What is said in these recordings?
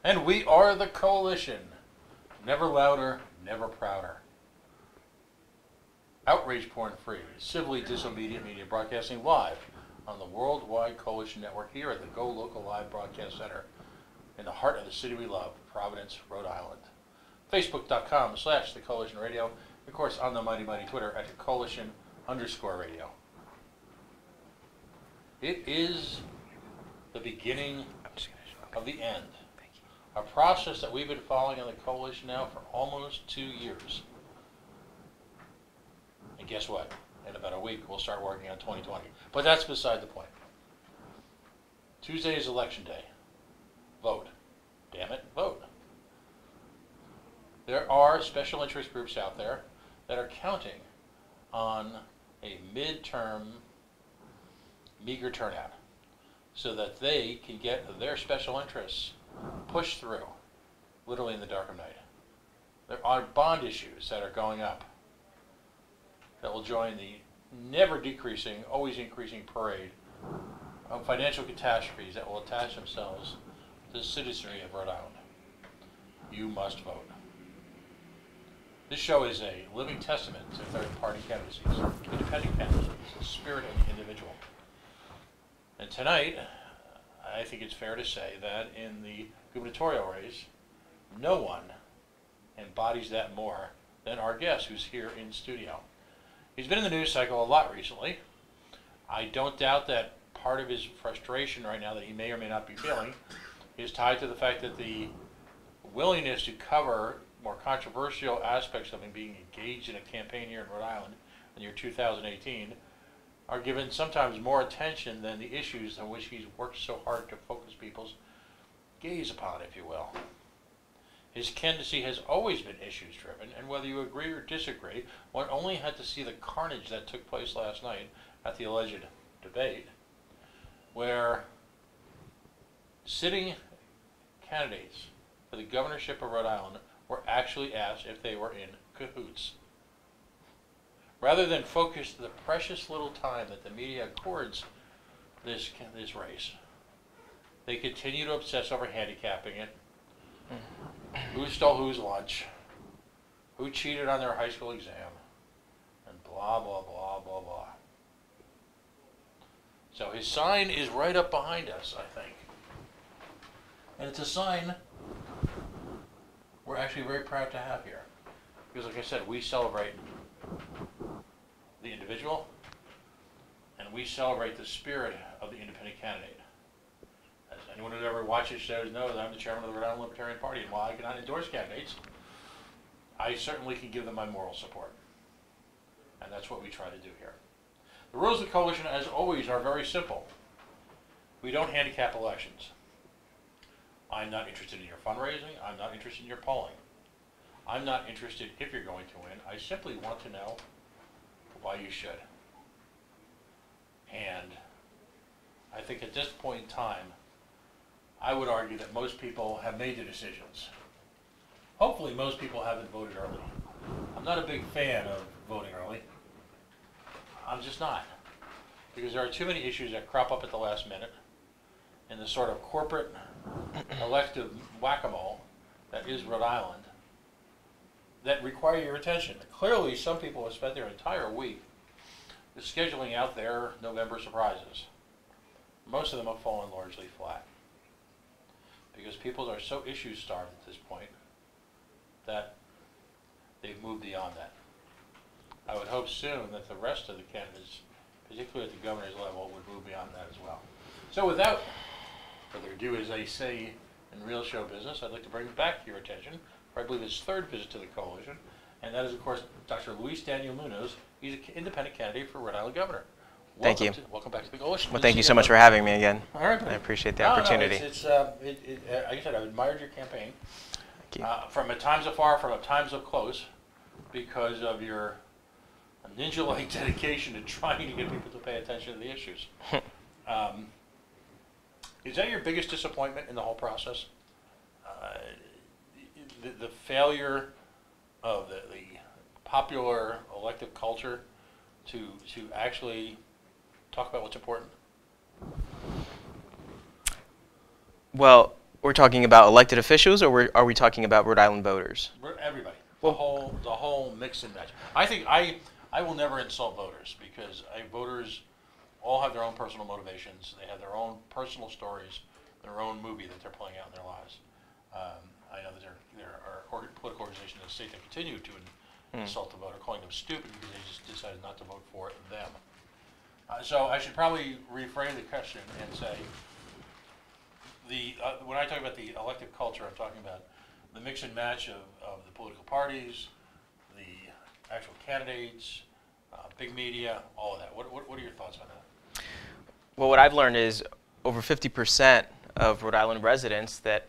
And we are the Coalition. Never louder, never prouder. Outrage porn free, civilly disobedient media broadcasting live on the Worldwide Coalition Network here at the GoLocal Live Broadcast Center in the heart of the city we love, Providence, Rhode Island. Facebook.com/The Coalition Radio. Of course, on the mighty Twitter at Coalition_radio. It is the beginning of the end. A process that we've been following on the Coalition now for almost 2 years. And guess what? In about a week, we'll start working on 2020. But that's beside the point. Tuesday is election day. Vote. Damn it, vote. There are special interest groups out there that are counting on a midterm meager turnout so that they can get their special interests pushed through, literally in the dark of night. There are bond issues that are going up that will join the never decreasing, always increasing parade of financial catastrophes that will attach themselves to the citizenry of Rhode Island. You must vote. This show is a living testament to third-party candidacies, independent candidacies, the spirit of the individual. And tonight, I think it's fair to say that in the gubernatorial race, no one embodies that more than our guest who's here in studio. He's been in the news cycle a lot recently. I don't doubt that part of his frustration right now that he may or may not be feeling is tied to the fact that the willingness to cover more controversial aspects of him being engaged in a campaign here in Rhode Island in the year 2018 are given sometimes more attention than the issues on which he's worked so hard to focus people's gaze upon, if you will. His candidacy has always been issues driven, and whether you agree or disagree, one only had to see the carnage that took place last night at the alleged debate, where sitting candidates for the governorship of Rhode Island were actually asked if they were in cahoots. Rather than focus the precious little time that the media accords this race, they continue to obsess over handicapping it. Who stole whose lunch? Who cheated on their high school exam? And blah, blah, blah, blah, blah. So his sign is right up behind us, I think. And it's a sign we're actually very proud to have here. Because like I said, we celebrate the individual, and we celebrate the spirit of the independent candidate. As anyone who ever watches shows knows, I'm the chairman of the Rhode Island Libertarian Party, and while I cannot endorse candidates, I certainly can give them my moral support. And that's what we try to do here. The rules of the coalition, as always, are very simple. We don't handicap elections. I'm not interested in your fundraising. I'm not interested in your polling. I'm not interested if you're going to win. I simply want to know why you should. And I think at this point in time, I would argue that most people have made the decisions. Hopefully most people haven't voted early. I'm not a big fan of voting early. I'm just not. Because there are too many issues that crop up at the last minute in the sort of corporate elective whack-a-mole that is Rhode Island that require your attention. Clearly, some people have spent their entire week scheduling out their November surprises. Most of them have fallen largely flat because people are so issue-starved at this point that they've moved beyond that. I would hope soon that the rest of the candidates, particularly at the governor's level, would move beyond that as well. So without further ado, as they say in real show business, I'd like to bring back to your attention for I believe his third visit to the coalition, and that is, of course, Dr. Luis Daniel Munoz. He's an independent candidate for Rhode Island governor. Thank you. Welcome back to the coalition. Well, thank you so much for having me again. All right. I appreciate the opportunity. Like I said, I've admired your campaign. Thank you. From at times afar, from at times up close, because of your ninja-like dedication to trying to get people to pay attention to the issues. Is that your biggest disappointment in the whole process? The failure of the popular elective culture to actually talk about what's important? Well, We're talking about elected officials, or are we talking about Rhode Island voters? Everybody. The whole mix and match. I think I will never insult voters because voters all have their own personal motivations. They have their own personal stories, their own movie that they're playing out in their lives. I know that there are political organizations in the state that continue to insult the voter, calling them stupid because they just decided not to vote for them. So I should probably rephrase the question and say, when I talk about the elective culture, I'm talking about the mix and match of the political parties, the actual candidates, big media, all of that. What are your thoughts on that? Well, what I've learned is over 50% of Rhode Island residents that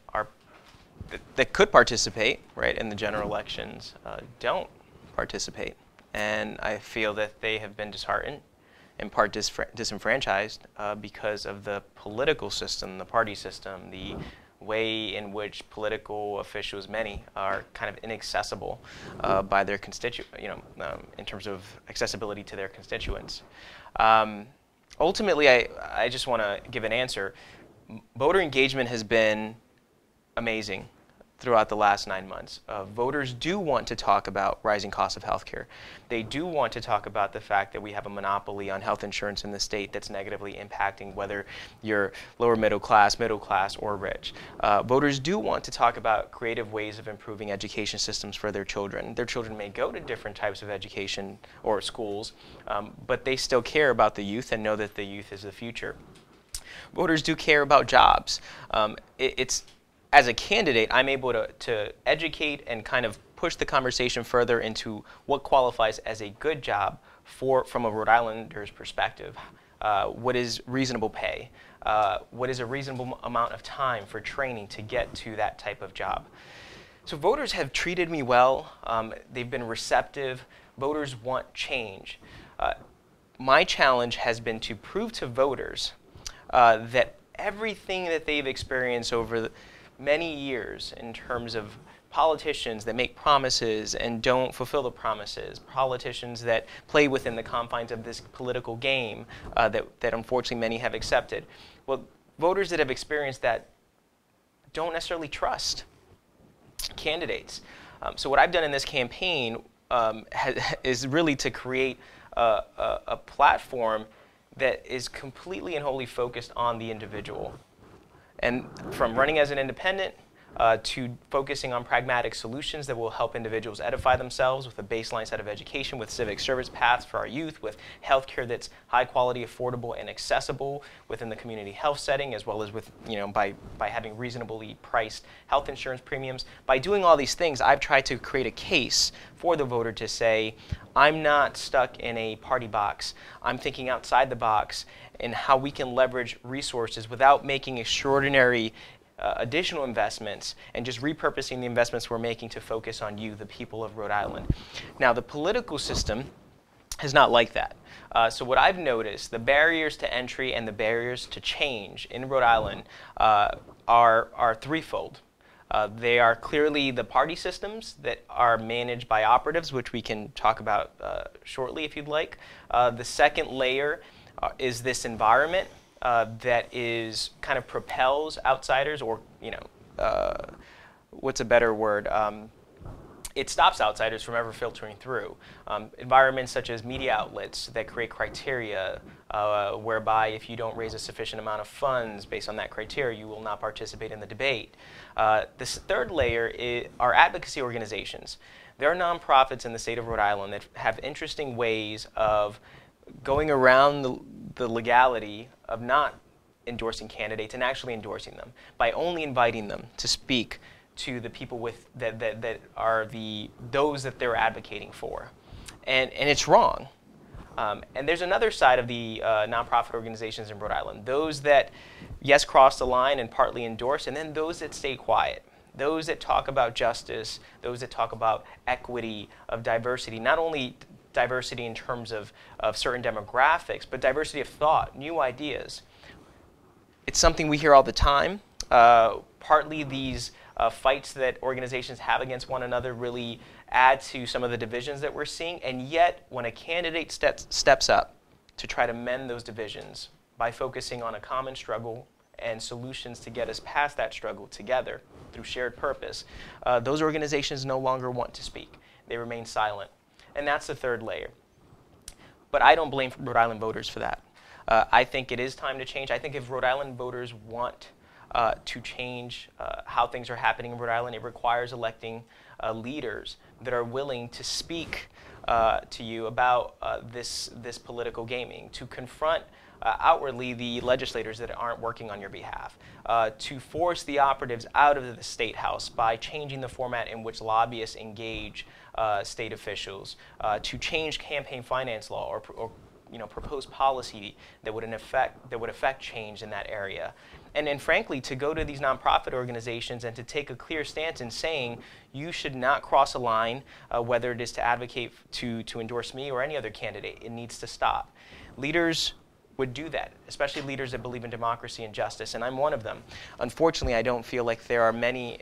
could participate, right, in the general elections don't participate, and I feel that they have been disheartened, in part disenfranchised because of the political system, the party system, the way in which political officials, many, are kind of inaccessible by their in terms of accessibility to their constituents. Ultimately, I just want to give an answer. Voter engagement has been amazing throughout the last 9 months. Voters do want to talk about rising costs of health care. They do want to talk about the fact that we have a monopoly on health insurance in the state that's negatively impacting whether you're lower middle class, or rich. Voters do want to talk about creative ways of improving education systems for their children. Their children may go to different types of education or schools, but they still care about the youth and know that the youth is the future. Voters do care about jobs. As a candidate, I'm able to educate and kind of push the conversation further into what qualifies as a good job from a Rhode Islander's perspective. What is reasonable pay? What is a reasonable amount of time for training to get to that type of job? So voters have treated me well. They've been receptive. Voters want change. My challenge has been to prove to voters that everything that they've experienced over many years in terms of politicians that make promises and don't fulfill the promises, politicians that play within the confines of this political game that unfortunately many have accepted. Well, voters that have experienced that don't necessarily trust candidates. So what I've done in this campaign is really to create a platform that is completely and wholly focused on the individual. And from running as an independent to focusing on pragmatic solutions that will help individuals edify themselves with a baseline set of education, with civic service paths for our youth, with healthcare that's high quality, affordable, and accessible within the community health setting, as well as with, by having reasonably priced health insurance premiums. By doing all these things, I've tried to create a case for the voter to say, I'm not stuck in a party box. I'm thinking outside the box and how we can leverage resources without making extraordinary additional investments and just repurposing the investments we're making to focus on you, the people of Rhode Island. Now, the political system is not like that. So what I've noticed, the barriers to entry and the barriers to change in Rhode Island are threefold. They are clearly the party systems that are managed by operatives, which we can talk about shortly if you'd like. The second layer is this environment that is kind of propels outsiders, or what's a better word? It stops outsiders from ever filtering through. Environments such as media outlets that create criteria whereby if you don't raise a sufficient amount of funds based on that criteria, you will not participate in the debate. This third layer are advocacy organizations. There are nonprofits in the state of Rhode Island that have interesting ways of going around the legality of not endorsing candidates and actually endorsing them by only inviting them to speak to the people that are those that they're advocating for, and it's wrong. And there's another side of the nonprofit organizations in Rhode Island: those that, yes, cross the line and partly endorse, and then those that stay quiet. Those that talk about justice, those that talk about equity, of diversity, not only diversity in terms of certain demographics, but diversity of thought, new ideas. It's something we hear all the time. Partly these fights that organizations have against one another really add to some of the divisions that we're seeing, and yet when a candidate steps up to try to mend those divisions by focusing on a common struggle and solutions to get us past that struggle together through shared purpose, those organizations no longer want to speak. They remain silent. And that's the third layer. But I don't blame Rhode Island voters for that. I think it is time to change. I think if Rhode Island voters want to change how things are happening in Rhode Island, it requires electing leaders that are willing to speak to you about this political gaming, to confront outwardly the legislators that aren't working on your behalf, to force the operatives out of the state house by changing the format in which lobbyists engage state officials, to change campaign finance law or propose policy that would affect change in that area. And frankly, to go to these nonprofit organizations and to take a clear stance in saying you should not cross a line, whether it is to advocate to endorse me or any other candidate. It needs to stop. Leaders would do that, especially leaders that believe in democracy and justice, and I'm one of them. Unfortunately, I don't feel like there are many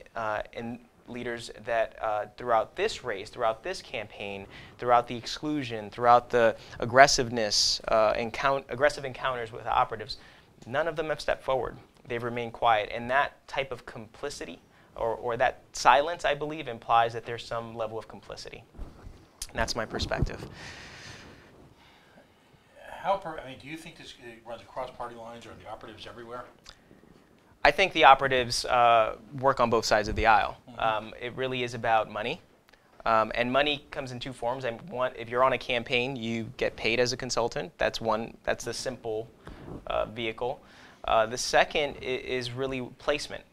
leaders that throughout this race, throughout this campaign, throughout the exclusion, throughout the aggressiveness, aggressive encounters with operatives, none of them have stepped forward. They've remained quiet, and that type of complicity or that silence, I believe, implies that there's some level of complicity. And that's my perspective. Do you think this runs across party lines, or are the operatives everywhere? I think the operatives work on both sides of the aisle. Mm-hmm. It really is about money. And money comes in two forms. And one, if you're on a campaign, you get paid as a consultant. That's the simple vehicle. The second is really placement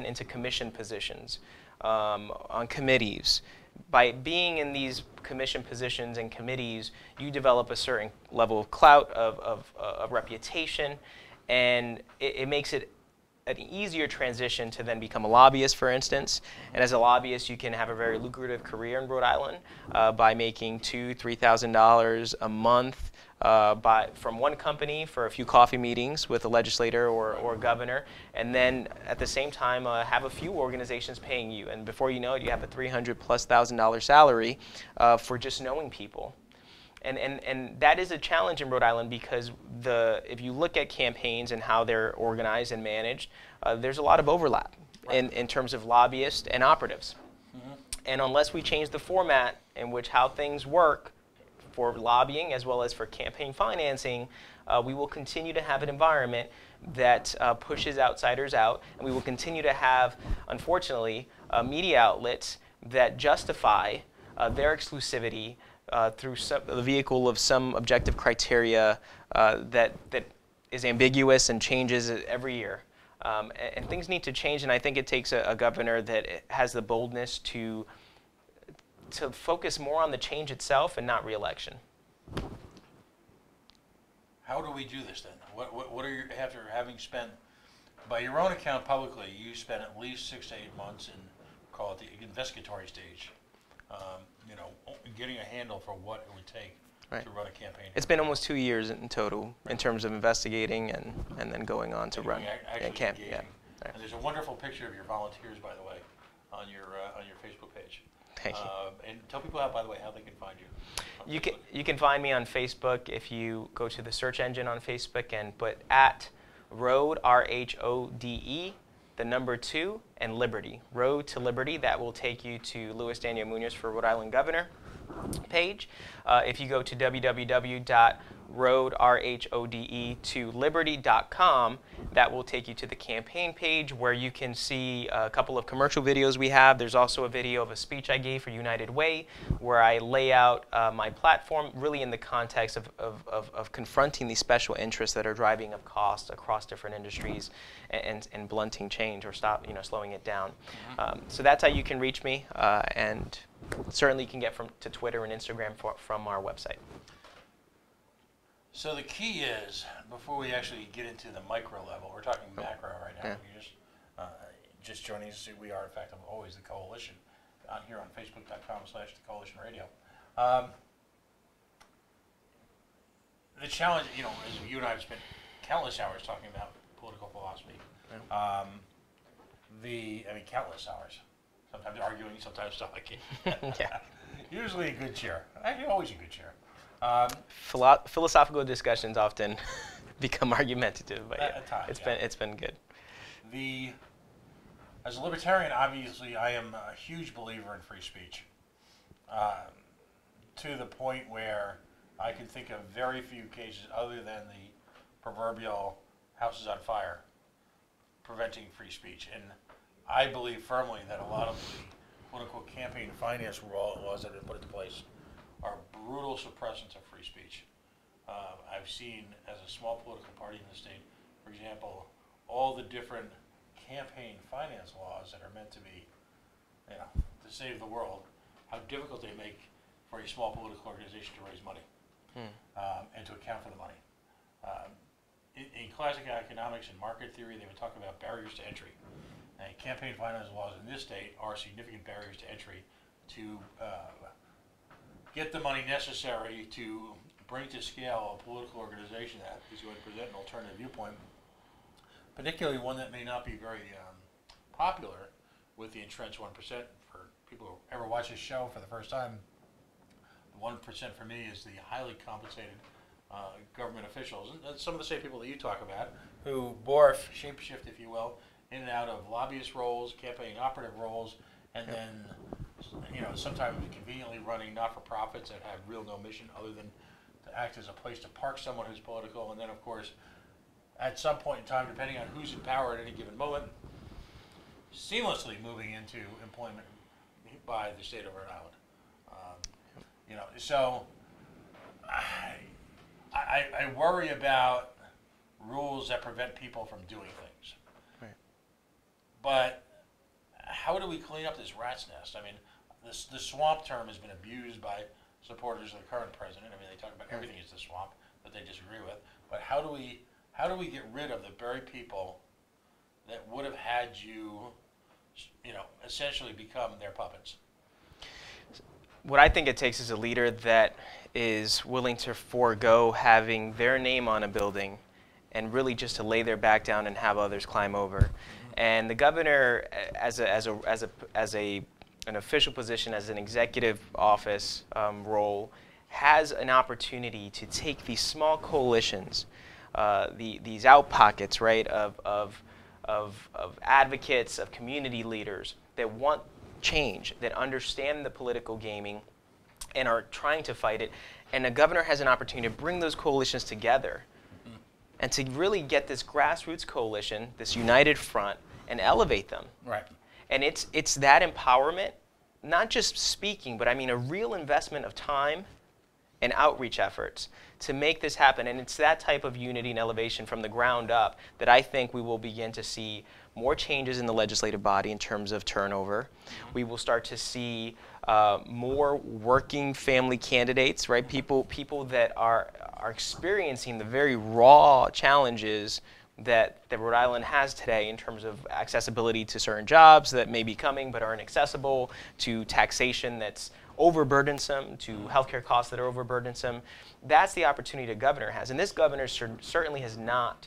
into commission positions, on committees. By being in these commission positions and committees, you develop a certain level of clout, of reputation, and it makes it an easier transition to then become a lobbyist, for instance. And as a lobbyist, you can have a very lucrative career in Rhode Island by making $2,000 to $3,000 a month from one company for a few coffee meetings with a legislator or governor, and then at the same time have a few organizations paying you. And before you know it, you have a $300,000+ salary for just knowing people. And that is a challenge in Rhode Island because if you look at campaigns and how they're organized and managed, there's a lot of overlap in terms of lobbyists and operatives. Mm-hmm. And unless we change the format in which how things work for lobbying as well as for campaign financing, we will continue to have an environment that pushes outsiders out, and we will continue to have, unfortunately, media outlets that justify their exclusivity through the vehicle of some objective criteria that is ambiguous and changes every year. And things need to change, and I think it takes a governor that has the boldness to focus more on the change itself and not re-election. How do we do this then? What are your, after having spent, by your own account publicly, you spent at least 6 to 8 months in, call it the investigatory stage, getting a handle for what it would take to run a campaign. It's been almost 2 years in total in terms of investigating and then going on to run a campaign. Yeah. And there's a wonderful picture of your volunteers, by the way, on your Facebook page. Thank you. And tell people, by the way, how they can find you. You can find me on Facebook if you go to the search engine on Facebook and put @Rhode, RHODE, the number 2, and Liberty. Road to Liberty. That will take you to Luis Daniel Munoz for Rhode Island Governor page. If you go to www.Rhode, RHODE, to liberty.com, that will take you to the campaign page where you can see a couple of commercial videos we have. There's also a video of a speech I gave for United Way where I lay out my platform really in the context of confronting these special interests that are driving up costs across different industries and blunting change or slowing it down. So that's how you can reach me, and certainly you can get to Twitter and Instagram from our website. So the key is, before we actually get into the micro level, we're talking macro right now. Yeah. Just joining us, we are in fact always the Coalition here on Facebook.com/theCoalitionRadio. The challenge, as you and I have spent countless hours talking about political philosophy. Yeah. Countless hours. Sometimes arguing, sometimes talking. Yeah. Usually a good chair. Actually, always a good chair. Philosophical discussions often become argumentative, but yeah, it's been good. as a libertarian, obviously, I am a huge believer in free speech, to the point where I can think of very few cases other than the proverbial house is on fire preventing free speech. And I believe firmly that a lot of the political campaign finance laws that have been put into place are brutal suppressants of free speech. I've seen, as a small political party in the state, for example, all the different campaign finance laws that are meant to be, to save the world, how difficult they make for a small political organization to raise money and to account for the money. In classic economics and market theory, they would talk about barriers to entry. And campaign finance laws in this state are significant barriers to entry to get the money necessary to bring to scale a political organization that is going to present an alternative viewpoint, particularly one that may not be very popular with the entrenched 1%. For people who ever watch this show for the first time, the 1% for me is the highly compensated government officials, and some of the same people that you talk about, who morph, shapeshift, if you will, in and out of lobbyist roles, campaign operative roles, and then, sometimes conveniently running not-for-profits that have real no mission other than to act as a place to park someone who's political, and then, of course, at some point in time, depending on who's in power at any given moment, seamlessly moving into employment by the state of Rhode Island. So I worry about rules that prevent people from doing things. Right. But how do we clean up this rat's nest? I mean, the swamp term has been abused by supporters of the current president. I mean, they talk about everything is the swamp that they disagree with. But how do we get rid of the very people that would have had you, essentially become their puppets? What I think it takes is a leader that is willing to forego having their name on a building and really just to lay their back down and have others climb over. Mm-hmm. And the governor, as an official position, as an executive office role, has an opportunity to take these small coalitions, these out pockets, right, of advocates, of community leaders that want change, that understand the political gaming and are trying to fight it. And the governor has an opportunity to bring those coalitions together and to really get this grassroots coalition, this united front, and elevate them. Right. And it's that empowerment, not just speaking, but I mean a real investment of time and outreach efforts to make this happen. And it's that type of unity and elevation from the ground up that I think we will begin to see more changes in the legislative body in terms of turnover. We will start to see more working family candidates, right? People that are experiencing the very raw challenges that Rhode Island has today in terms of accessibility to certain jobs that may be coming but aren't accessible, to taxation that's overburdensome, to healthcare costs that are overburdensome. That's the opportunity the governor has. And this governor certainly has not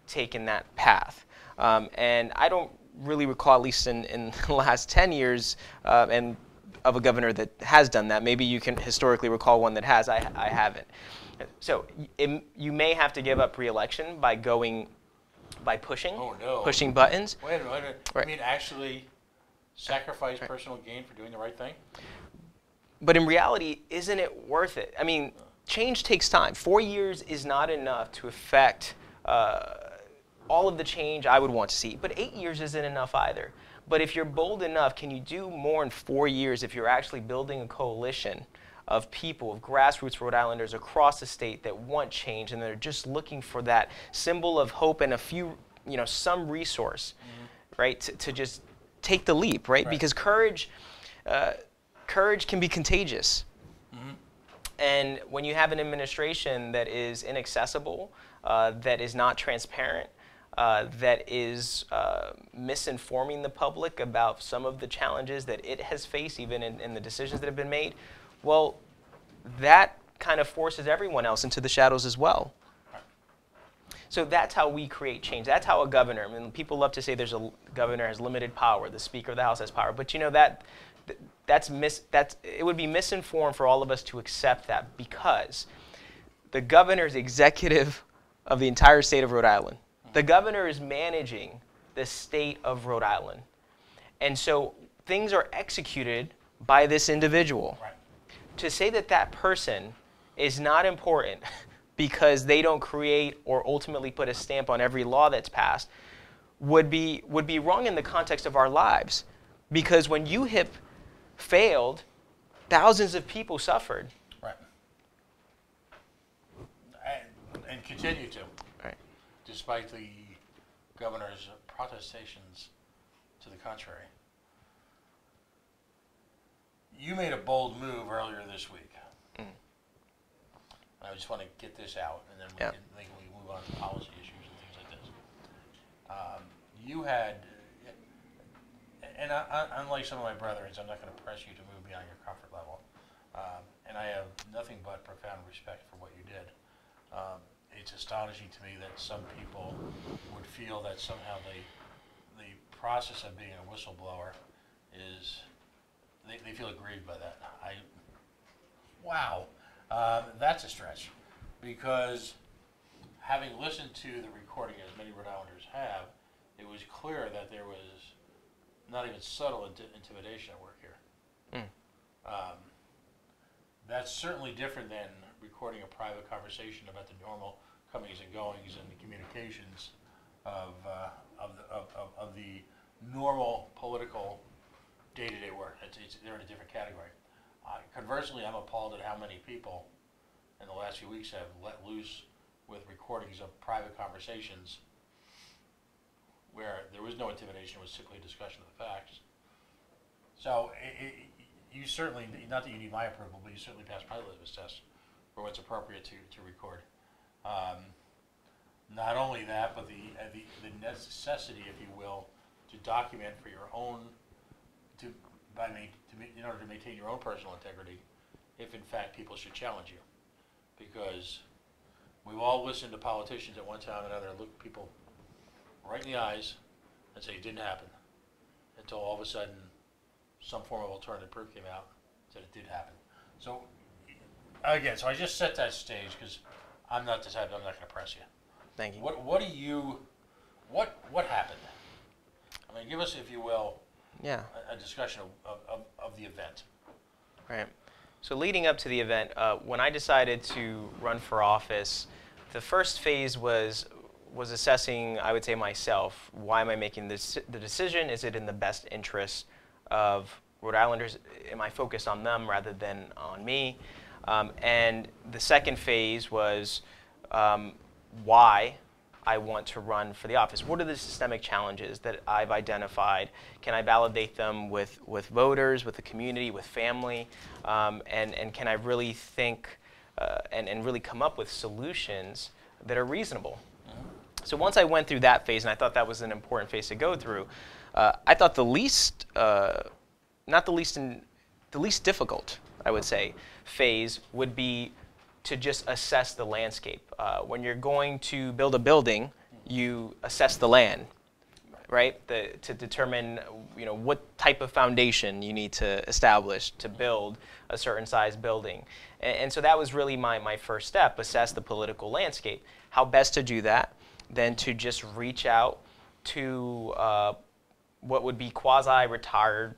taken that path. And I don't really recall, at least in the last 10 years, and of a governor that has done that. Maybe you can historically recall one that has. I haven't. So you may have to give up re-election by pushing, pushing buttons. Wait a minute. Right. You mean actually sacrifice personal gain for doing the right thing? But in reality, isn't it worth it? I mean, change takes time. 4 years is not enough to affect all of the change I would want to see. But 8 years isn't enough either. But if you're bold enough, can you do more in 4 years if you're actually building a coalition of people, of grassroots Rhode Islanders across the state that want change and they're just looking for that symbol of hope and a few, some resource, right, to just take the leap, right? Because courage can be contagious. And when you have an administration that is inaccessible, that is not transparent, that is misinforming the public about some of the challenges that it has faced, even in the decisions that have been made, well, that kind of forces everyone else into the shadows as well. So that's how we create change. That's how a governor, I mean, people love to say there's a governor has limited power, the Speaker of the House has power, but it would be misinformed for all of us to accept that, because the governor is executive of the entire state of Rhode Island. The governor is managing the state of Rhode Island. And so things are executed by this individual. Right. To say that that person is not important because they don't create or ultimately put a stamp on every law that's passed would be wrong in the context of our lives. Because when UHIP failed, thousands of people suffered. Right. And continue to. Right. Despite the governor's protestations to the contrary. You made a bold move earlier this week. I just want to get this out, and then we can move on to policy issues and things like this. You had, and unlike some of my brethren, I'm not going to press you to move beyond your comfort level. And I have nothing but profound respect for what you did. It's astonishing to me that some people would feel that somehow the process of being a whistleblower is, they feel aggrieved by that. Wow. That's a stretch, because having listened to the recording, as many Rhode Islanders have, it was clear that there was not even subtle intimidation at work here. That's certainly different than recording a private conversation about the normal comings and goings and the communications of the normal political day-to-day work. They're in a different category. Conversely, I'm appalled at how many people in the last few weeks have let loose with recordings of private conversations where there was no intimidation, it was simply a discussion of the facts. So you certainly, not that you need my approval, but you certainly passed my litmus test for what's appropriate to record. Not only that, but the necessity, if you will, to document for your own, in order to maintain your own personal integrity, if in fact people should challenge you. Because we've all listened to politicians at one time or another and look people right in the eyes and say it didn't happen, until all of a sudden some form of alternative proof came out that it did happen. So again, I just set that stage because I'm not the type, I'm not going to press you. Thank you. What happened? I mean, give us, if you will, a discussion of the event. Right. So leading up to the event, when I decided to run for office, the first phase was assessing, I would say, myself. Why am I making the decision? Is it in the best interest of Rhode Islanders? Am I focused on them rather than on me? And the second phase was why I want to run for the office. What are the systemic challenges that I've identified? Can I validate them with voters, with the community, with family? And can I really think and really come up with solutions that are reasonable? So once I went through that phase, and I thought that was an important phase to go through, I thought the least difficult, I would say, phase would be to just assess the landscape. When you're going to build a building, you assess the land, right? To determine, what type of foundation you need to establish to build a certain size building. And so that was really my first step, assess the political landscape. How best to do that? Then to just reach out to what would be quasi-retired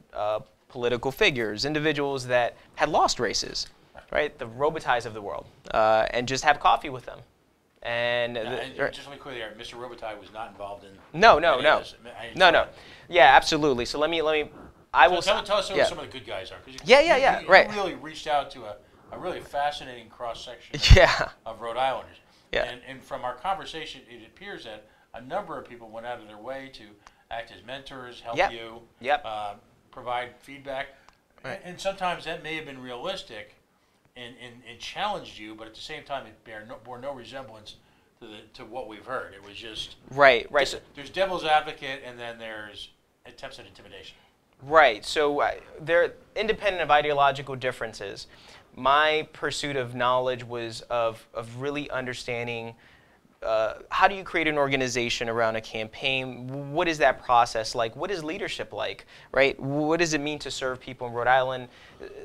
political figures, individuals that had lost races, right? The Robitailles of the world, and just have coffee with them. And just let me clear there, Mr. Robitaille was not involved in. No. Yeah, absolutely. So let me. I will tell us who some of the good guys are. Yeah. Right. You really reached out to a really fascinating cross section. Of Rhode Islanders. Yeah. And from our conversation, it appears that a number of people went out of their way to act as mentors, help you, provide feedback, and sometimes that may have been realistic. And challenged you, but at the same time, it bore no resemblance to what we've heard. It was just right. There's devil's advocate, and then there's attempts at intimidation. Right. So they're independent of ideological differences. My pursuit of knowledge was of really understanding how do you create an organization around a campaign? What is that process like? What is leadership like, right? What does it mean to serve people in Rhode Island?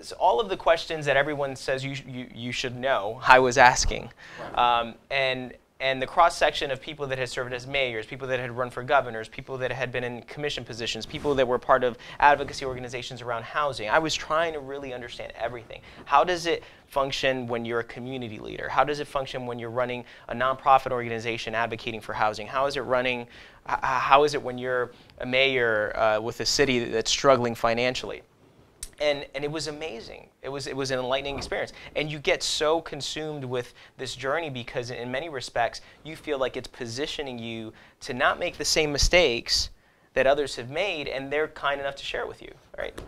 So all of the questions that everyone says you should know, I was asking. Right. And and the cross-section of people that had served as mayors, people that had run for governors, people that had been in commission positions, people that were part of advocacy organizations around housing. I was trying to really understand everything. How does it function when you're a community leader? How does it function when you're running a nonprofit organization advocating for housing? How is it running? How is it when you're a mayor with a city that's struggling financially? And it was amazing. It was an enlightening experience. And you get so consumed with this journey because in many respects, you feel like it's positioning you to not make the same mistakes that others have made, and they're kind enough to share it with you, right?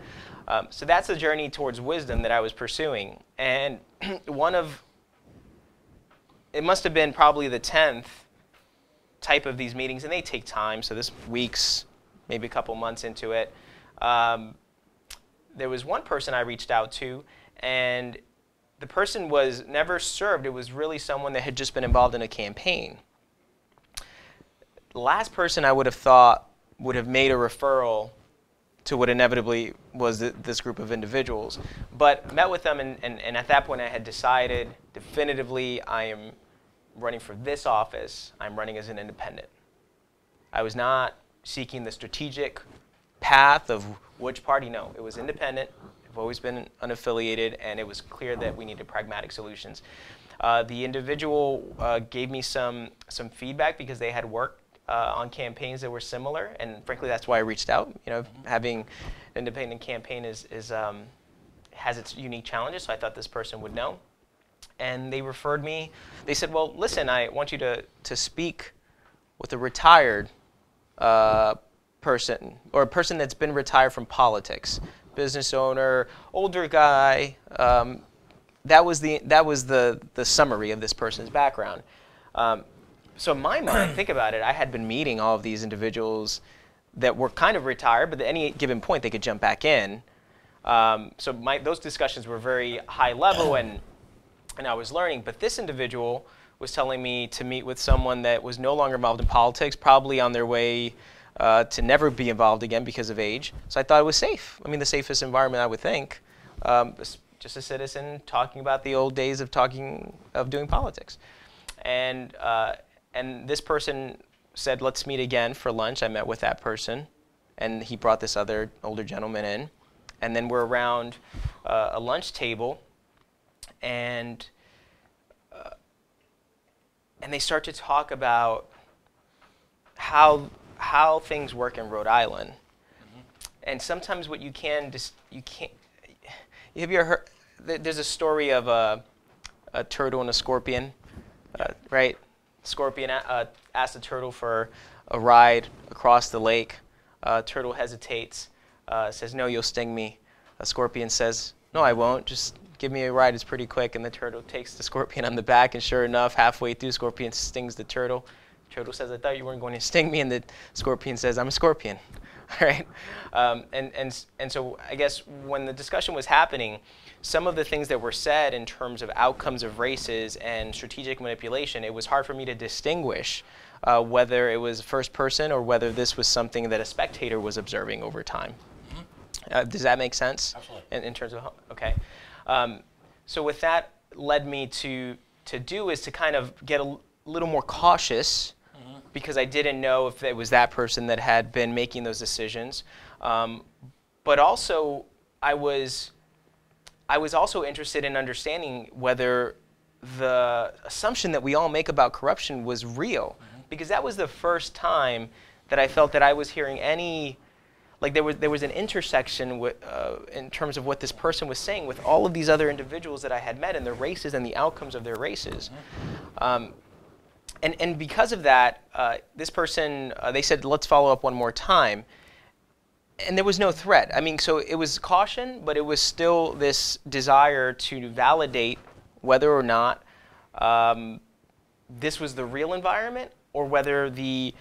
So that's the journey towards wisdom that I was pursuing. And it must have been probably the 10th type of these meetings, and they take time, so this week's, maybe a couple months into it. There was one person I reached out to, and the person was never served. It was really someone that had just been involved in a campaign. The last person I would have thought would have made a referral to what inevitably was this group of individuals, but met with them, and at that point I had decided definitively I am running for this office. I'm running as an independent. I was not seeking the strategic path of which party. No, it was independent. I've always been unaffiliated, and it was clear that we needed pragmatic solutions. The individual gave me some feedback because they had worked on campaigns that were similar, and frankly, that's why I reached out. You know, having an independent campaign has its unique challenges, so I thought this person would know. And they referred me. They said, well, listen, I want you to speak with a retired person, or a person that's been retired from politics, business owner, older guy. That was the summary of this person's background. So in my mind, think about it, I had been meeting all of these individuals that were kind of retired, but at any given point they could jump back in. So those discussions were very high level, and I was learning. But this individual was telling me to meet with someone that was no longer involved in politics, probably on their way to never be involved again because of age. So I thought it was safe. I mean, the safest environment, I would think. Just a citizen talking about the old days of doing politics. And this person said, let's meet again for lunch. I met with that person, and he brought this other older gentleman in. And then we're around a lunch table, and they start to talk about how things work in Rhode Island. And sometimes what you can't, have you ever heard, there's a story of a turtle and a scorpion, right? Scorpion asks the turtle for a ride across the lake. Turtle hesitates, says, no, you'll sting me. A scorpion says, no, I won't, just give me a ride, it's pretty quick. And the turtle takes the scorpion on the back, and sure enough, halfway through, scorpion stings the turtle. Turtle says, I thought you weren't going to sting me, and the scorpion says, I'm a scorpion. All right? And so I guess when the discussion was happening, some of the things that were said in terms of outcomes of races and strategic manipulation, it was hard for me to distinguish whether it was first person or whether this was something that a spectator was observing over time. Does that make sense? Absolutely. In terms of, okay. So what that led me to do is to kind of get a little more cautious, because I didn't know if it was that person that had been making those decisions. But also, I was also interested in understanding whether the assumption that we all make about corruption was real. Because that was the first time that I felt that I was hearing any, like there was an intersection with, in terms of what this person was saying with all of these other individuals that I had met and their races and the outcomes of their races. And because of that, this person, they said, let's follow up one more time. And there was no threat. I mean, so it was caution, but it was still this desire to validate whether or not this was the real environment, or whether the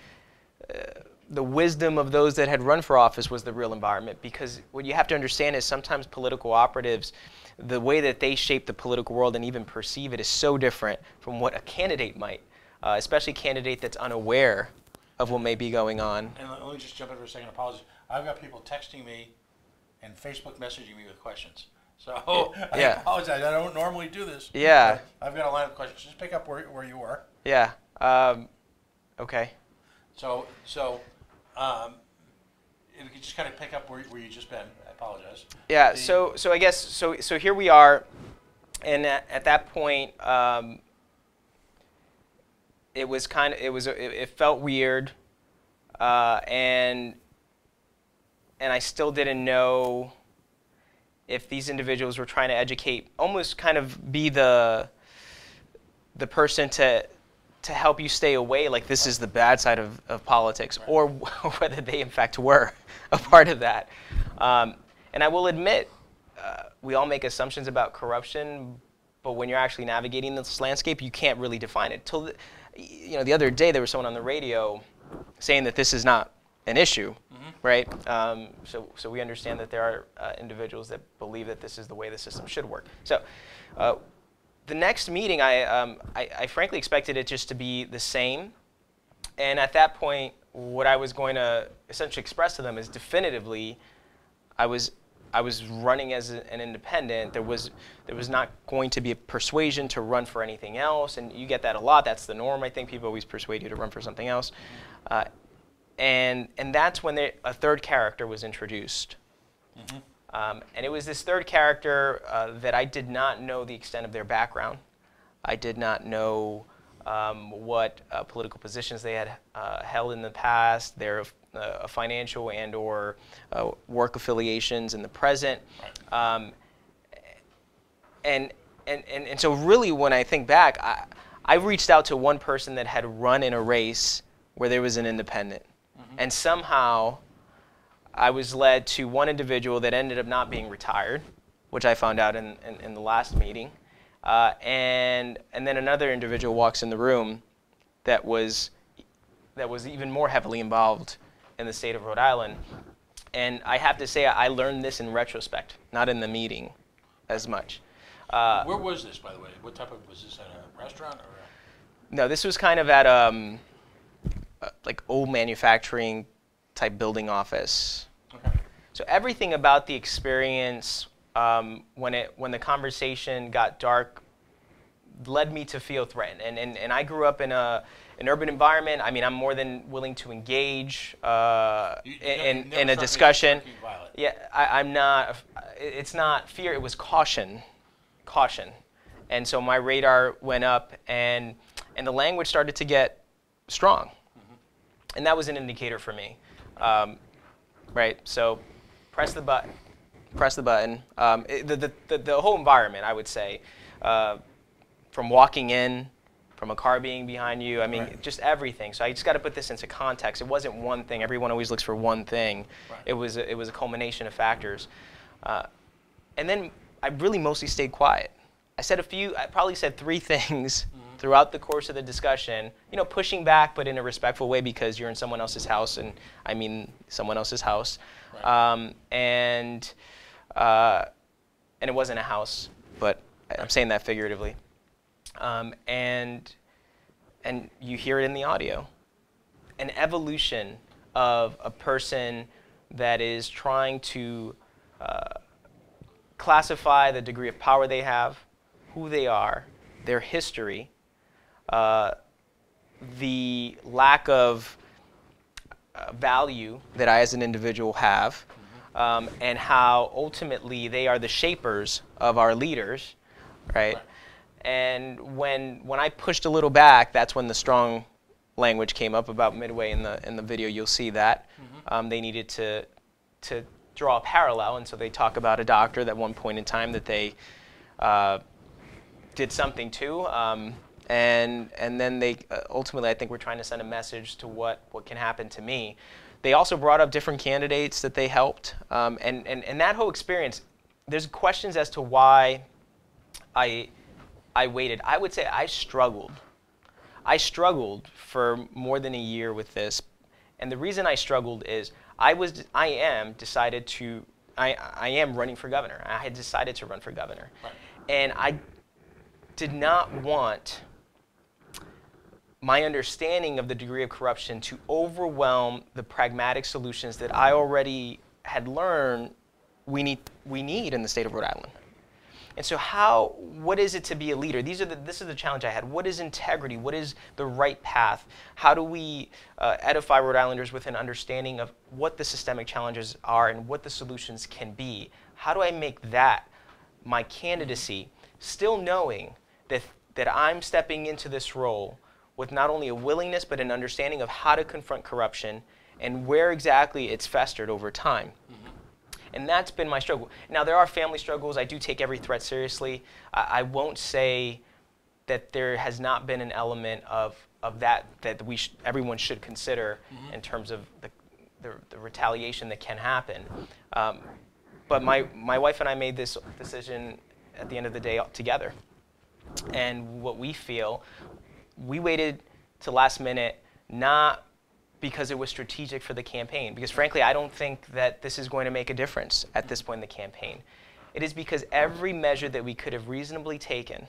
wisdom of those that had run for office was the real environment. Because what you have to understand is sometimes political operatives, the way that they shape the political world and even perceive it is so different from what a candidate might. Especially a candidate that's unaware of what may be going on. And let me just jump in for a second. Apologies. I've got people texting me and Facebook messaging me with questions. So I apologize. I don't normally do this. Yeah. I've got a line of questions. Just pick up where you were. Yeah. Okay. So if you could just kind of pick up where you just been, I apologize. Yeah. So I guess so here we are, and at that point, it felt weird, and I still didn't know if these individuals were trying to educate, almost kind of be the person to help you stay away, like this is the bad side of politics, or whether they in fact were a part of that. And I will admit, we all make assumptions about corruption, but when you're actually navigating this landscape, you can't really define it. The other day there was someone on the radio saying that this is not an issue, right? So we understand that there are individuals that believe that this is the way the system should work. So the next meeting, I frankly expected it just to be the same. And at that point, what I was going to essentially express to them is definitively, I was running as an independent. There was not going to be a persuasion to run for anything else, and you get that a lot. That's the norm. I think people always persuade you to run for something else, and that's when a third character was introduced, and it was this third character that I did not know the extent of their background. I did not know what political positions they had held in the past, their financial and or work affiliations in the present. Right. And so really when I think back, I reached out to one person that had run in a race where there was an independent. And somehow I was led to one individual that ended up not being retired, which I found out in the last meeting. And then another individual walks in the room that was even more heavily involved in the state of Rhode Island. And I have to say, I learned this in retrospect, not in the meeting as much. Where was this, by the way? What type of, was this at a restaurant? Or No, this was kind of at like old manufacturing type building office. Okay. So everything about the experience, when the conversation got dark, led me to feel threatened. And I grew up in an urban environment. I mean, I'm more than willing to engage in a discussion. Yeah, I'm not. It's not fear. It was caution. And so my radar went up, and the language started to get strong, and that was an indicator for me. Right. So press the button. The whole environment, I would say, from walking in, from a car being behind you, I mean, right. Just everything. So I just got to put this into context. It wasn't one thing. Everyone always looks for one thing. Right. It was a culmination of factors. And then I really mostly stayed quiet. I probably said 3 things throughout the course of the discussion, pushing back, but in a respectful way, because you're in someone else's house, and I mean someone else's house. Right. And it wasn't a house, but I'm saying that figuratively. And you hear it in the audio. An evolution of a person that is trying to classify the degree of power they have, who they are, their history, the lack of value that I as an individual have, and how ultimately they are the shapers of our leaders, right? And when I pushed a little back, that's when the strong language came up. About midway in the video, you'll see that. They needed to draw a parallel, and so they talk about a doctor that at one point in time that they did something to, and then they ultimately, I think, were trying to send a message to what can happen to me. They also brought up different candidates that they helped, and that whole experience, there's questions as to why I waited. I would say I struggled. I struggled for more than a year with this, and the reason I struggled is I am running for governor. I had decided to run for governor, right. And I did not want my understanding of the degree of corruption to overwhelm the pragmatic solutions that I already had learned we need in the state of Rhode Island. And so what is it to be a leader? This is the challenge I had. What is integrity? What is the right path? How do we edify Rhode Islanders with an understanding of what the systemic challenges are and what the solutions can be? How do I make that my candidacy, still knowing that I'm stepping into this role with not only a willingness but an understanding of how to confront corruption and where exactly it's festered over time? And that's been my struggle. Now, there are family struggles. I do take every threat seriously. I won't say that there has not been an element of that everyone should consider in terms of the retaliation that can happen. But my wife and I made this decision at the end of the day together. And what we feel, we waited to last minute, not because it was strategic for the campaign. Because frankly, I don't think that this is going to make a difference at this point in the campaign. It is because every measure that we could have reasonably taken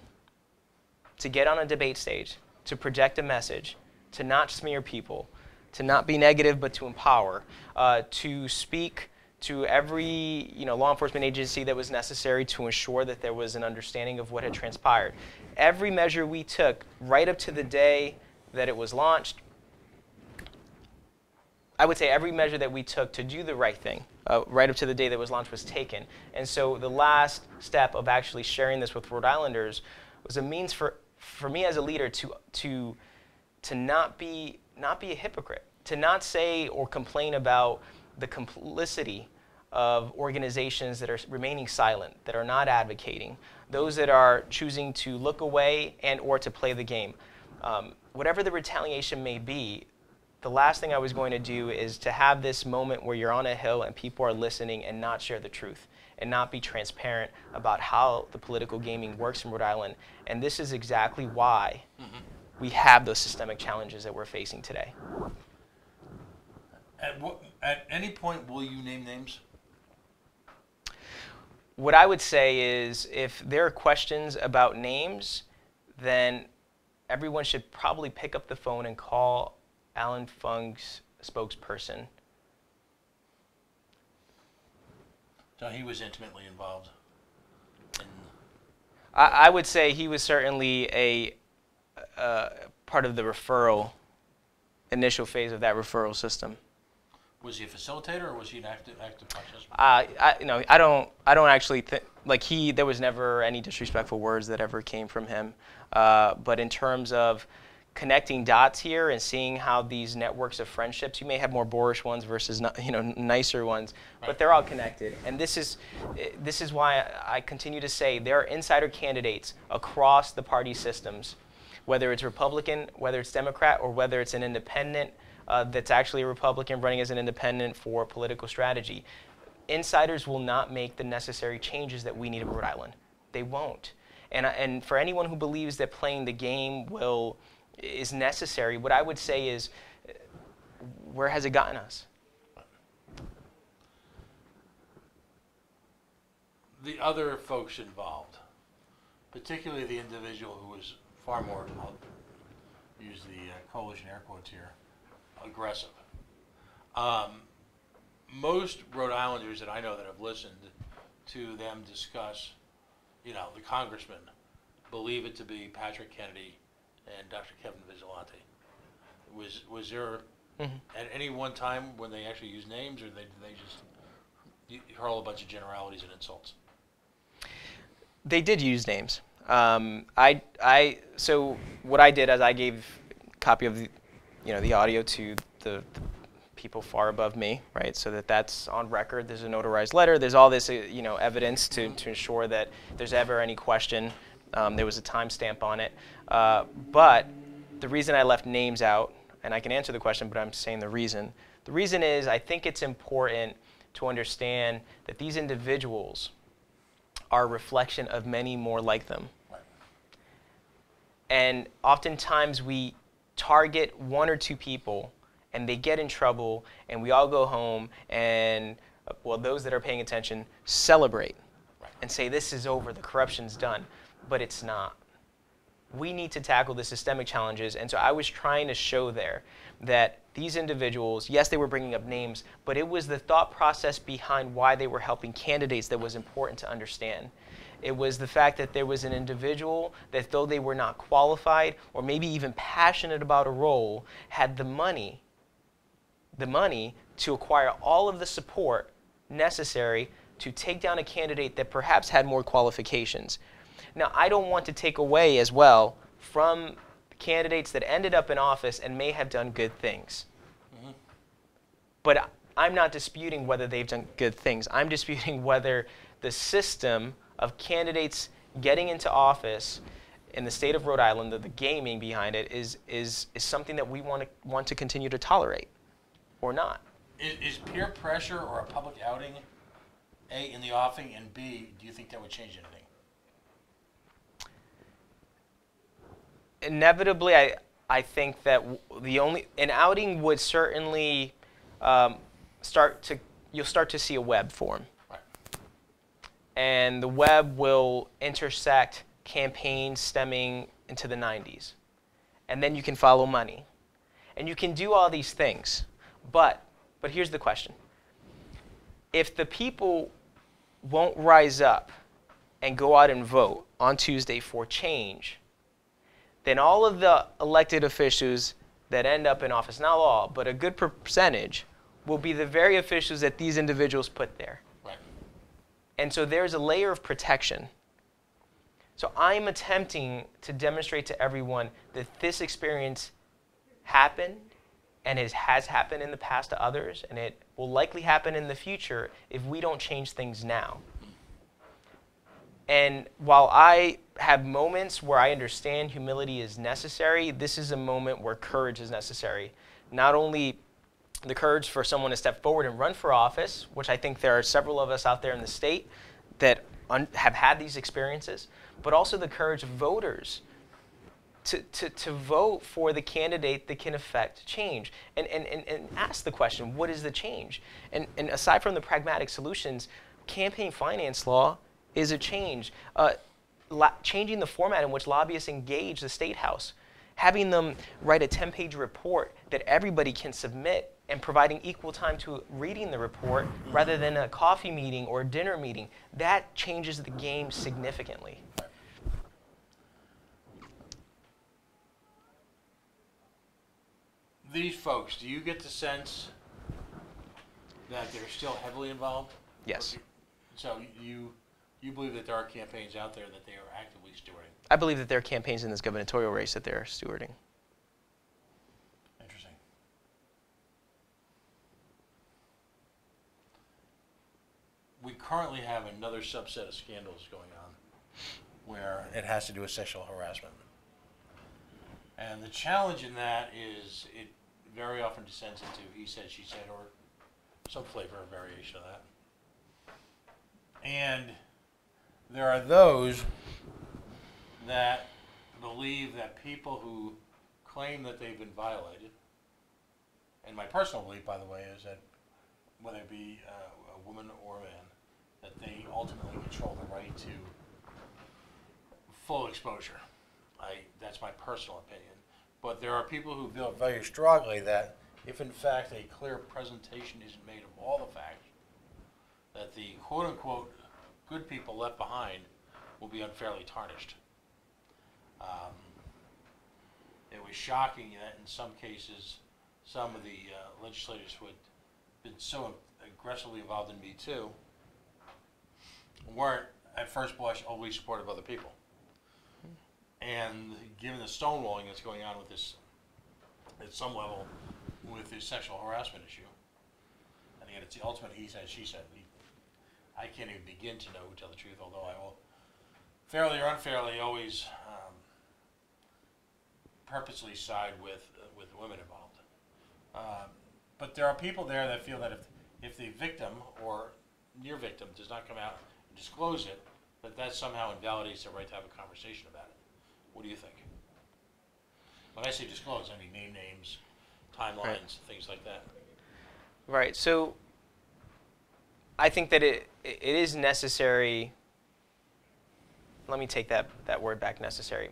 to get on a debate stage, to project a message, to not smear people, to not be negative but to empower, to speak to every law enforcement agency that was necessary to ensure that there was an understanding of what had transpired. Every measure we took right up to the day that it was launched, I would say every measure that we took to do the right thing right up to the day that it was launched was taken. And so the last step of actually sharing this with Rhode Islanders was a means for me as a leader to not be a hypocrite, to not say or complain about the complicity of organizations that are remaining silent, that are not advocating, those that are choosing to look away and or to play the game. Whatever the retaliation may be, the last thing I was going to do is to have this moment where you're on a hill and people are listening and not share the truth and not be transparent about how the political gaming works in Rhode Island. And this is exactly why we have those systemic challenges that we're facing today. At any point, will you name names? What I would say is if there are questions about names, then everyone should probably pick up the phone and call Alan Fung's spokesperson. So he was intimately involved in... I would say he was certainly a part of the initial phase of that referral system. Was he a facilitator or was he an active participant? I don't actually think, there was never any disrespectful words that ever came from him. But in terms of connecting dots here and seeing how these networks of friendships, you may have more boorish ones versus nicer ones, right, but they're all connected. And this is why I continue to say there are insider candidates across the party systems, whether it's Republican, whether it's Democrat, or whether it's an independent that's actually a Republican running as an independent for political strategy. Insiders will not make the necessary changes that we need in Rhode Island. They won't. And for anyone who believes that playing the game is necessary, what I would say is, where has it gotten us? The other folks involved, particularly the individual who was far more, I'll use the coalition air quotes here, aggressive. Most Rhode Islanders that I know that have listened to them discuss, the congressman, believe it to be Patrick Kennedy and Dr. Kevin Vigilante. Was there at any one time when they actually used names, or did they just hurl a bunch of generalities and insults? They did use names. So what I did is I gave a copy of the audio to the people far above me, right? So that's on record. There's a notarized letter. There's all this evidence to ensure that if there's ever any question, there was a timestamp on it. But the reason I left names out, and I can answer the question, but I'm saying the reason. The reason is I think it's important to understand that these individuals are a reflection of many more like them. Right. And oftentimes we target one or two people and they get in trouble and we all go home and, those that are paying attention celebrate and say this is over, the corruption's done. But it's not. We need to tackle the systemic challenges, and so I was trying to show there that these individuals, yes, they were bringing up names, but it was the thought process behind why they were helping candidates that was important to understand. It was the fact that there was an individual that, though they were not qualified or maybe even passionate about a role, had the money to acquire all of the support necessary to take down a candidate that perhaps had more qualifications. Now, I don't want to take away as well from candidates that ended up in office and may have done good things. Mm-hmm. But I'm not disputing whether they've done good things. I'm disputing whether the system of candidates getting into office in the state of Rhode Island, the gaming behind it, is something that we want to continue to tolerate or not. Is peer pressure or a public outing, A, in the offing, and B, do you think that would change anything? Inevitably, I think that an outing would certainly you'll start to see a web form. Right. And the web will intersect campaigns stemming into the 90s. And then you can follow money. And you can do all these things. But here's the question. If the people won't rise up and go out and vote on Tuesday for change, then all of the elected officials that end up in office, not all, but a good percentage, will be the very officials that these individuals put there. Right. And so there's a layer of protection. So I'm attempting to demonstrate to everyone that this experience happened, and it has happened in the past to others, and it will likely happen in the future if we don't change things now. And while I have moments where I understand humility is necessary, this is a moment where courage is necessary. Not only the courage for someone to step forward and run for office, which I think there are several of us out there in the state that have had these experiences, but also the courage of voters to vote for the candidate that can affect change. And ask the question, what is the change? And aside from the pragmatic solutions, campaign finance law is a change. Changing the format in which lobbyists engage the State House, having them write a 10-page report that everybody can submit, and providing equal time to reading the report rather than a coffee meeting or a dinner meeting, that changes the game significantly. These folks, do you get the sense that they're still heavily involved? Yes. So you believe that there are campaigns out there that they are actively stewarding? I believe that there are campaigns in this gubernatorial race that they're stewarding. Interesting. We currently have another subset of scandals going on where it has to do with sexual harassment. And the challenge in that is it very often descends into he said, she said, or some flavor or variation of that. And there are those that believe that people who claim that they've been violated, and my personal belief, by the way, is that whether it be a woman or a man, that they ultimately control the right to full exposure. That's my personal opinion. But there are people who feel very strongly that if in fact a clear presentation isn't made of all the facts, that the quote-unquote good people left behind will be unfairly tarnished. It was shocking that in some cases some of the legislators who had been so aggressively involved in Me Too weren't at first blush always supportive of other people. And given the stonewalling that's going on with this, at some level, with this sexual harassment issue, and again, it's the ultimate he said, she said. I can't even begin to know, to tell the truth, although I will, fairly or unfairly, always purposely side with the women involved. But there are people there that feel that if the victim or near victim does not come out and disclose it, that somehow invalidates their right to have a conversation about it. What do you think? When I say disclose, I mean name names, timelines, right, things like that. Right. So I think that it is necessary. Let me take that word back, necessary.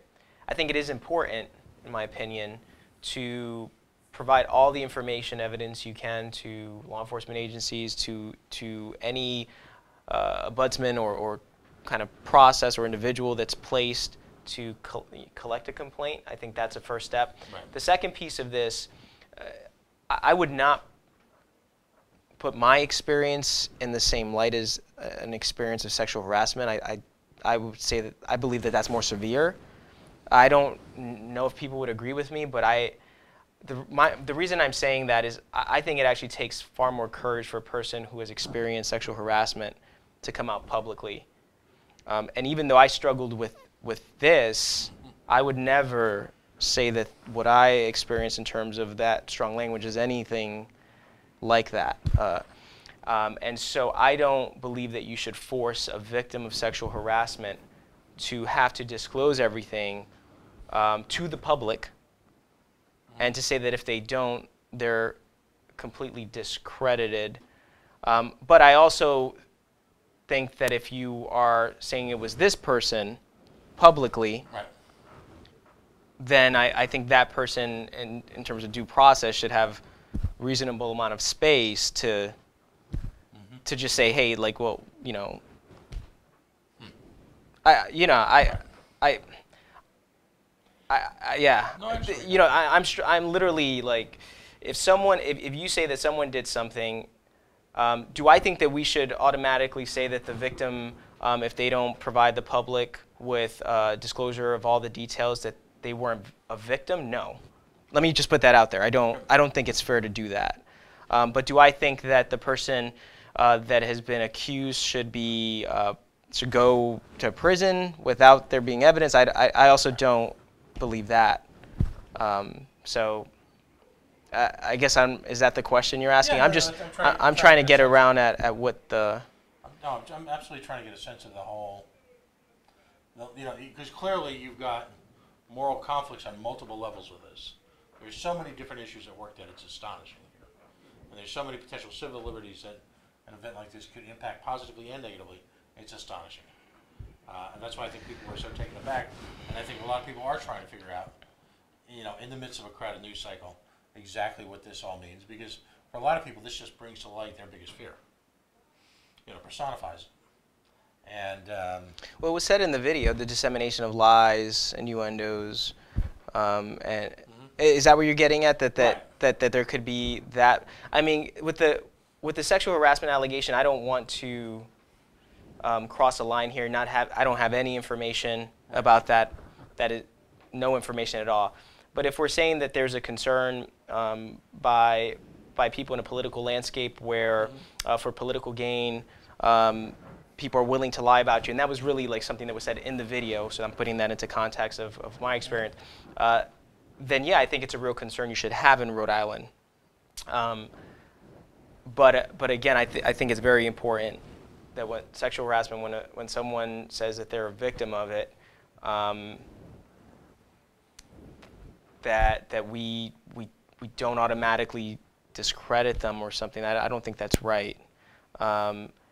I think it is important, in my opinion, to provide all the information, evidence you can to law enforcement agencies, to any ombudsman or kind of process or individual that's placed to collect a complaint. I think that's a first step. Right. The second piece of this, I would not put my experience in the same light as an experience of sexual harassment. I would say that I believe that that's more severe. I don't know if people would agree with me, but the reason I'm saying that is I think it actually takes far more courage for a person who has experienced sexual harassment to come out publicly. And even though I struggled with this, I would never say that what I experienced in terms of that strong language is anything like that. And so I don't believe that you should force a victim of sexual harassment to have to disclose everything to the public, and to say that if they don't, they're completely discredited. But I also think that if you are saying it was this person publicly, Right. then I think that person, in terms of due process, should have reasonable amount of space to just say, hey, like, well, you know, yeah, No, absolutely. you know, I'm literally like, if you say that someone did something, do I think that we should automatically say that the victim, if they don't provide the public with disclosure of all the details, that they weren't a victim? No. Let me just put that out there. I don't think it's fair to do that. But do I think that the person that has been accused should go to prison without there being evidence? I also don't believe that. So I guess is that the question you're asking? Yeah, I'm trying to get around at what the. No, I'm absolutely trying to get a sense of the whole. You know, because clearly you've got moral conflicts on multiple levels with this. There's so many different issues at work that it's astonishing here, and there's so many potential civil liberties that an event like this could impact positively and negatively. It's astonishing, and that's why I think people are so taken aback. And I think a lot of people are trying to figure out, you know, in the midst of a crowded news cycle, exactly what this all means. Because for a lot of people, this just brings to light their biggest fear. You know, personifies it. And well, it was said in the video, the dissemination of lies, innuendos, and is that what you're getting at? That there could be that? I mean, with the sexual harassment allegation, I don't want to cross a line here. I don't have any information about that. That is no information at all. But if we're saying that there's a concern by people in a political landscape where, for political gain, people are willing to lie about you, and that was really like something that was said in the video, so I'm putting that into context of my experience, then yeah, I think it's a real concern you should have in Rhode Island. But again, I think it's very important that when sexual harassment, when someone says that they're a victim of it, that we don't automatically discredit them or something. I don't think that's right.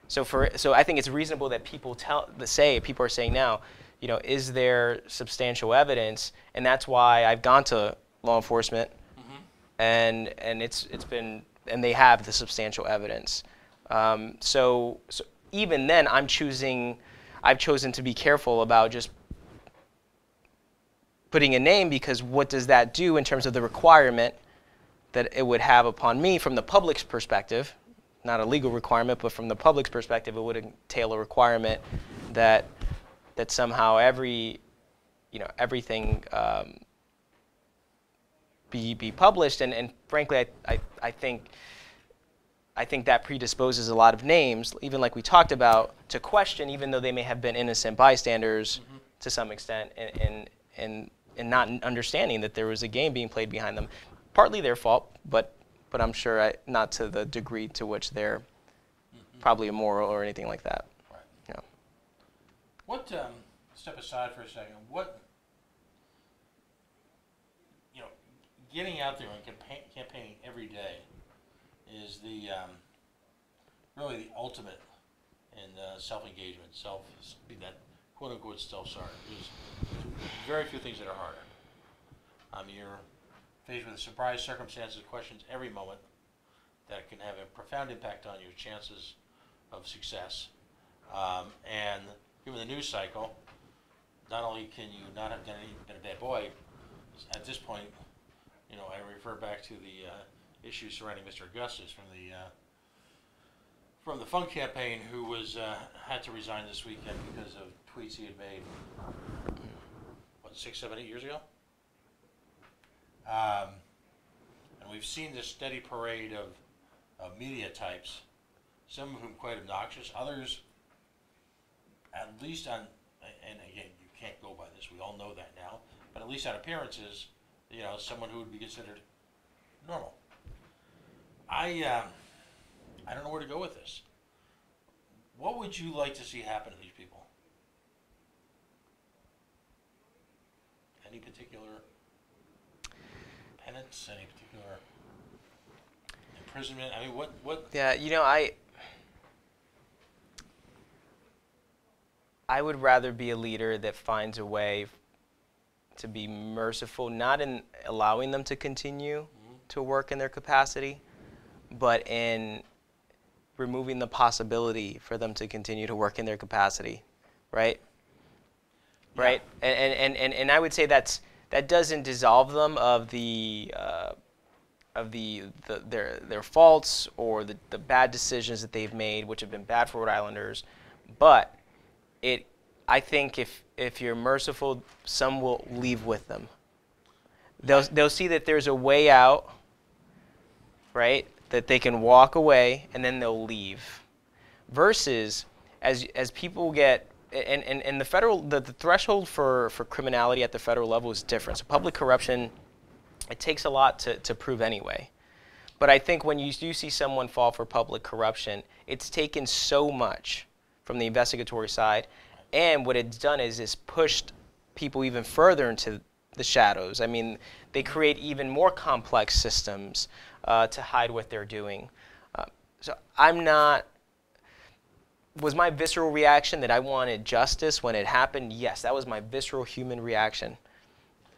So I think it's reasonable that people people are saying now, you know, is there substantial evidence? And that's why I've gone to law enforcement, and they have the substantial evidence. So even then, I've chosen to be careful about just putting a name, because what does that do in terms of the requirement that it would have upon me from the public's perspective? Not a legal requirement, but from the public's perspective, it would entail a requirement that somehow everything be published, and frankly, I think that predisposes a lot of names, even like we talked about, to question, even though they may have been innocent bystanders to some extent, and not understanding that there was a game being played behind them. Partly their fault, but I'm sure not to the degree to which they're probably immoral or anything like that. Right. Yeah. What, step aside for a second, getting out there and campaigning every day is really the ultimate in self-engagement, that quote-unquote self-starter. There's very few things that are harder. You're faced with surprise circumstances, questions every moment that can have a profound impact on your chances of success. And given the news cycle, not only can you not have been a bad boy, at this point, you know, I refer back to the issues surrounding Mr. Augustus from the Funk campaign, who was had to resign this weekend because of tweets he had made, what, 6, 7, 8 years ago? And we've seen this steady parade of media types, some of whom quite obnoxious, others, at least on, and again, you can't go by this, we all know that now, but at least on appearances, you know, someone who would be considered normal. I don't know where to go with this. What would you like to see happen to these people? Any particular penance? Any particular imprisonment? I mean, what? Yeah, you know, I would rather be a leader that finds a way to be merciful, not in allowing them to continue to work in their capacity, but in removing the possibility for them to continue to work in their capacity, right? Yeah. Right? And I would say that doesn't dissolve them of their faults or the bad decisions that they've made, which have been bad for Rhode Islanders, but I think if you're merciful, some will leave with them. They'll see that there's a way out, right? That they can walk away and then they'll leave. Versus as people get and the threshold for criminality at the federal level is different. So public corruption, it takes a lot to prove anyway. But I think when you do see someone fall for public corruption, it's taken so much from the investigatory side, and what it's done is pushed people even further into the shadows. I mean, they create even more complex systems to hide what they're doing. So was my visceral reaction that I wanted justice when it happened? Yes, that was my visceral human reaction.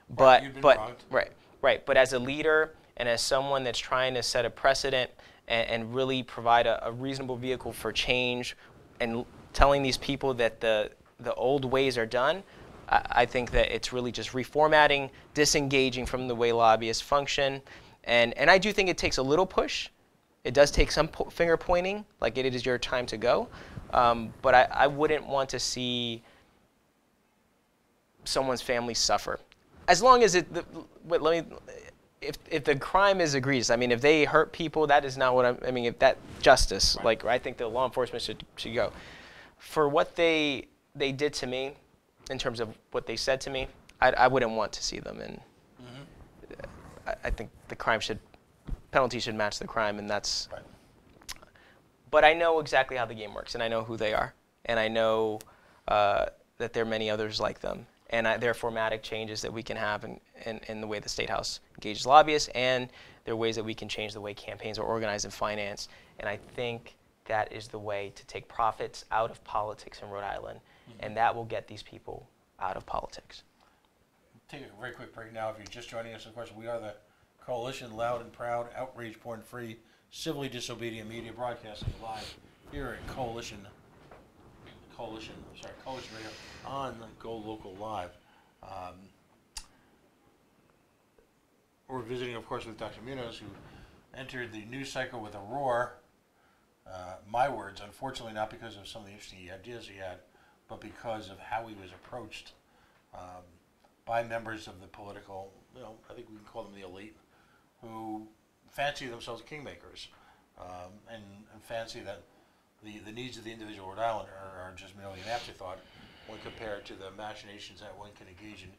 But But as a leader and as someone that's trying to set a precedent and really provide a reasonable vehicle for change and telling these people that the old ways are done, I think that it's really just reformatting, disengaging from the way lobbyists function. And I do think it takes a little push. It does take some finger pointing, like it is your time to go. But I wouldn't want to see someone's family suffer. As long as if the crime is egregious, I mean, if they hurt people, that is not what I mean, if that justice, right. Like I think the law enforcement should go. For what they did to me, in terms of what they said to me, I wouldn't want to see them. And I think the penalty should match the crime, and that's. Right. But I know exactly how the game works, and I know who they are, and I know that there are many others like them, and there are formatic changes that we can have in the way the State House engages lobbyists, and there are ways that we can change the way campaigns are organized and financed, and I think that is the way to take profits out of politics in Rhode Island, and that will get these people out of politics. Take a very quick break now. If you're just joining us, of course, we are the Coalition, loud and proud, outrage-porn-free, civilly disobedient media, broadcasting live here at Coalition Radio on GoLocal Live. We're visiting, of course, with Dr. Munoz, who entered the news cycle with a roar. My words, unfortunately, not because of some of the interesting ideas he had, but because of how he was approached by members of the political, I think we can call them the elite, who fancy themselves kingmakers and fancy that the needs of the individual Rhode Islander are just merely an afterthought when compared to the machinations that one can engage in,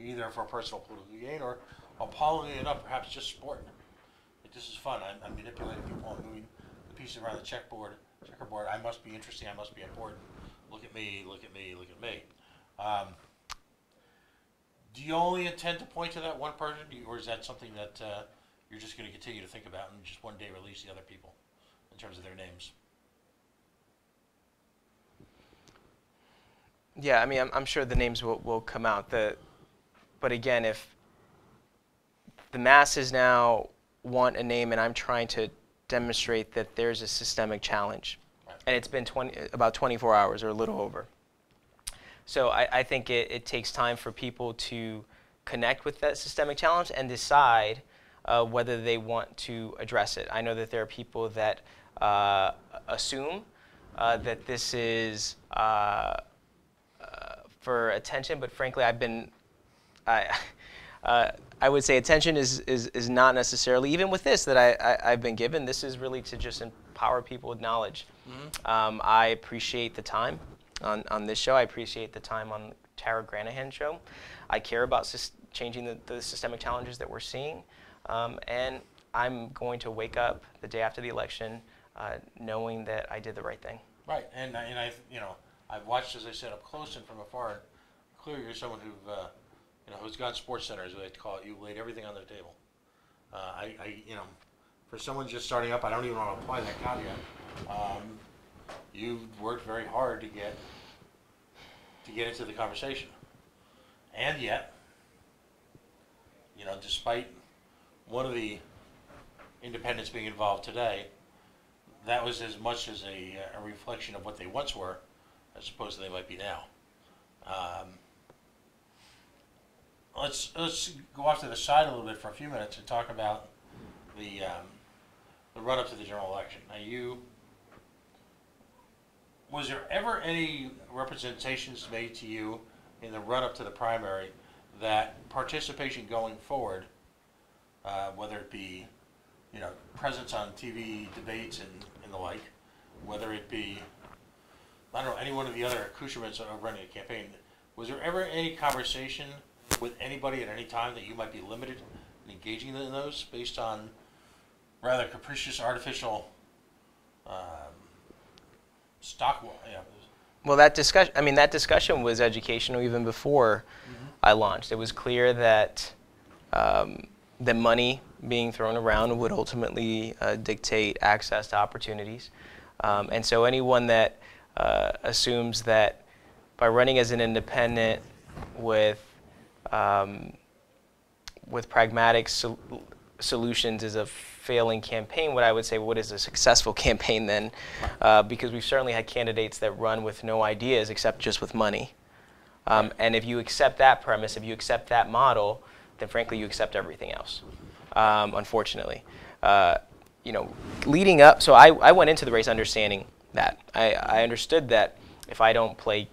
either for personal political gain or, appallingly enough, perhaps just sport. Like, this is fun. I'm manipulating people. I'm moving the pieces around the checkerboard. I must be interesting. I must be important. Look at me. Look at me. Look at me. Do you only intend to point to that one person, or is that something that you're just going to continue to think about and just one day release the other people in terms of their names? Yeah, I mean, I'm sure the names will come out. But again, if the masses now want a name and I'm trying to demonstrate that there's a systemic challenge, right, and it's been about 24 hours or a little over, So I think it takes time for people to connect with that systemic challenge and decide whether they want to address it. I know that there are people that assume that this is for attention, but frankly, I would say attention is not necessarily, even with this that I've been given, this is really to just empower people with knowledge. I appreciate the time on this show. I appreciate the time on Tara Granahan's show. I care about changing the systemic challenges that we're seeing. And I'm going to wake up the day after the election knowing that I did the right thing. Right, and I've watched, as I said, up close and from afar. Clearly, you're someone who's gone sports center, as we like to call it. You laid everything on the table. For someone just starting up, I don't even want to apply that caveat. You've worked very hard to get into the conversation, and yet, despite one of the independents being involved today, that was as much as a reflection of what they once were, as opposed to they might be now. Let's go off to the side a little bit for a few minutes and talk about the run-up to the general election. Now, was there ever any representations made to you in the run-up to the primary that participation going forward, whether it be presence on TV debates and the like, whether it be, I don't know, any one of the other accoutrements of running a campaign, was there ever any conversation with anybody at any time that you might be limited in engaging in those based on rather capricious, artificial stock? Well, that discussion was educational even before I launched. It was clear that the money being thrown around would ultimately dictate access to opportunities. And so anyone that assumes that by running as an independent with pragmatic solutions is a failing campaign, what I would say, what is a successful campaign then? Because we've certainly had candidates that run with no ideas except just with money. And if you accept that premise, if you accept that model, then frankly you accept everything else, unfortunately. Leading up, so I went into the race understanding that. I understood that if I don't play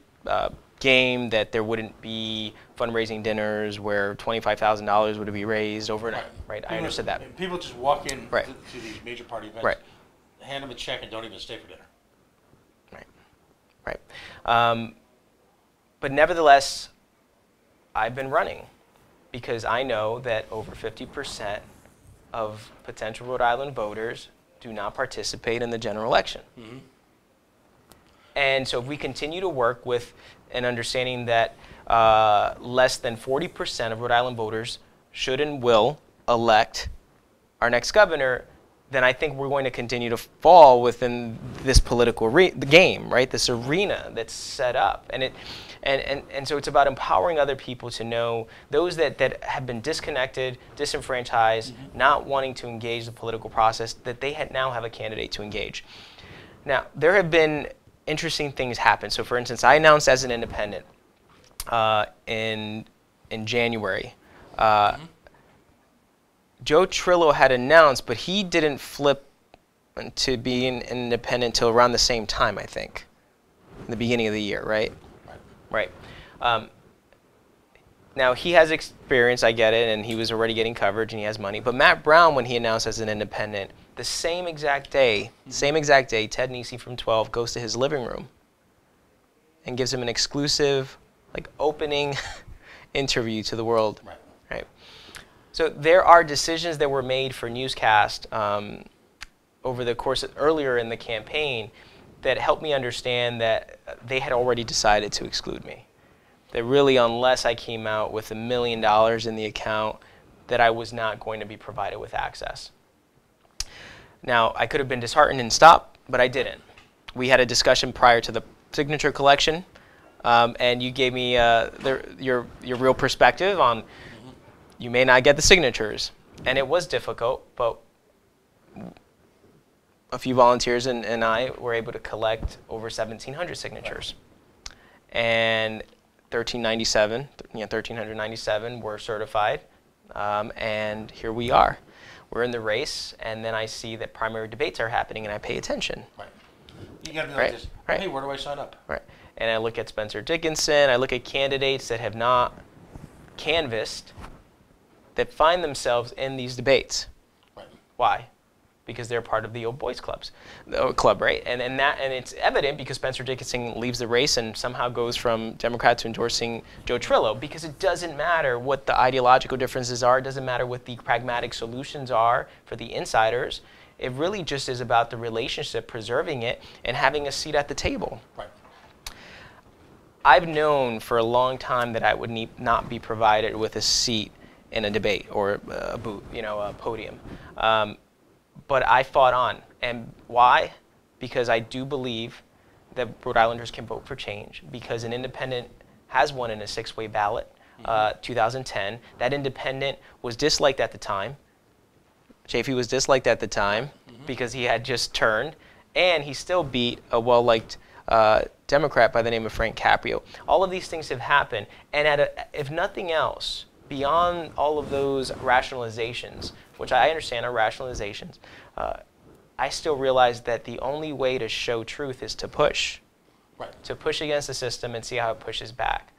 game, that there wouldn't be fundraising dinners where $25,000 would be raised overnight. Right? I understood that. People just walk in to these major party events, hand them a check, and don't even stay for dinner. Right. But nevertheless, I've been running because I know that over 50% of potential Rhode Island voters do not participate in the general election. And so if we continue to work with an understanding that less than 40% of Rhode Island voters should and will elect our next governor, then I think we're going to continue to fall within this political game, right? This arena that's set up. And so it's about empowering other people to know, those that have been disconnected, disenfranchised, not wanting to engage the political process, that they now have a candidate to engage. Now, there have been interesting things happen. So for instance, I announced as an independent in January. Joe Trillo had announced, but he didn't flip to be an independent until around the same time, I think, in the beginning of the year, right? Right. Now, he has experience, I get it, and he was already getting coverage, and he has money. But Matt Brown, when he announced as an independent, the same exact day, Ted Nisi from 12 goes to his living room and gives him an exclusive, opening interview to the world. Right. So there are decisions that were made for newscast over the course earlier in the campaign that helped me understand that they had already decided to exclude me. That really, unless I came out with $1 million in the account, that I was not going to be provided with access. Now, I could have been disheartened and stopped, but I didn't. We had a discussion prior to the signature collection, and you gave me your real perspective on you may not get the signatures. And it was difficult, but a few volunteers and I were able to collect over 1,700 signatures. And 1397, 1397 were certified, and here we are. We're in the race, and then I see that primary debates are happening, and I pay attention. Right. You got to be like this. Right. Hey, where do I sign up? Right. And I look at Spencer Dickinson. I look at candidates that have not canvassed, that find themselves in these debates. Right. Why? Because they're part of the old boys club, right? And it's evident because Spencer Dickinson leaves the race and somehow goes from Democrat to endorsing Joe Trillo, because it doesn't matter what the ideological differences are. It doesn't matter what the pragmatic solutions are for the insiders. It really just is about the relationship, preserving it, and having a seat at the table. Right. I've known for a long time that I would not be provided with a seat in a debate or a booth, a podium. But I fought on. And why? Because I do believe that Rhode Islanders can vote for change, because an independent has won in a 6-way ballot, 2010. That independent was disliked at the time. Chafee was disliked at the time because he had just turned, and he still beat a well-liked Democrat by the name of Frank Caprio. All of these things have happened, and if nothing else, beyond all of those rationalizations, which I understand are rationalizations, I still realize that the only way to show truth is to push. Right. To push against the system and see how it pushes back.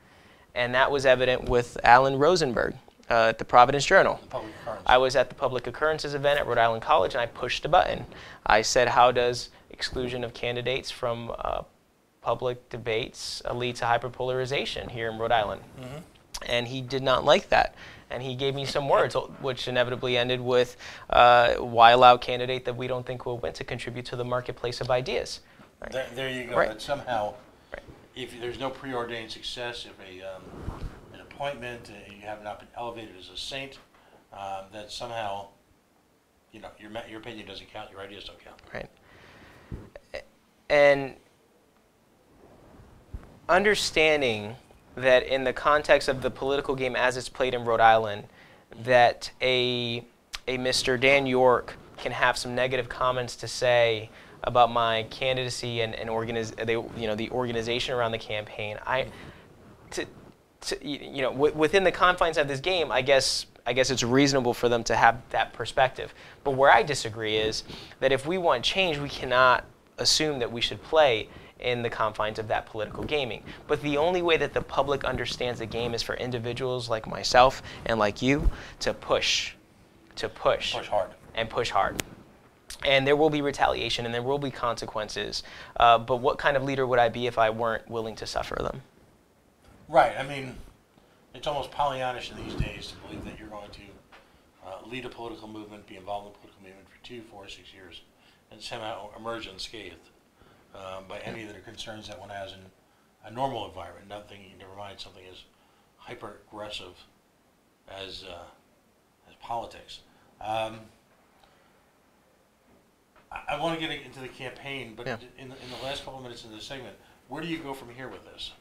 And that was evident with Alan Rosenberg at the Providence Journal. I was at the Public Occurrences event at Rhode Island College, and I pushed a button. I said, how does exclusion of candidates from public debates lead to hyperpolarization here in Rhode Island? And he did not like that. And he gave me some words, which inevitably ended with, why allow a candidate that we don't think will win to contribute to the marketplace of ideas? Right. There you go. Right. That somehow, if there's no preordained success, if an appointment, you have not been elevated as a saint, that somehow, your opinion doesn't count, your ideas don't count. Right. And understanding that in the context of the political game as it's played in Rhode Island, that a Mr. Dan York can have some negative comments to say about my candidacy and the organization around the campaign. Within the confines of this game, I guess it's reasonable for them to have that perspective. But where I disagree is that if we want change, we cannot assume that we should play in the confines of that political gaming. But the only way that the public understands the game is for individuals like myself and like you to push. Push hard. And push hard. And there will be retaliation and there will be consequences. But what kind of leader would I be if I weren't willing to suffer them? Right. I mean, it's almost Pollyannish these days to believe that you're going to lead a political movement, be involved in a political movement for 2, 4, 6 years, and somehow emerge unscathed by any of the concerns that one has in a normal environment. Never mind something as hyper-aggressive as politics. I want to get into the campaign, but in the last couple of minutes of this segment, where do you go from here with this?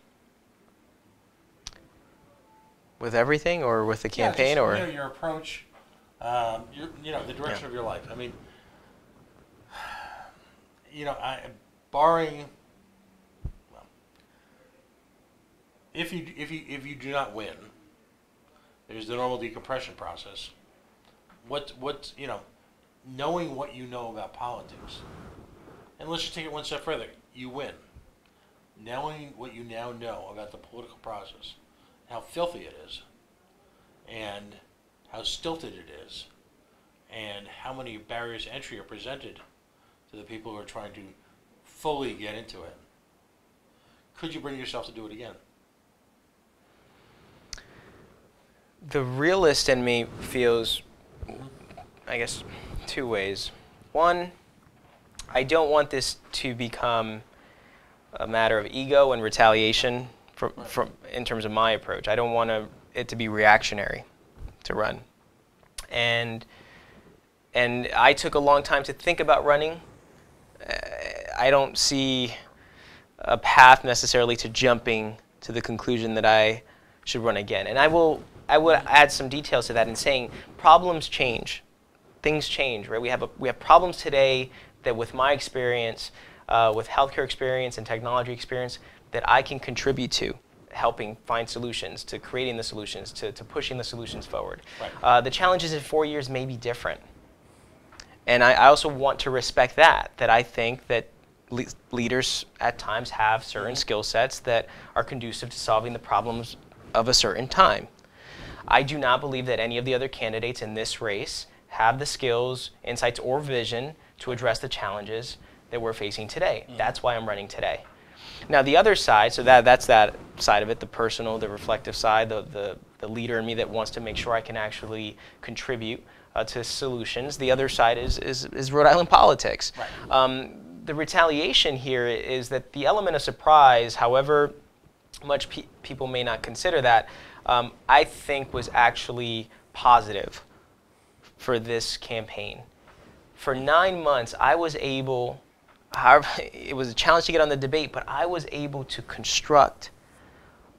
With everything, or with the campaign, just, or your approach, the direction of your life. I mean, barring, well, if you do not win, there's the normal decompression process. Knowing what you know about politics, and let's just take it one step further. You win. Knowing what you now know about the political process, how filthy it is, and how stilted it is, and how many barriers to entry are presented to the people who are trying to fully get into it. Could you bring yourself to do it again? The realist in me feels, I guess, 2 ways. One, I don't want this to become a matter of ego and retaliation in terms of my approach. I don't want it to be reactionary to run. And I took a long time to think about running. I don't see a path necessarily to jumping to the conclusion that I should run again. And I would add some details to that in saying problems change. Things change, right? We have problems today that, with my experience, with healthcare experience and technology experience, that I can contribute to helping find solutions, to creating the solutions, to pushing the solutions forward. Right. The challenges in 4 years may be different. And I also want to respect that I think that leaders at times have certain skill sets that are conducive to solving the problems of a certain time. I do not believe that any of the other candidates in this race have the skills, insights, or vision to address the challenges that we're facing today. That's why I'm running today. Now the other side, so that's that side of it, the personal, the reflective side, the leader in me that wants to make sure I can actually contribute to solutions. The other side is Rhode Island politics. Right. The retaliation here is that the element of surprise, however much people may not consider that, I think was actually positive for this campaign. For 9 months, I was able, however, it was a challenge to get on the debate, but I was able to construct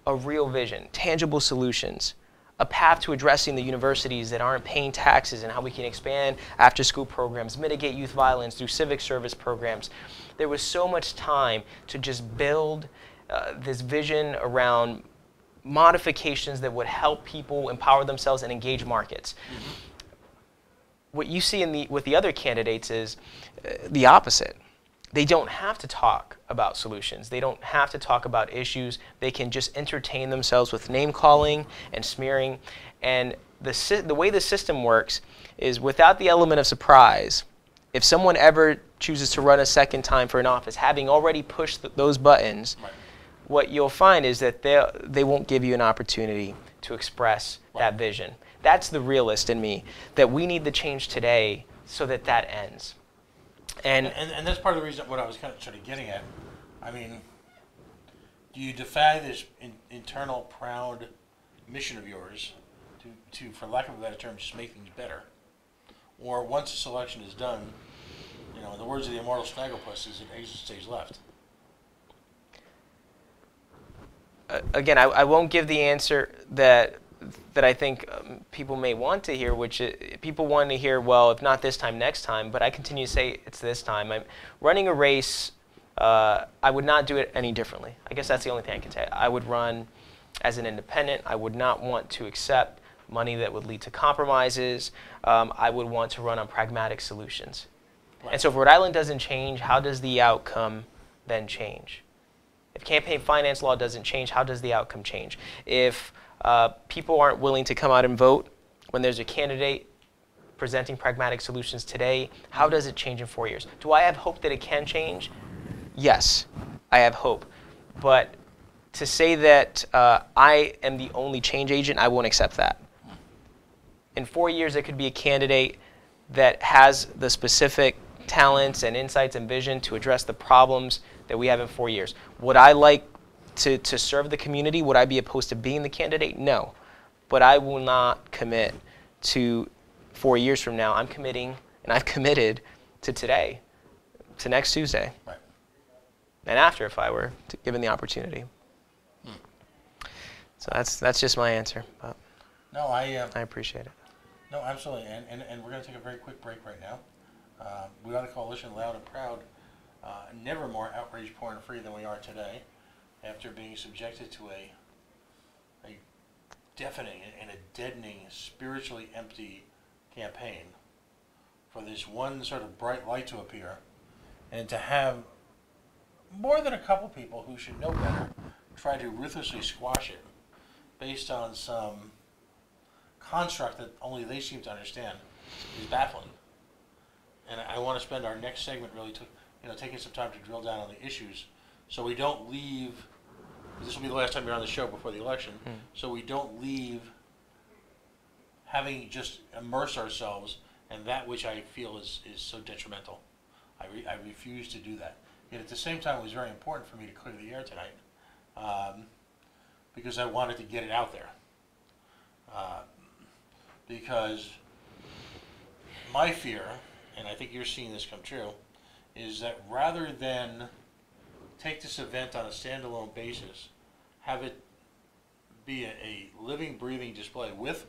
a real vision, tangible solutions, a path to addressing the universities that aren't paying taxes and how we can expand after-school programs, mitigate youth violence through civic service programs. There was so much time to just build this vision around modifications that would help people empower themselves and engage markets. What you see with the other candidates is the opposite. They don't have to talk about solutions. They don't have to talk about issues. They can just entertain themselves with name-calling and smearing. And the way the system works is without the element of surprise, if someone ever chooses to run a second time for an office, having already pushed those buttons, Right. what you'll find is that they won't give you an opportunity to express that vision. That's the realist in me, that we need the change today so that that ends. And that's part of the reason what I was kind of sort of getting at. I mean, do you defy this internal proud mission of yours to, for lack of a better term, just make things better? Or once the selection is done, you know, in the words of the immortal Snagglepuss, is it exit stage left? Again, I won't give the answer that I think people may want to hear, which people want to hear, well, if not this time, next time, but I continue to say it's this time. I'm running a race, I would not do it any differently. I guess that's the only thing I can say. I would run as an independent. I would not want to accept money that would lead to compromises. I would want to run on pragmatic solutions. Right. And so if Rhode Island doesn't change, how does the outcome then change? If campaign finance law doesn't change, how does the outcome change? If people aren't willing to come out and vote when there's a candidate presenting pragmatic solutions today, how does it change in 4 years? Do I have hope that it can change? Yes, I have hope. But to say that I am the only change agent, I won't accept that. In 4 years, there could be a candidate that has the specific talents and insights and vision to address the problems that we have in 4 years. Would I like to serve the community? Would I be opposed to being the candidate? No. But I will not commit to 4 years from now. I'm committing, and I've committed to today, to next Tuesday. Right. And after, if I were given the opportunity. So that's just my answer. But No, I appreciate it. No, absolutely. And we're going to take a very quick break right now. We are the coalition, loud and proud, never more outraged, poor, and free than we are today, after being subjected to a deafening and a deadening, spiritually empty campaign for this one sort of bright light to appear, and to have more than a couple people who should know better try to ruthlessly squash it based on some construct that only they seem to understand is baffling. And I want to spend our next segment really taking some time to drill down on the issues, so we don't leave. This will be the last time you're on the show before the election, so we don't leave having just immerse ourselves in that which I feel is so detrimental. I refuse to do that. Yet at the same time, it was very important for me to clear the air tonight, because I wanted to get it out there. Because my fear, and I think you're seeing this come true, is that rather than take this event on a standalone basis, have it be a living, breathing display with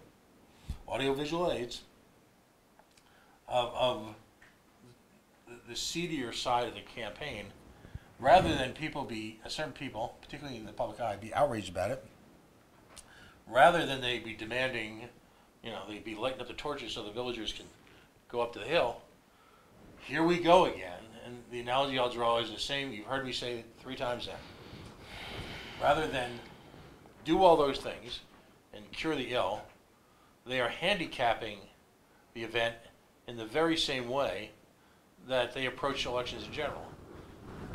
audiovisual aids of the seedier side of the campaign, rather than certain people, particularly in the public eye, be outraged about it, rather than they be demanding, they'd be lighting up the torches so the villagers can go up to the hill, here we go again. And the analogy I'll draw is the same. You've heard me say it 3 times now. Rather than do all those things and cure the ill, they are handicapping the event in the very same way that they approach elections in general,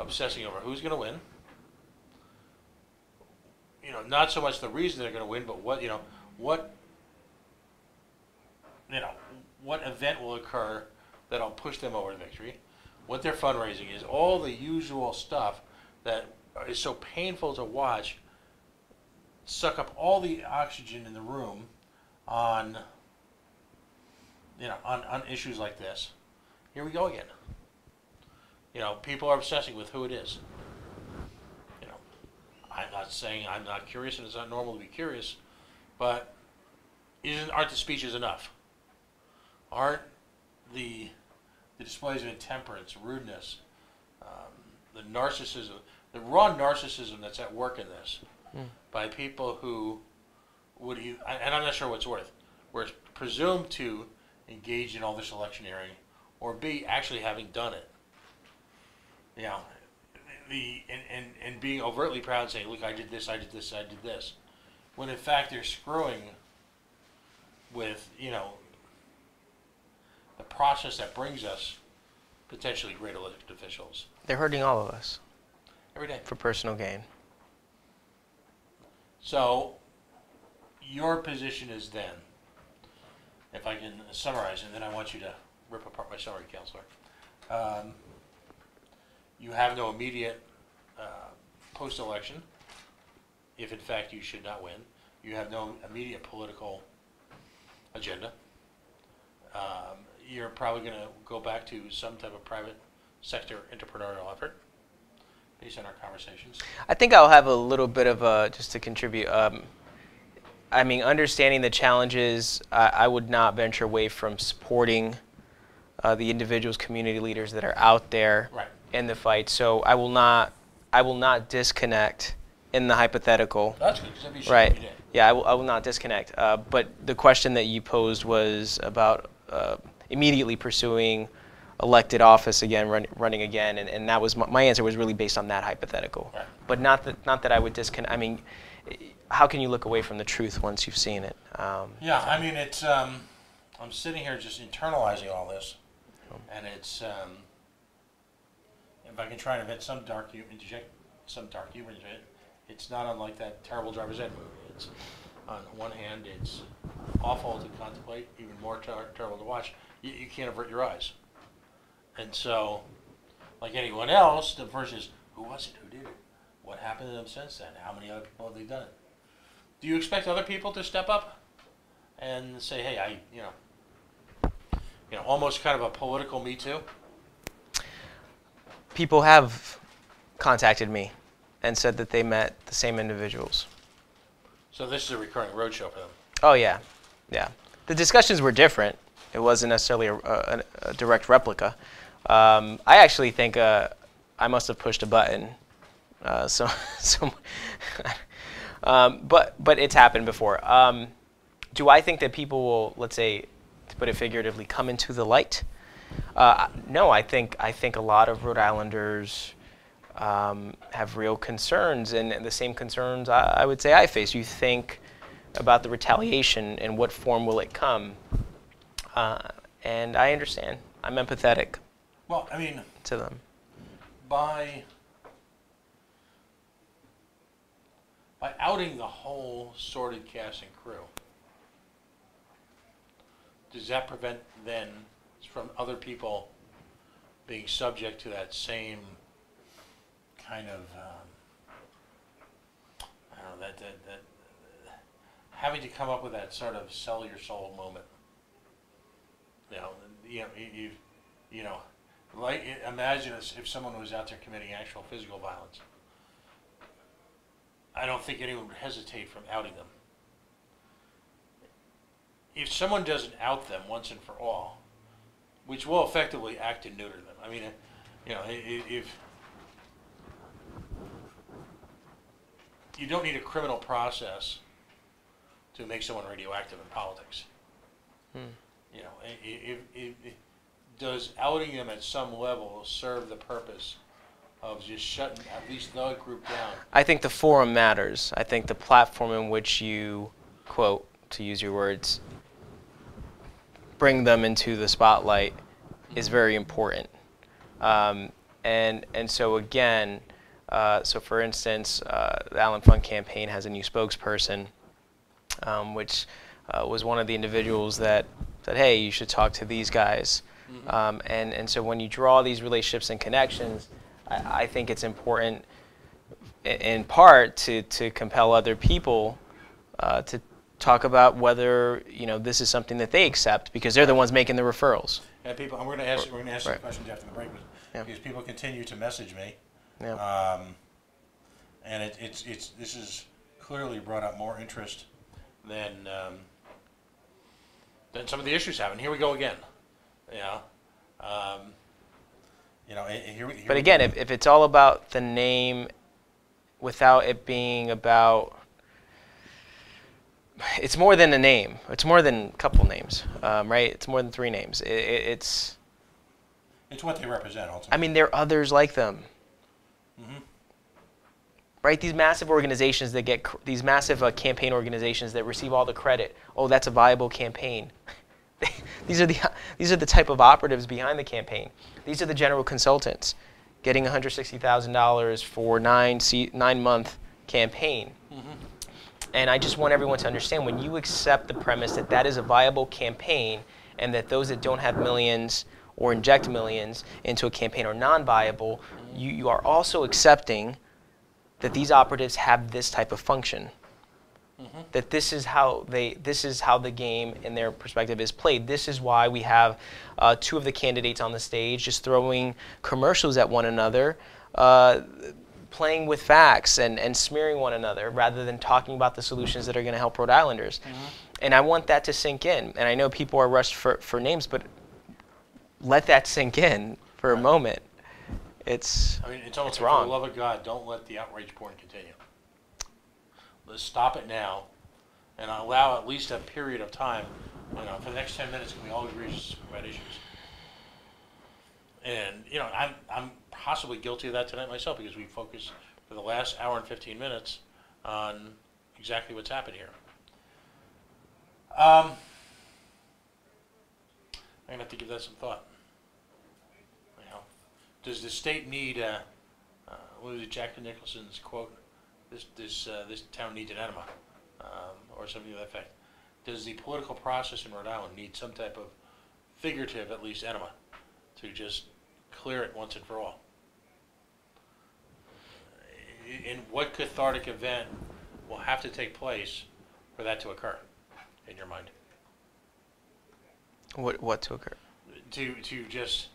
obsessing over who's going to win. Not so much the reason they're going to win, but what event will occur that'll push them over to victory, what their fundraising is, all the usual stuff that is so painful to watch suck up all the oxygen in the room on issues like this. Here we go again. People are obsessing with who it is. I'm not saying I'm not curious, and it's not normal to be curious, but aren't the speeches enough? Aren't the displays of intemperance, rudeness, the narcissism, the raw narcissism that's at work in this by people who and I'm not sure what's worth, were presumed to engage in all this electioneering, or B, actually having done it. And being overtly proud and saying, look, I did this, I did this, I did this. When in fact they're screwing with, the process that brings us potentially great elected officials. They're hurting all of us. Every day. For personal gain. So, your position is then, if I can summarize, and then I want you to rip apart my summary, Counselor. You have no immediate post-election, if in fact you should not win. You have no immediate political agenda. You're probably going to go back to some type of private sector entrepreneurial effort, based on our conversations. I think I'll have a little bit of just to contribute. Understanding the challenges, I would not venture away from supporting the individuals, community leaders that are out there in the fight. So I will not disconnect in the hypothetical. That's good, because that'd be right. Yeah, I will not disconnect. But the question that you posed was about immediately pursuing elected office again, running again, and that was my answer was really based on that hypothetical. Right. But not that I would disconnect. How can you look away from the truth once you've seen it? It's I'm sitting here just internalizing all this, and it's if I can try to interject some dark humor into it, it's not unlike that terrible driver's ed movie. It's on one hand, it's awful to contemplate, even more terrible to watch. You can't avert your eyes. And so, like anyone else, the person is, who was it? Who did it? What happened to them since then? How many other people have they done it? Do you expect other people to step up and say, hey, almost kind of a political Me Too? People have contacted me and said that they met the same individuals. So this is a recurring roadshow for them? Oh, yeah. Yeah. The discussions were different. It wasn't necessarily a direct replica. I actually think I must have pushed a button. But it's happened before. Do I think that people will, let's say, to put it figuratively, come into the light? No, I think a lot of Rhode Islanders have real concerns, and the same concerns I would say I face. You think about the retaliation and what form will it come, and I understand. I'm empathetic. Well, to them. By outing the whole sordid cast and crew, does that prevent then from other people being subject to that same kind of that having to come up with that sort of sell your soul moment? Imagine if someone was out there committing actual physical violence. I don't think anyone would hesitate from outing them. If someone doesn't out them once and for all, which will effectively act to neuter them. If you don't need a criminal process to make someone radioactive in politics. You know, does outing them at some level serve the purpose of just shutting at least the group down? I think the forum matters. I think the platform in which you, quote, to use your words, bring them into the spotlight is very important. And so again, so for instance, the Allen Fund campaign has a new spokesperson, which was one of the individuals that said, hey, you should talk to these guys. And so when you draw these relationships and connections, I think it's important in part to compel other people to talk about whether this is something that they accept, because they're the ones making the referrals. And people, we're going to ask some questions after the break, because people continue to message me, and this has clearly brought up more interest than some of the issues have. And here we go again. But again, if it's all about the name, without it being about, it's more than a name. It's more than a couple names, right? It's more than 3 names. It's what they represent, ultimately. I mean, there are others like them. Right? These massive organizations that get, these massive campaign organizations that receive all the credit. Oh, that's a viable campaign. These are the type of operatives behind the campaign. These are the general consultants getting $160,000 for 9-month campaign. And I just want everyone to understand, when you accept the premise that that is a viable campaign, and that those that don't have millions or inject millions into a campaign are non-viable, you are also accepting that these operatives have this type of function. That this is how the game, in their perspective, is played. This is why we have 2 of the candidates on the stage just throwing commercials at one another, playing with facts and smearing one another, rather than talking about the solutions that are going to help Rhode Islanders. And I want that to sink in. And I know people are rushed for names, but let that sink in for a moment. It's almost wrong. For the love of God, don't let the outrage porn continue. Let's stop it now, and allow at least a period of time. For the next 10 minutes, can we all agree about issues? And I'm possibly guilty of that tonight myself, because we focused for the last hour and 15 minutes on exactly what's happened here. I'm gonna have to give that some thought. Does the state need what was it, Jack Nicholson's quote? This town needs an enema, or something to that effect. Does the political process in Rhode Island need some type of figurative, at least, enema to just clear it once and for all? And what cathartic event will have to take place for that to occur, in your mind? What to occur? To just,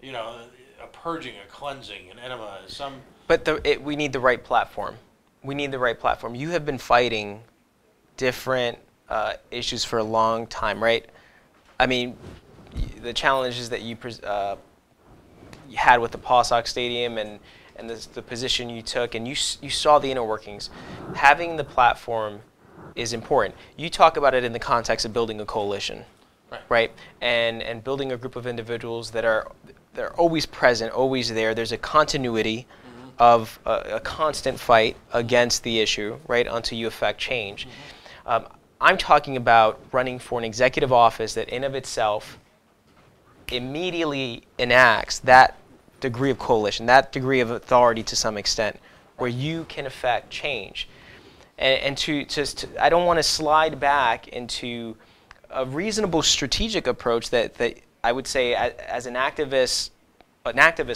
a purging, a cleansing, an enema, some... But we need the right platform. We need the right platform. You have been fighting different issues for a long time, right? I mean, the challenges that you had with the Paw Sox Stadium and the position you took, and you saw the inner workings. Having the platform is important. You talk about it in the context of building a coalition, right? And building a group of individuals that are always present, always there. There's a continuity of a constant fight against the issue, right, until you affect change. I'm talking about running for an executive office that in of itself immediately enacts that degree of coalition, that degree of authority to some extent, where you can affect change. And I don't want to slide back into a reasonable strategic approach that I would say as an activist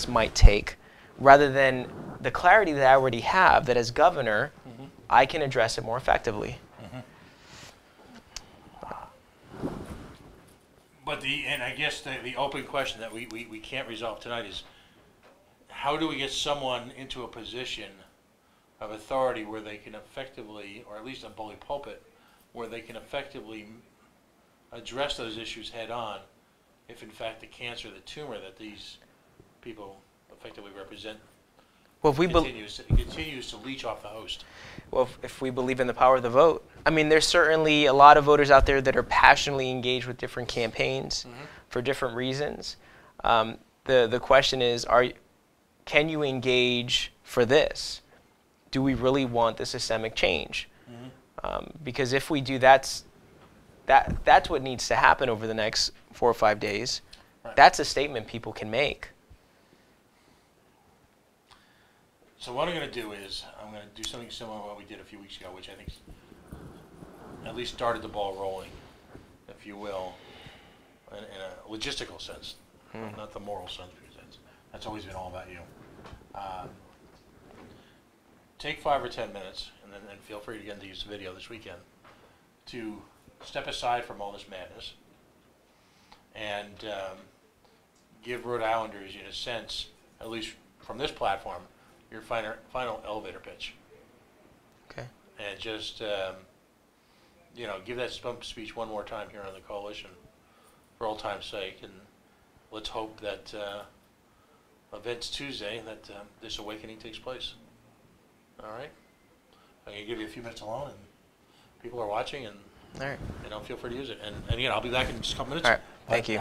might take, rather than the clarity that I already have, that as governor, I can address it more effectively. But I guess the open question that we can't resolve tonight is, how do we get someone into a position of authority where they can effectively, or at least a bully pulpit, where they can effectively address those issues head on, if in fact the cancer, the tumor that these people effectively represent Well, if we it continues to leech off the host. Well, if we believe in the power of the vote, I mean, there's certainly a lot of voters out there that are passionately engaged with different campaigns for different reasons. The question is, can you engage for this? Do we really want the systemic change? Because if we do, that's what needs to happen over the next 4 or 5 days. Right. That's a statement people can make. So what I'm going to do is I'm going to do something similar to what we did a few weeks ago, which I think at least started the ball rolling, if you will, in a logistical sense, not the moral sense, because that's always been all about you. Take 5 or 10 minutes, and feel free to get into use the video this weekend, to step aside from all this madness and give Rhode Islanders, in a sense, at least from this platform, your final elevator pitch. Okay. And just, give that stump speech one more time here on the coalition, for old time's sake, and let's hope that events Tuesday, that this awakening takes place. All right? I'm going to give you a few minutes alone, and people are watching, and all right. Feel free to use it. And again, I'll be back in just a couple minutes. All right. Thank you.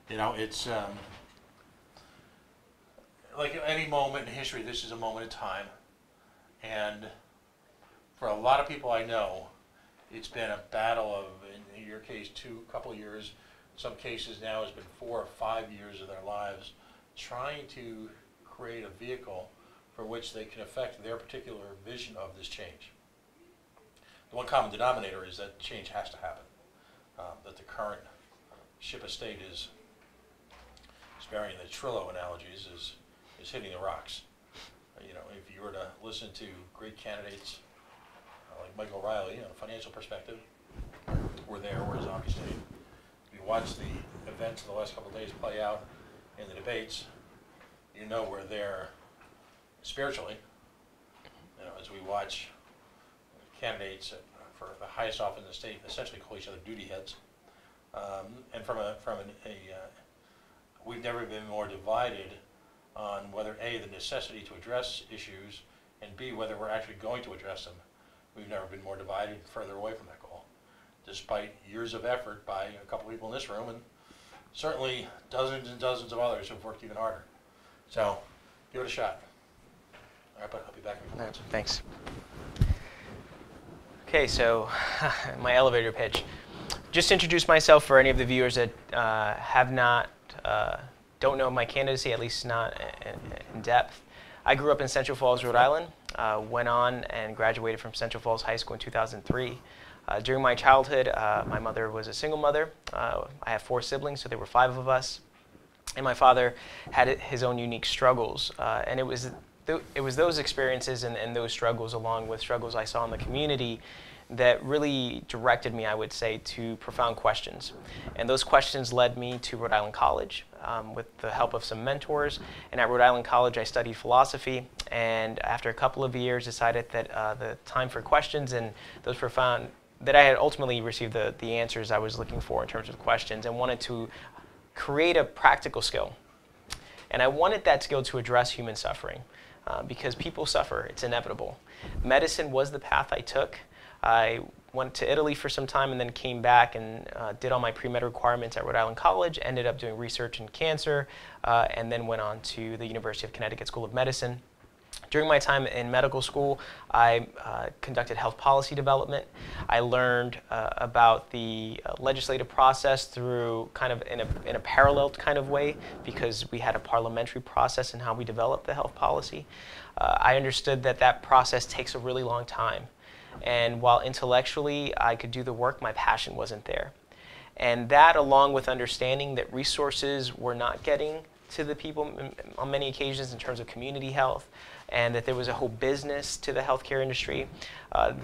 It's like any moment in history, this is a moment in time. And for a lot of people I know, it's been a battle of, in your case, couple years. In some cases now it's been 4 or 5 years of their lives trying to create a vehicle for which they can affect their particular vision of this change. The one common denominator is that change has to happen. That the current ship of state is, sparing the Trillo analogies, is hitting the rocks. If you were to listen to great candidates like Michael Riley on a financial perspective, we're there, we're a zombie state. If you watch the events of the last couple of days play out in the debates, we're there spiritually. As we watch candidates for the highest office in the state essentially call each other duty heads. And we've never been more divided on whether A, the necessity to address issues, and B, whether we're actually going to address them. We've never been more divided, further away from that goal, despite years of effort by a couple people in this room, and certainly dozens and dozens of others who've worked even harder. So, give it a shot. All right, but I'll be back in a couple minutes. Thanks. Okay, so my elevator pitch. Just to introduce myself for any of the viewers that don't know my candidacy, at least not in depth. I grew up in Central Falls, Rhode Island. Went on and graduated from Central Falls High School in 2003. During my childhood, my mother was a single mother. I have 4 siblings, so there were 5 of us. And my father had his own unique struggles. And it was those experiences and those struggles, along with struggles I saw in the community, that really directed me, I would say, to profound questions. And those questions led me to Rhode Island College with the help of some mentors. And at Rhode Island College, I studied philosophy. And after a couple of years, decided that the time for questions and those profound, that I had ultimately received the answers I was looking for in terms of questions, and wanted to create a practical skill. And I wanted that skill to address human suffering because people suffer. It's inevitable. Medicine was the path I took. I went to Italy for some time and then came back and did all my pre-med requirements at Rhode Island College, ended up doing research in cancer, and then went on to the University of Connecticut School of Medicine. During my time in medical school, I conducted health policy development. I learned about the legislative process through kind of in a parallel kind of way, because we had a parliamentary process in how we developed the health policy. I understood that process takes a really long time. And while intellectually I could do the work, my passion wasn't there. And that, along with understanding that resources were not getting to the people on many occasions in terms of community health, and that there was a whole business to the healthcare industry,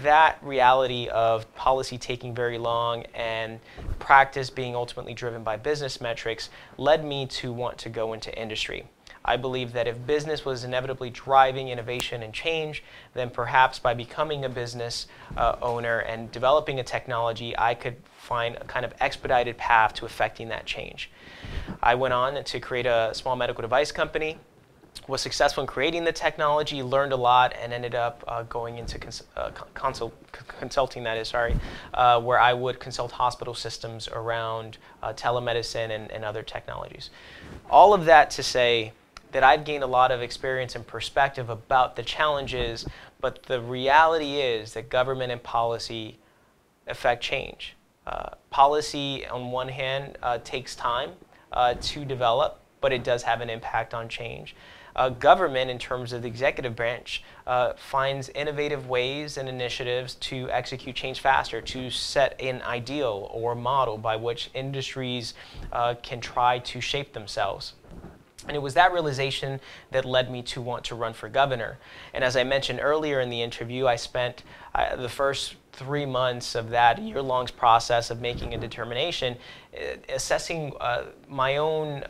that reality of policy taking very long and practice being ultimately driven by business metrics led me to want to go into industry. I believe that if business was inevitably driving innovation and change, then perhaps by becoming a business owner and developing a technology, I could find a kind of expedited path to effecting that change. I went on to create a small medical device company, was successful in creating the technology, learned a lot, and ended up going into consulting, where I would consult hospital systems around telemedicine and other technologies. All of that to say that I've gained a lot of experience and perspective about the challenges, but the reality is that government and policy affect change. Policy, on one hand, takes time to develop, but it does have an impact on change. Government, in terms of the executive branch, finds innovative ways and initiatives to execute change faster, to set an ideal or model by which industries can try to shape themselves. And it was that realization that led me to want to run for governor. And as I mentioned earlier in the interview, I spent the first 3 months of that year-long process of making a determination, assessing my own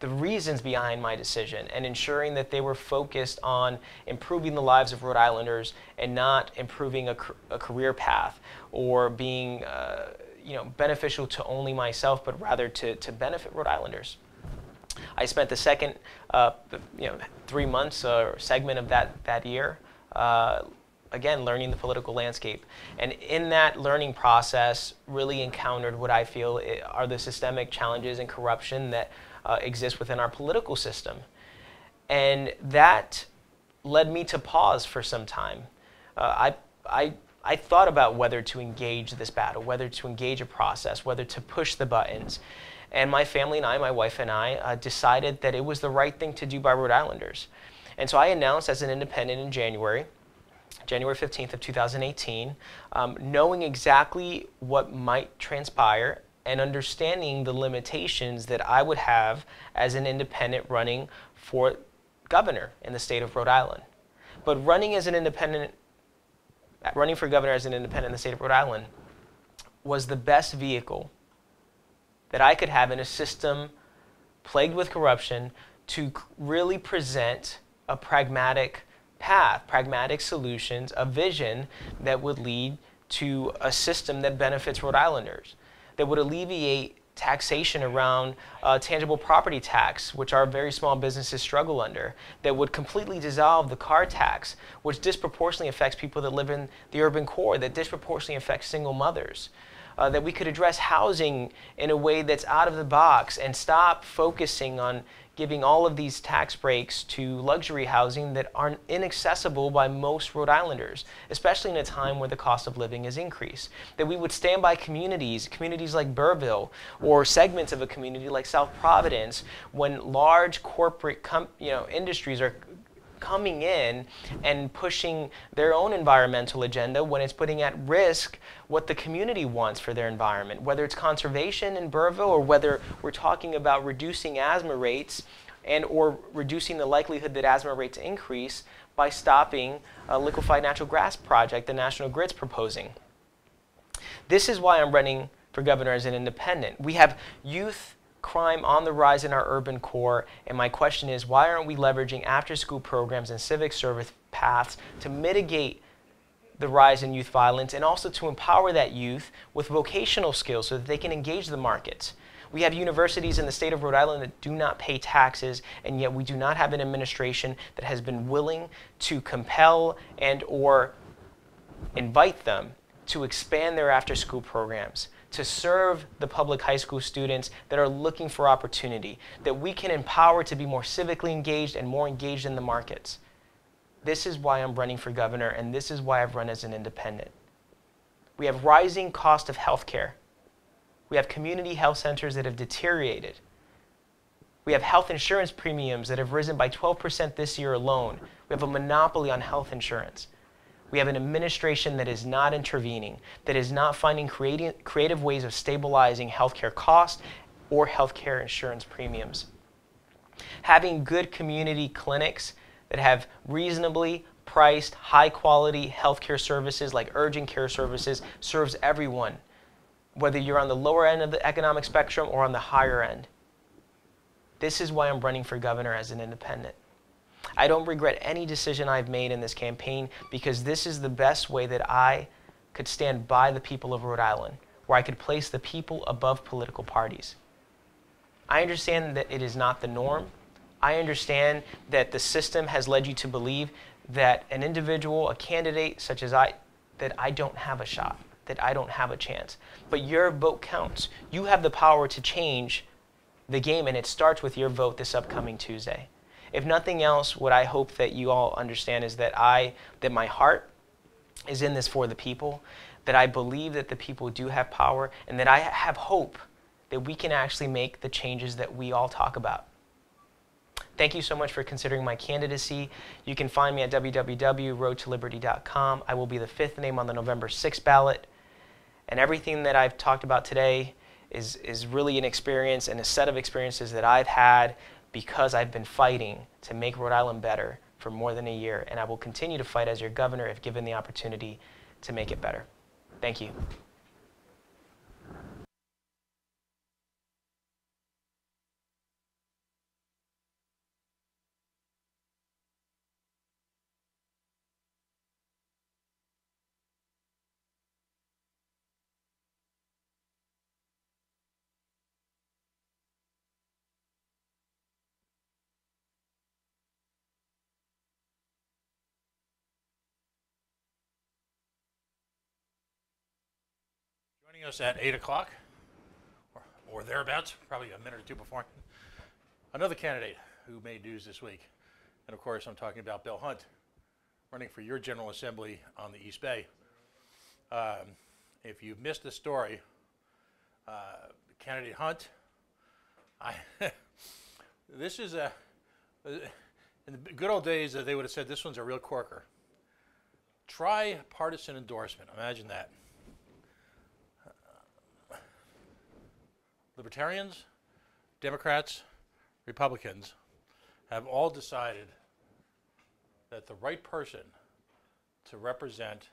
the reasons behind my decision and ensuring that they were focused on improving the lives of Rhode Islanders and not improving a career path or being beneficial to only myself, but rather to benefit Rhode Islanders. I spent the second 3 months or segment of that year again learning the political landscape, and in that learning process really encountered what I feel are the systemic challenges and corruption that exist within our political system. And that led me to pause for some time. I thought about whether to engage this battle, whether to engage a process, whether to push the buttons. And my family and I, my wife and I, decided that it was the right thing to do by Rhode Islanders. And so I announced as an independent in January 15th of 2018, knowing exactly what might transpire and understanding the limitations that I would have as an independent running for governor in the state of Rhode Island. But running for governor as an independent in the state of Rhode Island was the best vehicle that I could have in a system plagued with corruption to really present a pragmatic path, pragmatic solutions, a vision that would lead to a system that benefits Rhode Islanders, that would alleviate taxation around tangible property tax, which our very small businesses struggle under, that would completely dissolve the car tax, which disproportionately affects people that live in the urban core, that disproportionately affects single mothers, that we could address housing in a way that's out of the box and stop focusing on giving all of these tax breaks to luxury housing that are inaccessible by most Rhode Islanders, especially in a time where the cost of living has increased. That we would stand by communities like Burrville, or segments of a community like South Providence, when large corporate industries are coming in and pushing their own environmental agenda when it's putting at risk what the community wants for their environment, whether it's conservation in Burrville or whether we're talking about reducing asthma rates and or reducing the likelihood that asthma rates increase by stopping a liquefied natural gas project the National Grid's proposing. This is why I'm running for governor as an independent. We have youth crime on the rise in our urban core, and my question is, why aren't we leveraging after-school programs and civic service paths to mitigate the rise in youth violence and also to empower that youth with vocational skills so that they can engage the markets? We have universities in the state of Rhode Island that do not pay taxes, and yet we do not have an administration that has been willing to compel and or invite them to expand their after-school programs, to serve the public high school students that are looking for opportunity, that we can empower to be more civically engaged and more engaged in the markets. This is why I'm running for governor, and this is why I've run as an independent. We have rising cost of health care. We have community health centers that have deteriorated. We have health insurance premiums that have risen by 12% this year alone. We have a monopoly on health insurance. We have an administration that is not intervening, that is not finding creative ways of stabilizing healthcare costs or healthcare insurance premiums. Having good community clinics that have reasonably priced, high-quality healthcare services like urgent care services serves everyone, whether you're on the lower end of the economic spectrum or on the higher end. This is why I'm running for governor as an independent. I don't regret any decision I've made in this campaign because this is the best way that I could stand by the people of Rhode Island, where I could place the people above political parties. I understand that it is not the norm. I understand that the system has led you to believe that an individual, a candidate such as that I don't have a shot, that I don't have a chance. But your vote counts. You have the power to change the game, and it starts with your vote this upcoming Tuesday. If nothing else, what I hope that you all understand is that my heart is in this for the people, that I believe that the people do have power, and that I have hope that we can actually make the changes that we all talk about. Thank you so much for considering my candidacy. You can find me at www.roadtoliberty.com. I will be the 5th name on the November 6th ballot. And everything that I've talked about today is really an experience and a set of experiences that I've had because I've been fighting to make Rhode Island better for more than a year. And I will continue to fight as your governor if given the opportunity to make it better. Thank you. Joining us at 8 o'clock, or thereabouts, probably a minute or two before, another candidate who made news this week. And of course, I'm talking about Bill Hunt, running for your General Assembly on the East Bay. If you've missed the story, candidate Hunt, this is in the good old days, they would have said this one's a real corker. Try partisan endorsement, imagine that. Libertarians, Democrats, Republicans have all decided that the right person to represent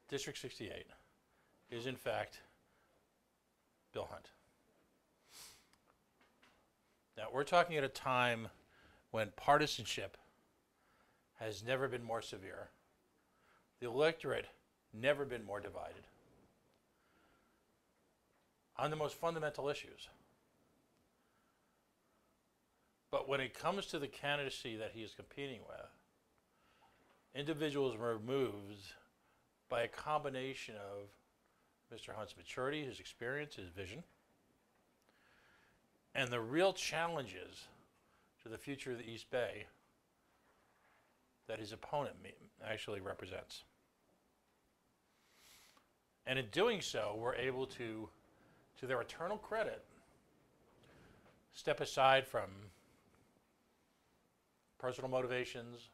District 68 is in fact Bill Hunt. Now we're talking at a time when partisanship has never been more severe. The electorate never been more divided on the most fundamental issues. But when it comes to the candidacy that he is competing with, individuals were moved by a combination of Mr. Hunt's maturity, his experience, his vision, and the real challenges to the future of the East Bay that his opponent actually represents. And in doing so, we're able to their eternal credit, step aside from personal motivations,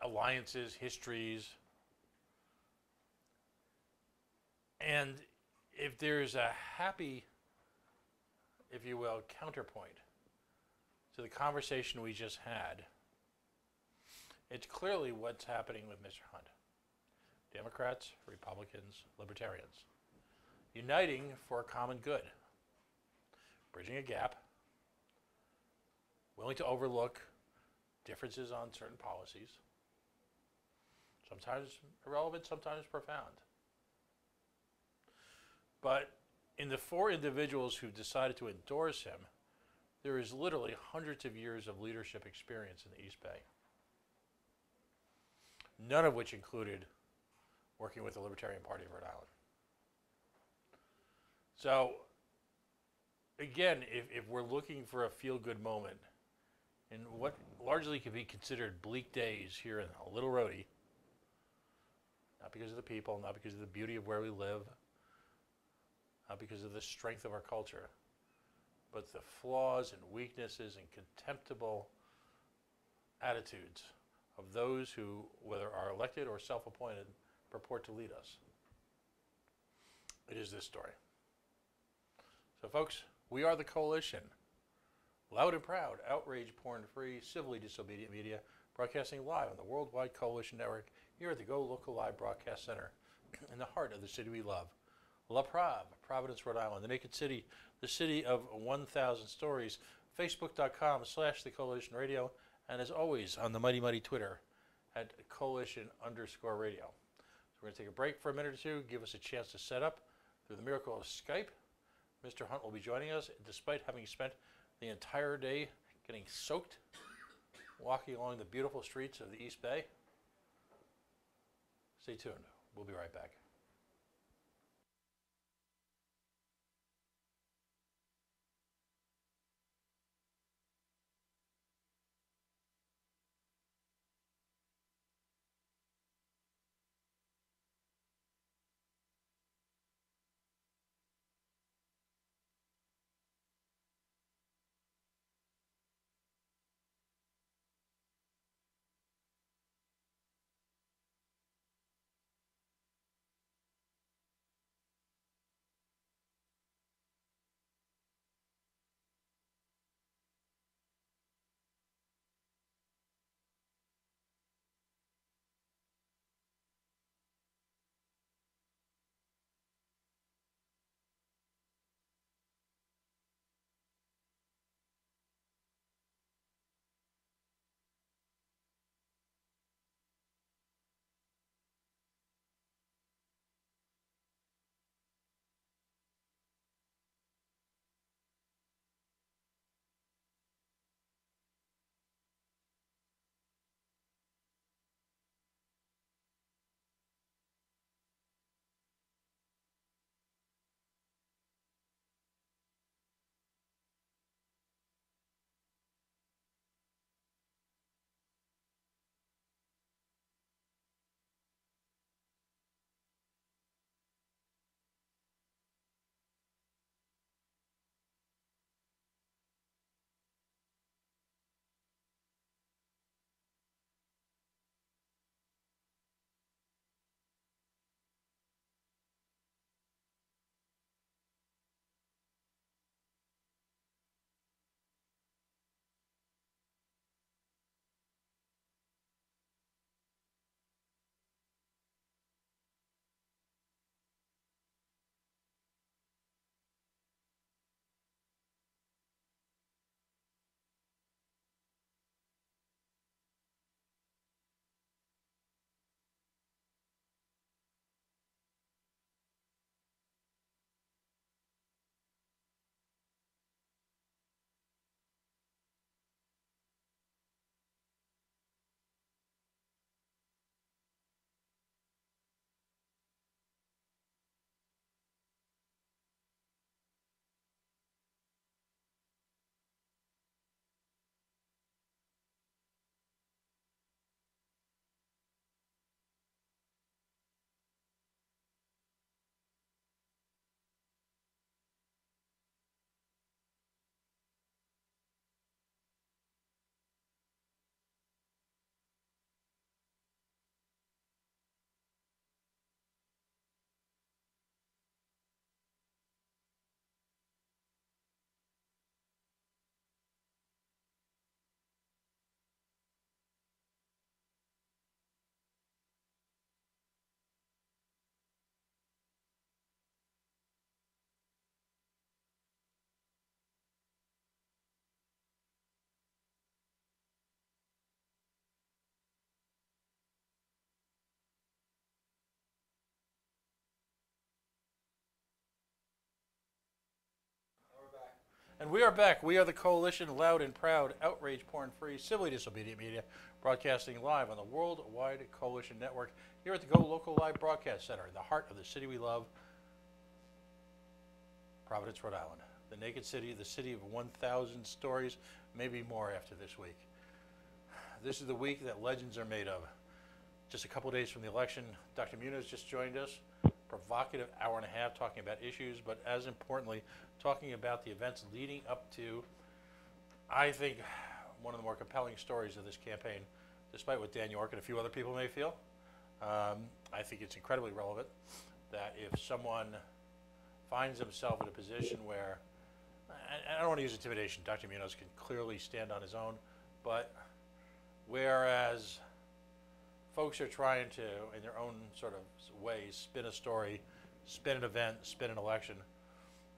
alliances, histories, and if there's a happy, if you will, counterpoint to the conversation we just had, it's clearly what's happening with Mr. Hunt. Democrats, Republicans, Libertarians, uniting for a common good, bridging a gap, willing to overlook differences on certain policies, sometimes irrelevant, sometimes profound. But in the 4 individuals who decided to endorse him, there is literally hundreds of years of leadership experience in the East Bay, none of which included working with the Libertarian Party of Rhode Island. So, again, if we're looking for a feel-good moment in what largely can be considered bleak days here in a little roadie, not because of the people, not because of the beauty of where we live, not because of the strength of our culture, but the flaws and weaknesses and contemptible attitudes of those who, whether are elected or self-appointed, purport to lead us. It is this story. So folks, we are the coalition. Loud and proud, outrage porn-free, civilly disobedient media, broadcasting live on the Worldwide Coalition Network here at the GoLocal Live Broadcast Center in the heart of the city we love, La Prave, Providence, Rhode Island, the Naked City, the city of 1,000 stories, Facebook.com/The Coalition Radio, and as always on the mighty, mighty Twitter at Coalition_radio. So we're going to take a break for a minute or two, give us a chance to set up through the miracle of Skype. Mr. Hunt will be joining us despite having spent the entire day getting soaked, walking along the beautiful streets of the East Bay. Stay tuned. We'll be right back. And we are back. We are the Coalition, loud and proud, outrage porn-free, civilly disobedient media, broadcasting live on the Worldwide Coalition Network here at the GoLocal Live Broadcast Center in the heart of the city we love, Providence, Rhode Island. The Naked City, the city of 1,000 stories, maybe more after this week. This is the week that legends are made of. Just a couple days from the election, Dr. Muniz just joined us. Provocative hour and a half talking about issues, but as importantly, talking about the events leading up to, I think, one of the more compelling stories of this campaign, despite what Dan York and a few other people may feel. I think it's incredibly relevant that if someone finds himself in a position where, I don't want to use intimidation, Dr. Muniz can clearly stand on his own, but whereas folks are trying to, in their own sort of ways, spin a story spin an event, spin an election.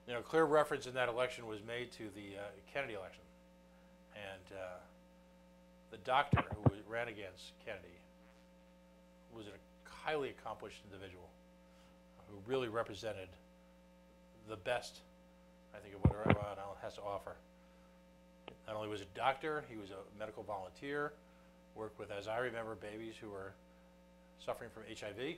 You know, clear reference in that election was made to the Kennedy election. And the doctor who ran against Kennedy was a highly accomplished individual who really represented the best, I think, of what Rhode Island has to offer. Not only was a doctor, he was a medical volunteer, worked with, as I remember, babies who were suffering from HIV.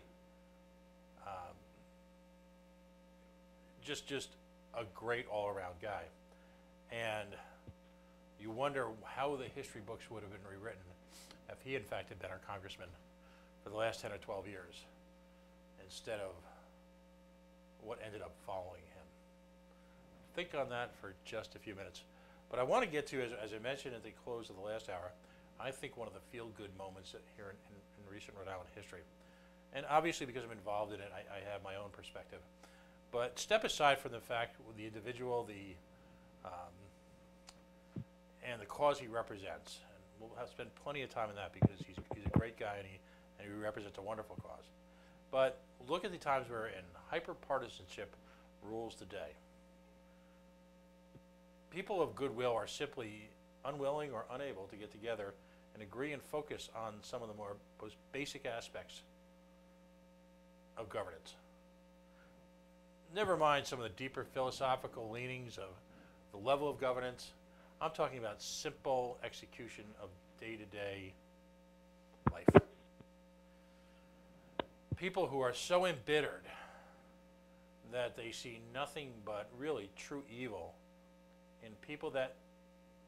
Just a great all-around guy. And you wonder how the history books would have been rewritten if he, in fact, had been our congressman for the last 10 or 12 years instead of what ended up following him. Think on that for just a few minutes. But I want to get to, as I mentioned at the close of the last hour, I think one of the feel-good moments here in recent Rhode Island history. And obviously because I'm involved in it, I have my own perspective. But step aside from the fact with the individual, and the cause he represents. And we'll have to spend plenty of time on that because he's a great guy and he represents a wonderful cause. But look at the times we're in. Hyper-partisanship rules the day. People of goodwill are simply unwilling or unable to get together and agree and focus on some of the most basic aspects of governance. Never mind some of the deeper philosophical leanings of the level of governance. I'm talking about simple execution of day-to-day life. People who are so embittered that they see nothing but really true evil in people that,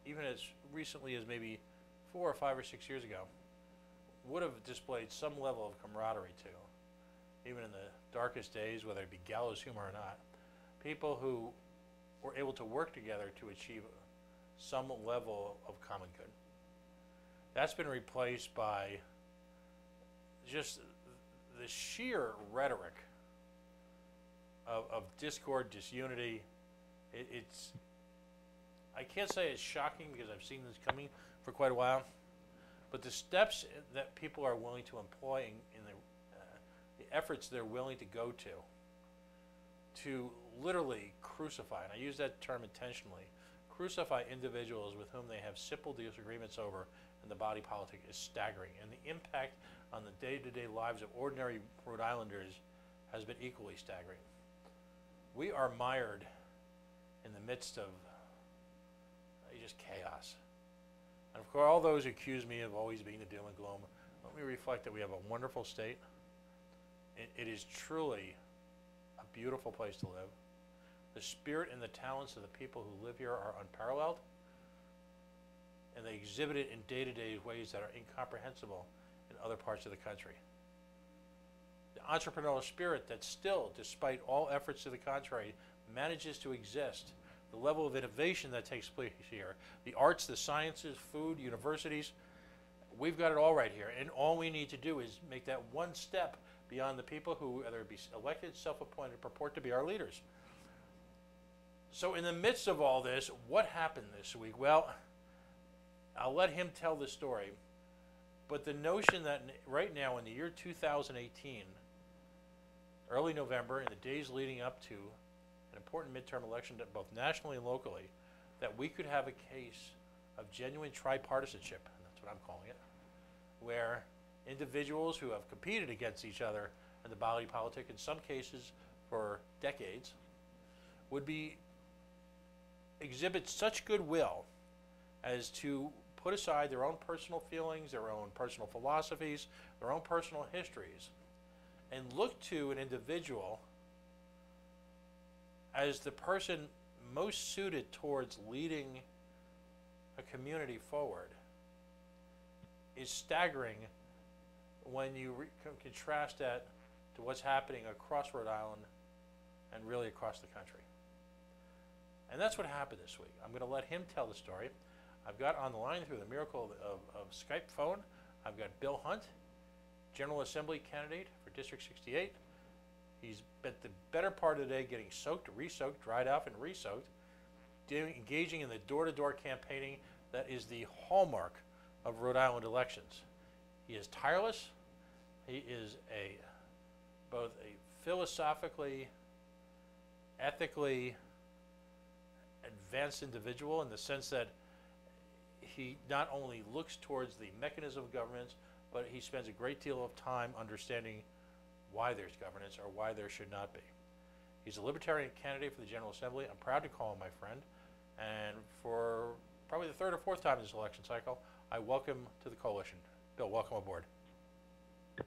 even as recently as maybe 4 or 5 or 6 years ago, would have displayed some level of camaraderie to, even in the darkest days, whether it be gallows humor or not. People who were able to work together to achieve some level of common good. That's been replaced by just the sheer rhetoric of discord, disunity. It's I can't say it's shocking because I've seen this coming for quite a while, but the steps that people are willing to employ in the efforts they're willing to go to literally crucify, and I use that term intentionally, crucify individuals with whom they have simple disagreements over in the body politic is staggering, and the impact on the day-to-day lives of ordinary Rhode Islanders has been equally staggering. We are mired in the midst of just chaos. And of course, all those who accuse me of always being the doom and gloom, let me reflect that we have a wonderful state. It is truly a beautiful place to live. The spirit and the talents of the people who live here are unparalleled, and they exhibit it in day-to-day ways that are incomprehensible in other parts of the country. The entrepreneurial spirit that still, despite all efforts to the contrary, manages to exist. The level of innovation that takes place here, the arts, the sciences, food, universities, we've got it all right here. And all we need to do is make that one step beyond the people who, whether it be elected, self-appointed, purport to be our leaders. So in the midst of all this, what happened this week? Well, I'll let him tell the story. But the notion that right now in the year 2018, early November, in the days leading up to an important midterm election, both nationally and locally, that we could have a case of genuine tripartisanship, and that's what I'm calling it, where individuals who have competed against each other in the body politic, in some cases for decades, would exhibit such goodwill as to put aside their own personal feelings, their own personal philosophies, their own personal histories, and look to an individual as the person most suited towards leading a community forward is staggering when you contrast that to what's happening across Rhode Island and really across the country. And that's what happened this week. I'm going to let him tell the story. I've got on the line through the miracle of Skype phone, I've got Bill Hunt, General Assembly candidate for District 68. He's spent the better part of the day getting soaked, re-soaked, dried off, and re-soaked, engaging in the door-to-door campaigning that is the hallmark of Rhode Island elections. He is tireless. He is both a philosophically, ethically advanced individual in the sense that he not only looks towards the mechanism of governance, but he spends a great deal of time understanding why there's governance or why there should not be. He's a libertarian candidate for the General Assembly. I'm proud to call him my friend. And for probably the third or fourth time this election cycle, I welcome to the coalition. Bill, welcome aboard.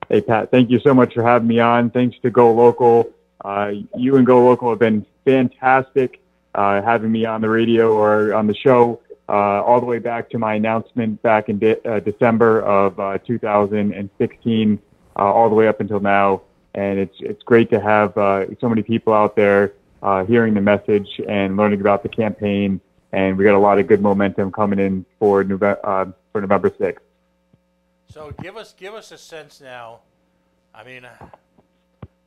Hey, Pat, thank you so much for having me on. Thanks to GoLocal. You and GoLocal have been fantastic having me on the radio or on the show all the way back to my announcement back in December of 2016, all the way up until now. And it's great to have so many people out there hearing the message and learning about the campaign. And we got a lot of good momentum coming in for November 6th. So give us a sense now. I mean, a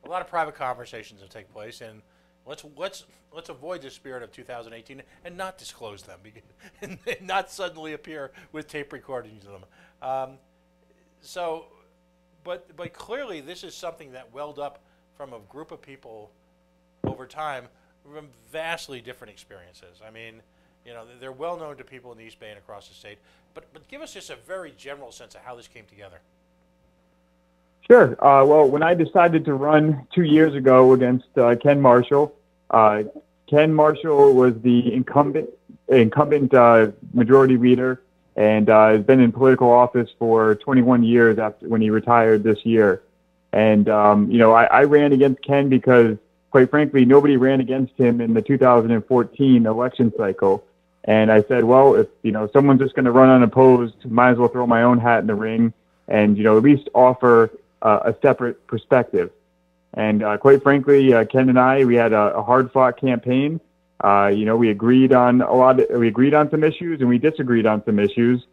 lot of private conversations have taken place, and let's avoid the spirit of 2018 and not disclose them, and not suddenly appear with tape recordings of them. But clearly this is something that welled up from a group of people over time from vastly different experiences. I mean, you know, they're well known to people in the East Bay and across the state. But give us just a very general sense of how this came together. Sure. Well, when I decided to run 2 years ago against Ken Marshall, Ken Marshall was the incumbent majority leader and has been in political office for 21 years after when he retired this year. And, you know, I ran against Ken because, quite frankly, nobody ran against him in the 2014 election cycle. And I said, well, if, you know, someone's just going to run unopposed, might as well throw my own hat in the ring and, you know, at least offer a separate perspective. And quite frankly, Ken and I, we had a hard-fought campaign. You know, we agreed on some issues and we disagreed on some issues.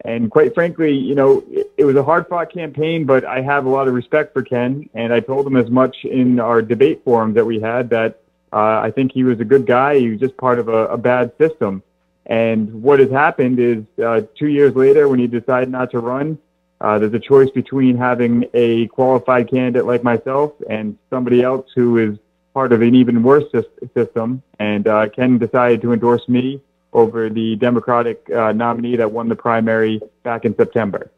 And quite frankly, you know, it was a hard-fought campaign, but I have a lot of respect for Ken. And I told him as much in our debate forums that we had that I think he was a good guy. He was just part of a bad system. And what has happened is 2 years later, when he decided not to run, there's a choice between having a qualified candidate like myself and somebody else who is part of an even worse system. And Ken decided to endorse me over the Democratic nominee that won the primary back in September.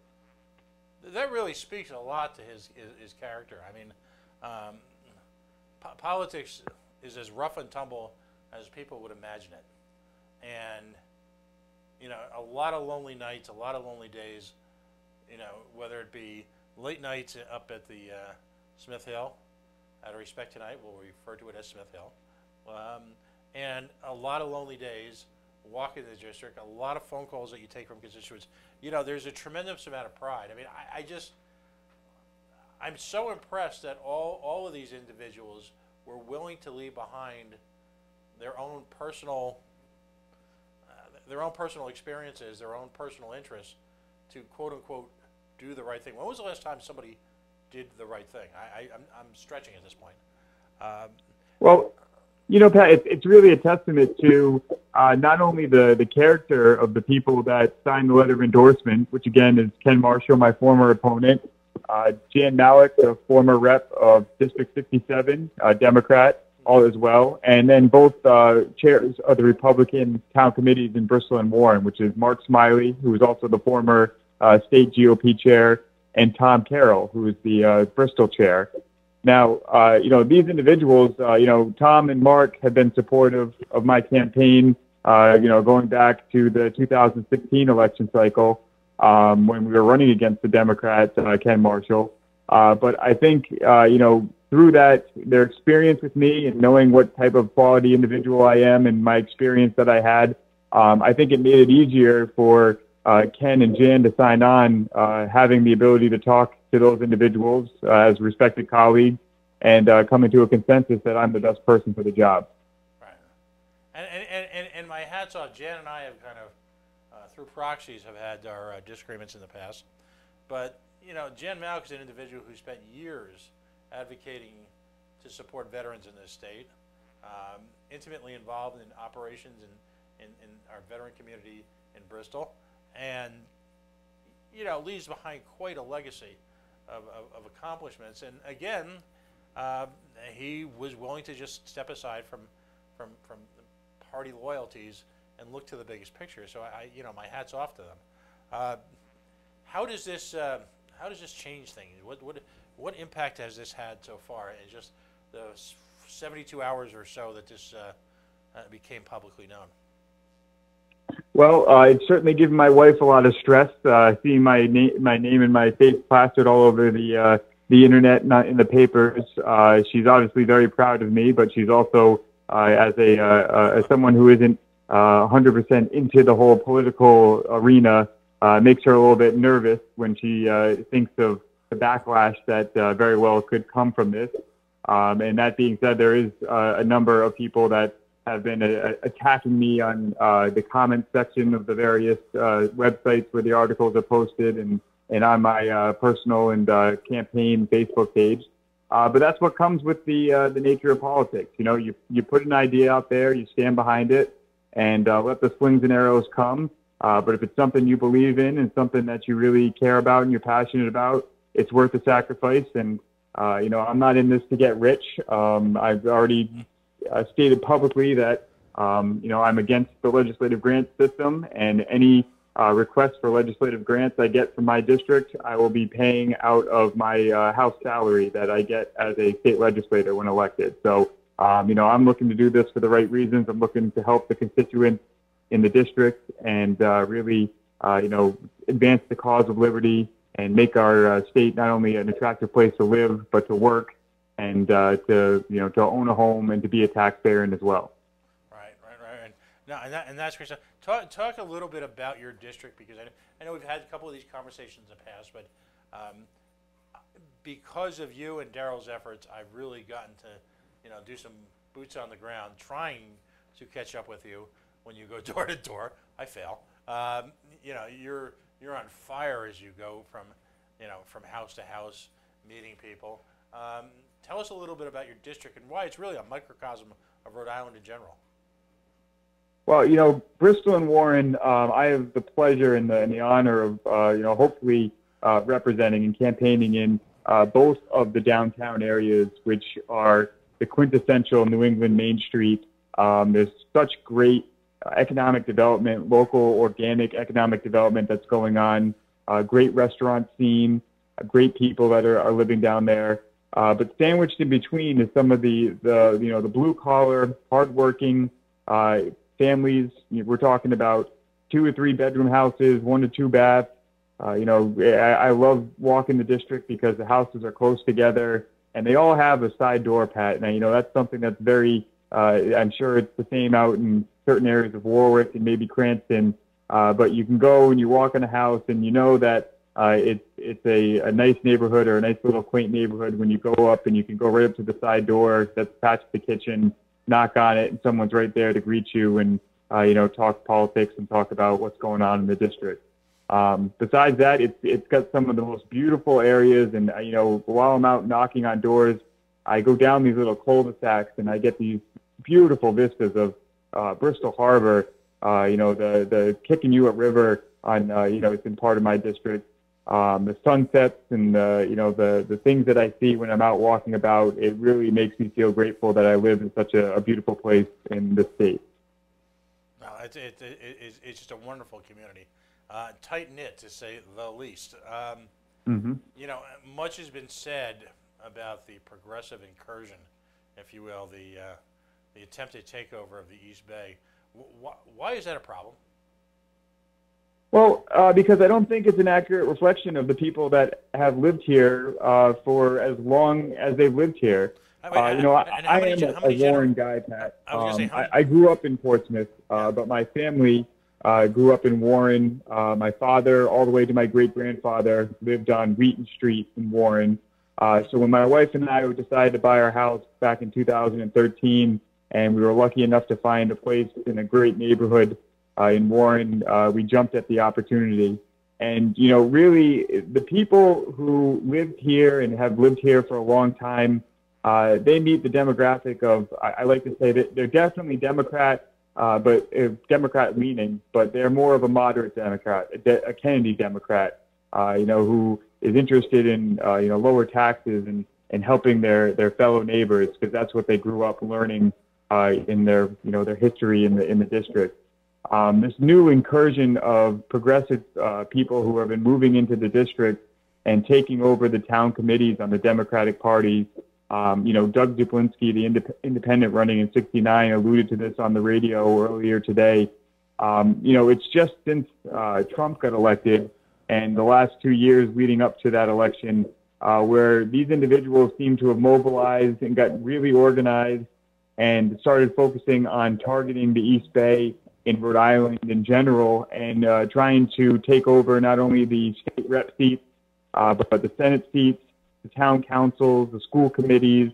That really speaks a lot to his character. I mean, politics is as rough and tumble as people would imagine it. And, you know, a lot of lonely nights, a lot of lonely days, you know, whether it be late nights up at the Smith Hill, out of respect tonight, we'll refer to it as Smith Hill, and a lot of lonely days walking the district, a lot of phone calls that you take from constituents. You know, there's a tremendous amount of pride. I mean, I'm so impressed that all of these individuals were willing to leave behind their own personal experiences, their own personal interests, to quote unquote do the right thing. When was the last time somebody did the right thing? I'm stretching at this point. Well, you know, Pat, it's really a testament to not only the character of the people that signed the letter of endorsement, which again is Ken Marshall, my former opponent, Jan Malik, the former rep of District 67, Democrat, all as well, and then both chairs of the Republican town committees in Bristol and Warren, which is Mark Smiley, who is also the former state GOP chair, and Tom Carroll, who is the Bristol chair. Now, you know, these individuals, you know, Tom and Mark have been supportive of my campaign, you know, going back to the 2016 election cycle when we were running against the Democrat, Ken Marshall. But I think, you know, through that, their experience with me and knowing what type of quality individual I am and my experience that I had, I think it made it easier for Ken and Jan to sign on, having the ability to talk to those individuals as respected colleagues and coming to a consensus that I'm the best person for the job. Right. And my hat's off. Jan and I have kind of, through proxies, have had our disagreements in the past. But, you know, Jan Malik is an individual who spent years advocating to support veterans in this state, intimately involved in operations in our veteran community in Bristol, and, you know, leaves behind quite a legacy of accomplishments. And again, he was willing to just step aside from party loyalties and look to the biggest picture. So my hat's off to them. How does this change things? What impact has this had so far in just the 72 hours or so that this became publicly known? Well, it's certainly given my wife a lot of stress, seeing my name and my face plastered all over the internet, not in the papers. She's obviously very proud of me, but she's also, as someone who isn't 100% into the whole political arena, makes her a little bit nervous when she thinks of the backlash that very well could come from this. And that being said, there is a number of people that have been attacking me on the comment section of the various websites where the articles are posted, and on my personal and campaign Facebook page. But that's what comes with the nature of politics. You put an idea out there, you stand behind it, and let the slings and arrows come. But if it's something you believe in and something that you really care about and you're passionate about, it's worth the sacrifice. And I'm not in this to get rich. I've already stated publicly that I'm against the legislative grant system, and any requests for legislative grants I get from my district, I will be paying out of my House salary that I get as a state legislator when elected. So, I'm looking to do this for the right reasons. I'm looking to help the constituents in the district and really, advance the cause of liberty and make our state not only an attractive place to live, but to work and to own a home and to be a taxpayer in as well. Right. And that's great stuff. Talk a little bit about your district, because I know we've had a couple of these conversations in the past, but because of you and Daryl's efforts, I've really gotten to do some boots on the ground, trying to catch up with you when you go door to door. I fail. You're on fire as you go from house to house, meeting people. Tell us a little bit about your district and why it's really a microcosm of Rhode Island in general. Well, Bristol and Warren, I have the pleasure and the honor of, hopefully representing and campaigning in both of the downtown areas, which are the quintessential New England Main Street. There's such great economic development, local organic economic development that's going on, great restaurant scene, great people that are living down there. But sandwiched in between is some of the blue collar, hardworking families. We're talking about 2 or 3 bedroom houses, 1 to 2 baths. I love walking the district because the houses are close together and they all have a side door, Pat. And that's something that's very, I'm sure it's the same out in certain areas of Warwick and maybe Cranston. But you can go and you walk in a house and that it's a nice neighborhood or a nice little quaint neighborhood when you go up, and you can go right up to the side door that's attached to the kitchen, knock on it, and someone's right there to greet you and, talk politics and talk about what's going on in the district. Besides that, it's got some of the most beautiful areas. And, while I'm out knocking on doors, I go down these little cul-de-sacs and I get these beautiful vistas of Bristol Harbor, the Kicking-You-Up River on, it's in part of my district. The sunsets and the things that I see when I'm out walking about, it really makes me feel grateful that I live in such a beautiful place in the state. Well, it's just a wonderful community, tight-knit to say the least. Much has been said about the progressive incursion, if you will, the attempted takeover of the East Bay. Why is that a problem? Well, because I don't think it's an accurate reflection of the people that have lived here for as long as they've lived here. I am a Warren guy, Pat. I grew up in Portsmouth, but my family grew up in Warren. My father, all the way to my great-grandfather, lived on Wheaton Street in Warren. So when my wife and I decided to buy our house back in 2013, and we were lucky enough to find a place in a great neighborhood in Warren, we jumped at the opportunity. And, really, the people who lived here and have lived here for a long time, they meet the demographic of, I like to say that they're definitely Democrat, but Democrat-leaning, but they're more of a moderate Democrat, a Kennedy Democrat, who is interested in, lower taxes and helping their fellow neighbors, because that's what they grew up learning in their their history in the district. This new incursion of progressive people who have been moving into the district and taking over the town committees on the Democratic Party. Doug Duplinsky, the independent running in '69, alluded to this on the radio earlier today. It's just since Trump got elected and the last 2 years leading up to that election, where these individuals seem to have mobilized and got really organized and started focusing on targeting the East Bay in Rhode Island in general, and trying to take over not only the state rep seats, but the Senate seats, the town councils, the school committees.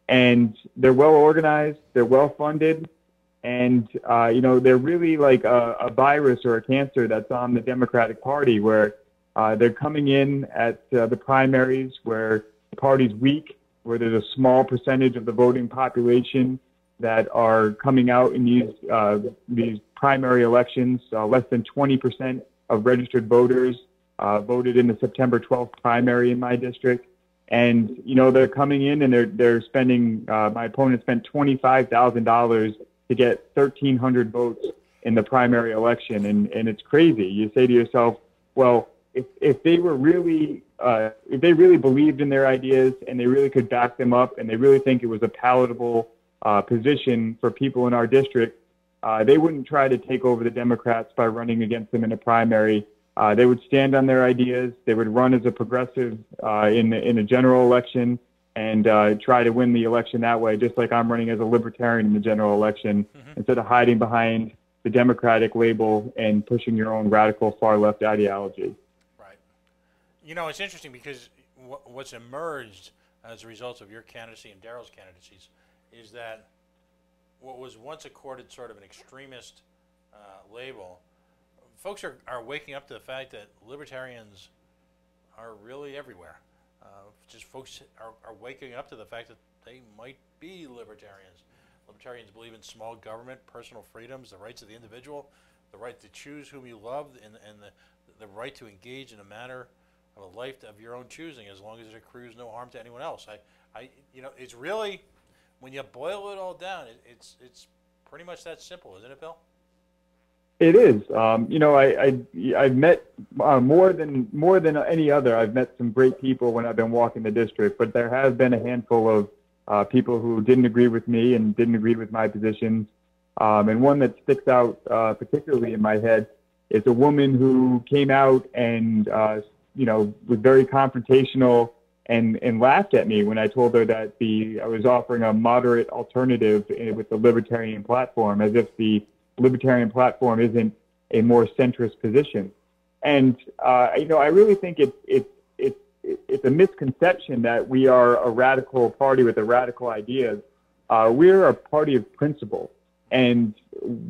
And they're well organized, they're well funded, and they're really like a virus or a cancer that's on the Democratic Party, where they're coming in at the primaries where the party's weak, where there's a small percentage of the voting population that are coming out in these primary elections. Less than 20% of registered voters voted in the September 12th primary in my district. And, they're coming in and they're spending, my opponent spent $25,000 to get 1,300 votes in the primary election. And it's crazy. You say to yourself, well, if they were really, if they really believed in their ideas and they really could back them up and they really think it was a palatable position for people in our district, they wouldn't try to take over the Democrats by running against them in a primary. They would stand on their ideas. They would run as a progressive in a general election and try to win the election that way, just like I'm running as a libertarian in the general election, instead of hiding behind the Democratic label and pushing your own radical far-left ideology. Right. It's interesting because what's emerged as a result of your candidacy and Daryl's candidacies is that what was once accorded sort of an extremist label, folks are waking up to the fact that libertarians are really everywhere. Just folks are waking up to the fact that they might be libertarians. Libertarians believe in small government, personal freedoms, the rights of the individual, the right to choose whom you love, and the right to engage in a manner of a life of your own choosing, as long as it accrues no harm to anyone else. It's really, when you boil it all down, it's pretty much that simple, isn't it, Bill? It is. I've met more than any other. I've met some great people when I've been walking the district, but there have been a handful of people who didn't agree with me and didn't agree with my positions. And one that sticks out particularly in my head is a woman who came out and was very confrontational and laughed at me when I told her that I was offering a moderate alternative with the libertarian platform, as if the libertarian platform isn't a more centrist position. And I really think it's a misconception that we are a radical party with a radical ideas. We're a party of principle, and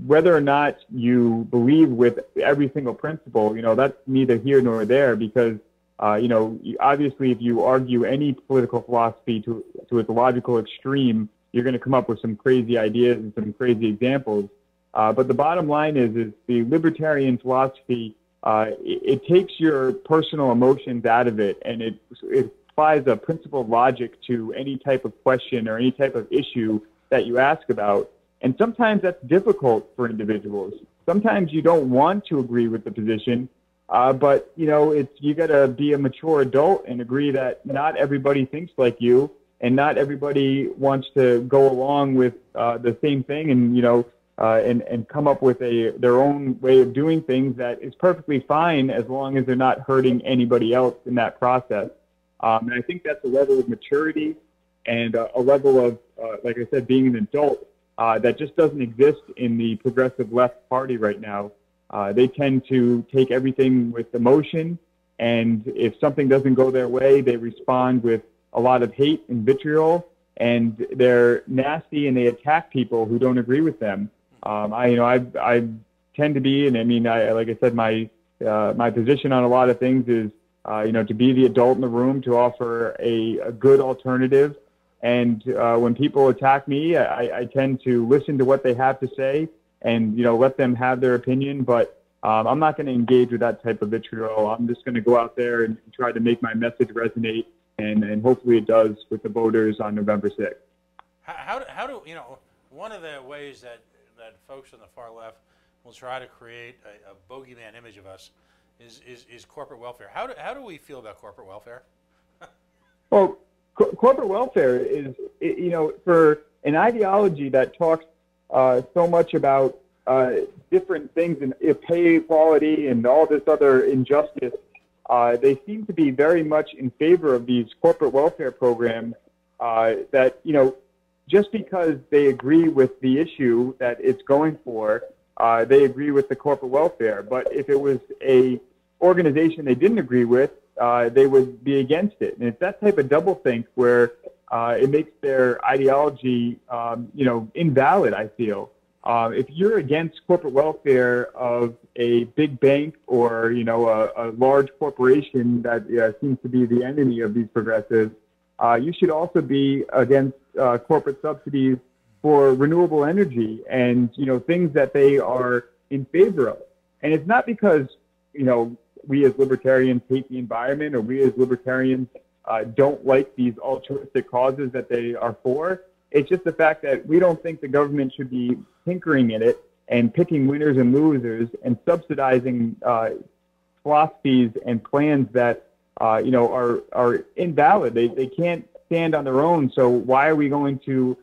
whether or not you believe with every single principle, that's neither here nor there, because obviously if you argue any political philosophy to its logical extreme, you're going to come up with some crazy ideas and some crazy examples. But the bottom line is the libertarian philosophy, it takes your personal emotions out of it, and it applies a principled logic to any type of question or any type of issue that you ask about. And sometimes that's difficult for individuals. Sometimes you don't want to agree with the position, but you got to be a mature adult and agree that not everybody thinks like you, and not everybody wants to go along with the same thing, and come up with their own way of doing things that is perfectly fine as long as they're not hurting anybody else in that process. And I think that's a level of maturity and a level of, like I said, being an adult that just doesn't exist in the progressive left party right now. They tend to take everything with emotion, and if something doesn't go their way, they respond with a lot of hate and vitriol, and they're nasty and they attack people who don't agree with them. I tend to be, and like I said, my position on a lot of things is, to be the adult in the room, to offer a good alternative. And when people attack me, I tend to listen to what they have to say and, let them have their opinion. But I'm not going to engage with that type of vitriol. I'm just going to go out there and try to make my message resonate and hopefully it does with the voters on November 6th. How do you know, one of the ways that folks on the far left will try to create a bogeyman image of us is corporate welfare. How do we feel about corporate welfare? Well, corporate welfare is, you know, for an ideology that talks so much about different things and pay equality and all this other injustice, they seem to be very much in favor of these corporate welfare programs that, you know, just because they agree with the issue that it's going for, they agree with the corporate welfare. But if it was a organization they didn't agree with, they would be against it. And it's that type of doublethink where it makes their ideology, you know, invalid, I feel. If you're against corporate welfare of a big bank or, you know, a large corporation that seems to be the enemy of these progressives, you should also be against corporate subsidies for renewable energy and, you know, things that they are in favor of. And it's not because, you know, we as libertarians hate the environment or we as libertarians don't like these altruistic causes that they are for. It's just the fact that we don't think the government should be tinkering in it and picking winners and losers and subsidizing philosophies and plans that you know, are invalid. They can't stand on their own. So why are we going to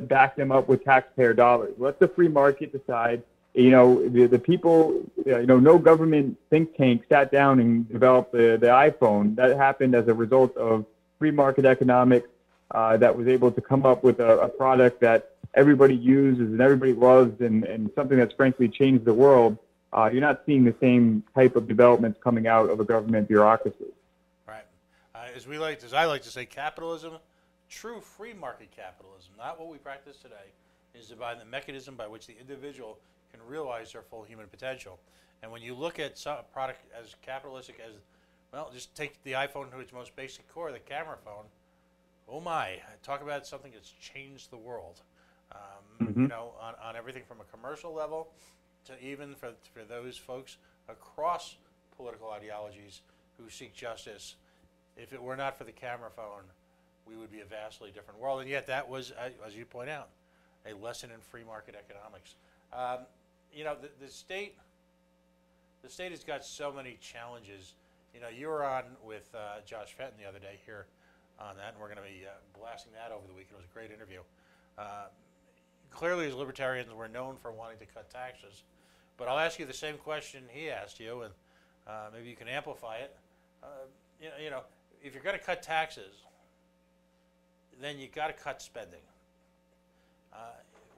back them up with taxpayer dollars? Let the free market decide. You know, the people, you know, no government think tank sat down and developed the iPhone. That happened as a result of free market economics that was able to come up with a product that everybody uses and everybody loves and something that's frankly changed the world. You're not seeing the same type of developments coming out of a government bureaucracy. Right. As I like to say, capitalism, true free market capitalism, not what we practice today, is by the mechanism by which the individual can realize their full human potential. And when you look at some product as capitalistic as, well, just take the iPhone to its most basic core, the camera phone. Oh my, talk about something that's changed the world. You know, on everything from a commercial level to even for those folks across political ideologies who seek justice. If it were not for the camera phone, we would be a vastly different world. And yet that was, as you point out, a lesson in free market economics. You know, the state has got so many challenges. You know, you were on with Josh Fenton the other day here on that, and we're going to be blasting that over the weekend. It was a great interview. Clearly, as libertarians, we're known for wanting to cut taxes. But I'll ask you the same question he asked you, and maybe you can amplify it. You know, if you're going to cut taxes, then you got to cut spending.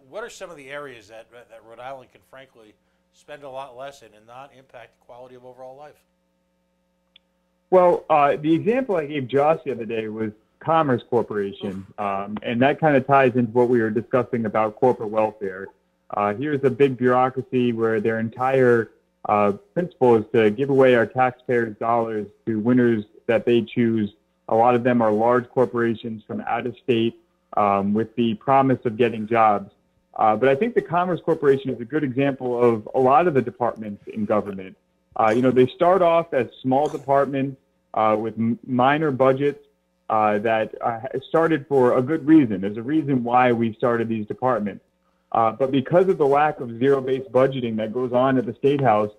What are some of the areas that Rhode Island can frankly spend a lot less in and not impact the quality of overall life? Well, the example I gave Josh the other day was Commerce Corporation, and that kind of ties into what we were discussing about corporate welfare. Here's a big bureaucracy where their entire principle is to give away our taxpayers' dollars to winners that they choose. A lot of them are large corporations from out of state with the promise of getting jobs. But I think the Commerce Corporation is a good example of a lot of the departments in government. You know, they start off as small departments with minor budgets that started for a good reason. There's a reason why we started these departments. But because of the lack of zero-based budgeting that goes on at the State House,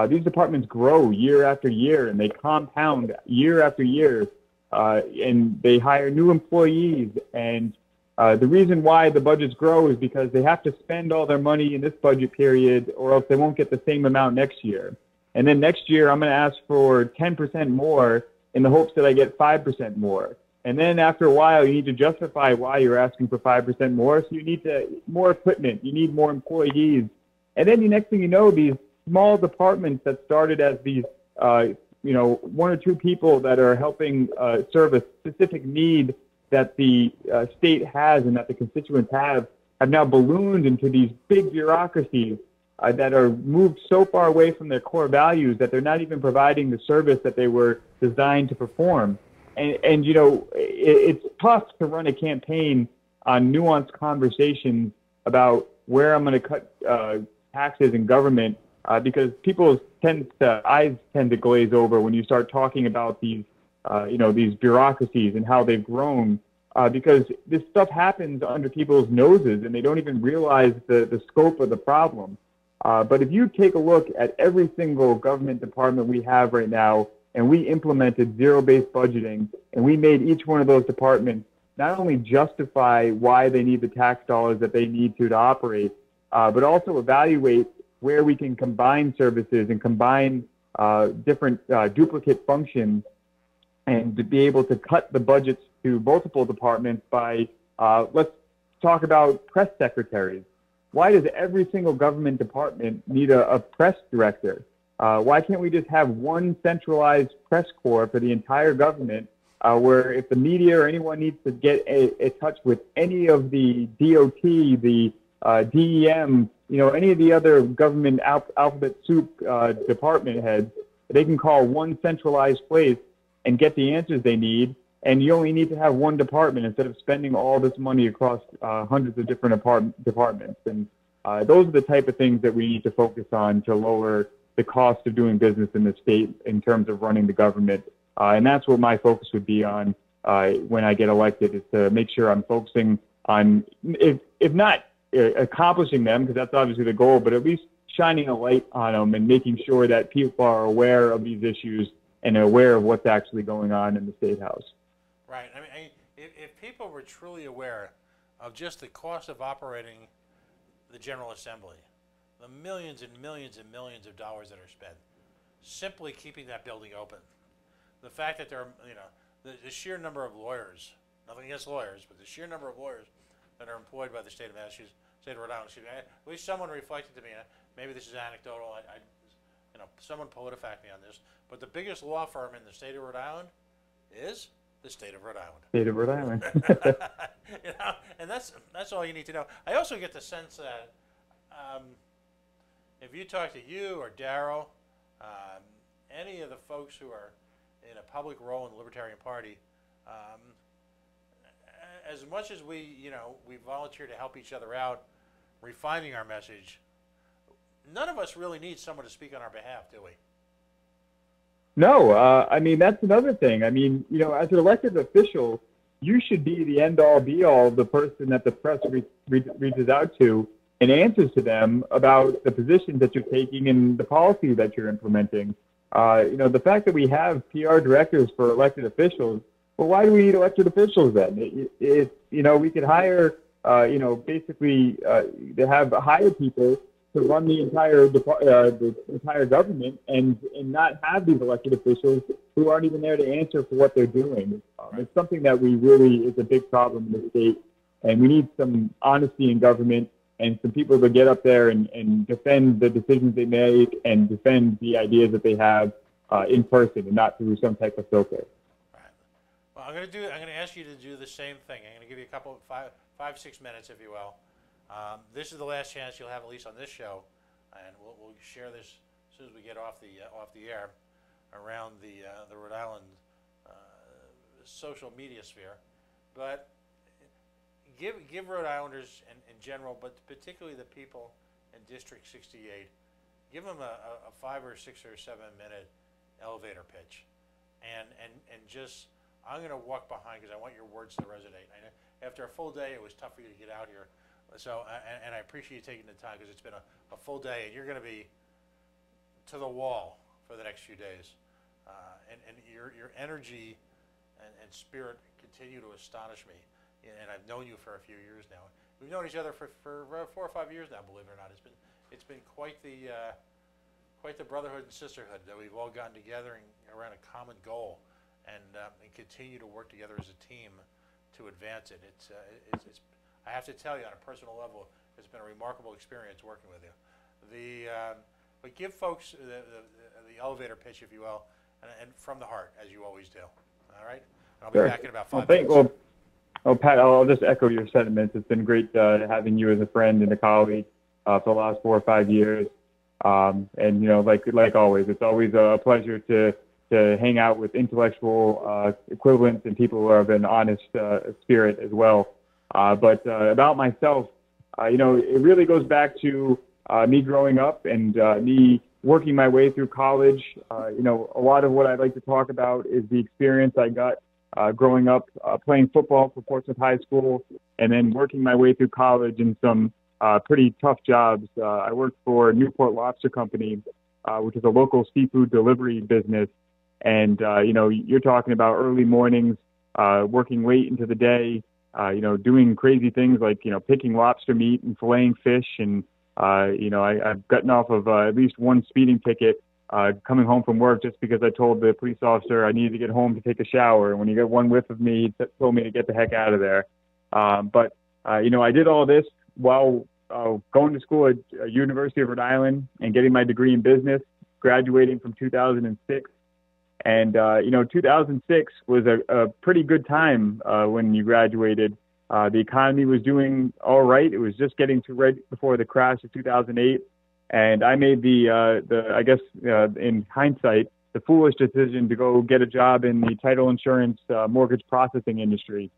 these departments grow year after year, and they compound year after year, and they hire new employees. And the reason why the budgets grow is because they have to spend all their money in this budget period, or else they won't get the same amount next year. And then next year, I'm going to ask for 10% more in the hopes that I get 5% more. And then after a while, you need to justify why you're asking for 5% more. So you need more equipment. You need more employees. And then the next thing you know, these small departments that started as these, you know, one or two people that are helping serve a specific need that the state has and that the constituents have now ballooned into these big bureaucracies that are moved so far away from their core values that they're not even providing the service that they were designed to perform. And you know, it's tough to run a campaign on nuanced conversations about where I'm going to cut taxes in government because people's eyes tend to glaze over when you start talking about these these bureaucracies and how they've grown, because this stuff happens under people's noses and they don't even realize the scope of the problem. But if you take a look at every single government department we have right now, and we implemented zero-based budgeting, and we made each one of those departments not only justify why they need the tax dollars that they need to operate, but also evaluate where we can combine services and combine different duplicate functions, and to be able to cut the budgets to multiple departments by, let's talk about press secretaries. Why does every single government department need a press director? Why can't we just have one centralized press corps for the entire government, where if the media or anyone needs to get in touch with any of the DOT, the DEM, any of the other government alphabet soup department heads, they can call one centralized place and get the answers they need, and you only need to have one department instead of spending all this money across hundreds of different departments. And those are the type of things that we need to focus on to lower the cost of doing business in the state in terms of running the government. And that's what my focus would be on when I get elected, is to make sure I'm focusing on, if not accomplishing them, because that's obviously the goal, but at least shining a light on them and making sure that people are aware of these issues and aware of what's actually going on in the State House. Right. I mean, if people were truly aware of just the cost of operating the General Assembly, the millions and millions and millions of dollars that are spent simply keeping that building open, the fact that there are, the sheer number of lawyers, nothing against lawyers, but the sheer number of lawyers that are employed by the state of Massachusetts, state of Rhode Island, at least someone reflected to me, maybe this is anecdotal, someone PolitiFact me on this, but the biggest law firm in the state of Rhode Island is the state of Rhode Island. State of Rhode Island. And that's all you need to know. I also get the sense that if you talk to you or Darryl, any of the folks who are in a public role in the Libertarian Party, as much as we volunteer to help each other out, refining our message, none of us really need someone to speak on our behalf, do we? No, I mean, that's another thing. I mean, as an elected official, you should be the end-all, be-all, the person that the press reaches out to and answers to them about the positions that you're taking and the policy that you're implementing. The fact that we have PR directors for elected officials, well, why do we need elected officials then? We could hire, basically hire people to run the entire government and not have these elected officials who aren't even there to answer for what they're doing. It's something that we really is a big problem in the state, and we need some honesty in government and some people to get up there and defend the decisions they make and defend the ideas that they have in person and not through some type of filter. Right. Well, I'm going to ask you to do the same thing. I'm going to give you a couple, 5-6 minutes, if you will. This is the last chance you'll have, at least on this show, and we'll share this as soon as we get off the air around the Rhode Island social media sphere. But give Rhode Islanders in general, but particularly the people in District 68, give them a 5 or 6 or 7 minute elevator pitch, and just, I'm going to walk behind because I want your words to resonate. After a full day, it was tough for you to get out here. So, and I appreciate you taking the time, because it's been a full day, and you're going to be to the wall for the next few days. And your energy and spirit continue to astonish me. And I've known you for a few years now. We've known each other for 4 or 5 years now, believe it or not. It's been quite the brotherhood and sisterhood that we've all gotten together around a common goal, and continue to work together as a team to advance it. It's I have to tell you, on a personal level, it's been a remarkable experience working with you. But give folks the elevator pitch, if you will, and from the heart, as you always do. All right? And I'll be back in about 5 minutes. Well, Pat, I'll just echo your sentiments. It's been great having you as a friend and a colleague for the last 4 or 5 years. And like always, it's always a pleasure to hang out with intellectual equivalents and people who have an honest spirit as well. But about myself, it really goes back to me growing up and me working my way through college, a lot of what I'd like to talk about is the experience I got growing up playing football for Portsmouth High School, and then working my way through college in some pretty tough jobs. I worked for Newport Lobster Company, which is a local seafood delivery business. And, you're talking about early mornings, working late into the day, doing crazy things like, picking lobster meat and filleting fish. And, I've gotten off of at least one speeding ticket coming home from work just because I told the police officer I needed to get home to take a shower. And when he got one whiff of me, he told me to get the heck out of there. I did all this while going to school at University of Rhode Island and getting my degree in business, graduating from 2006. And, 2006 was a pretty good time when you graduated. The economy was doing all right. It was just getting to right before the crash of 2008. And I made in hindsight, the foolish decision to go get a job in the title insurance mortgage processing industry.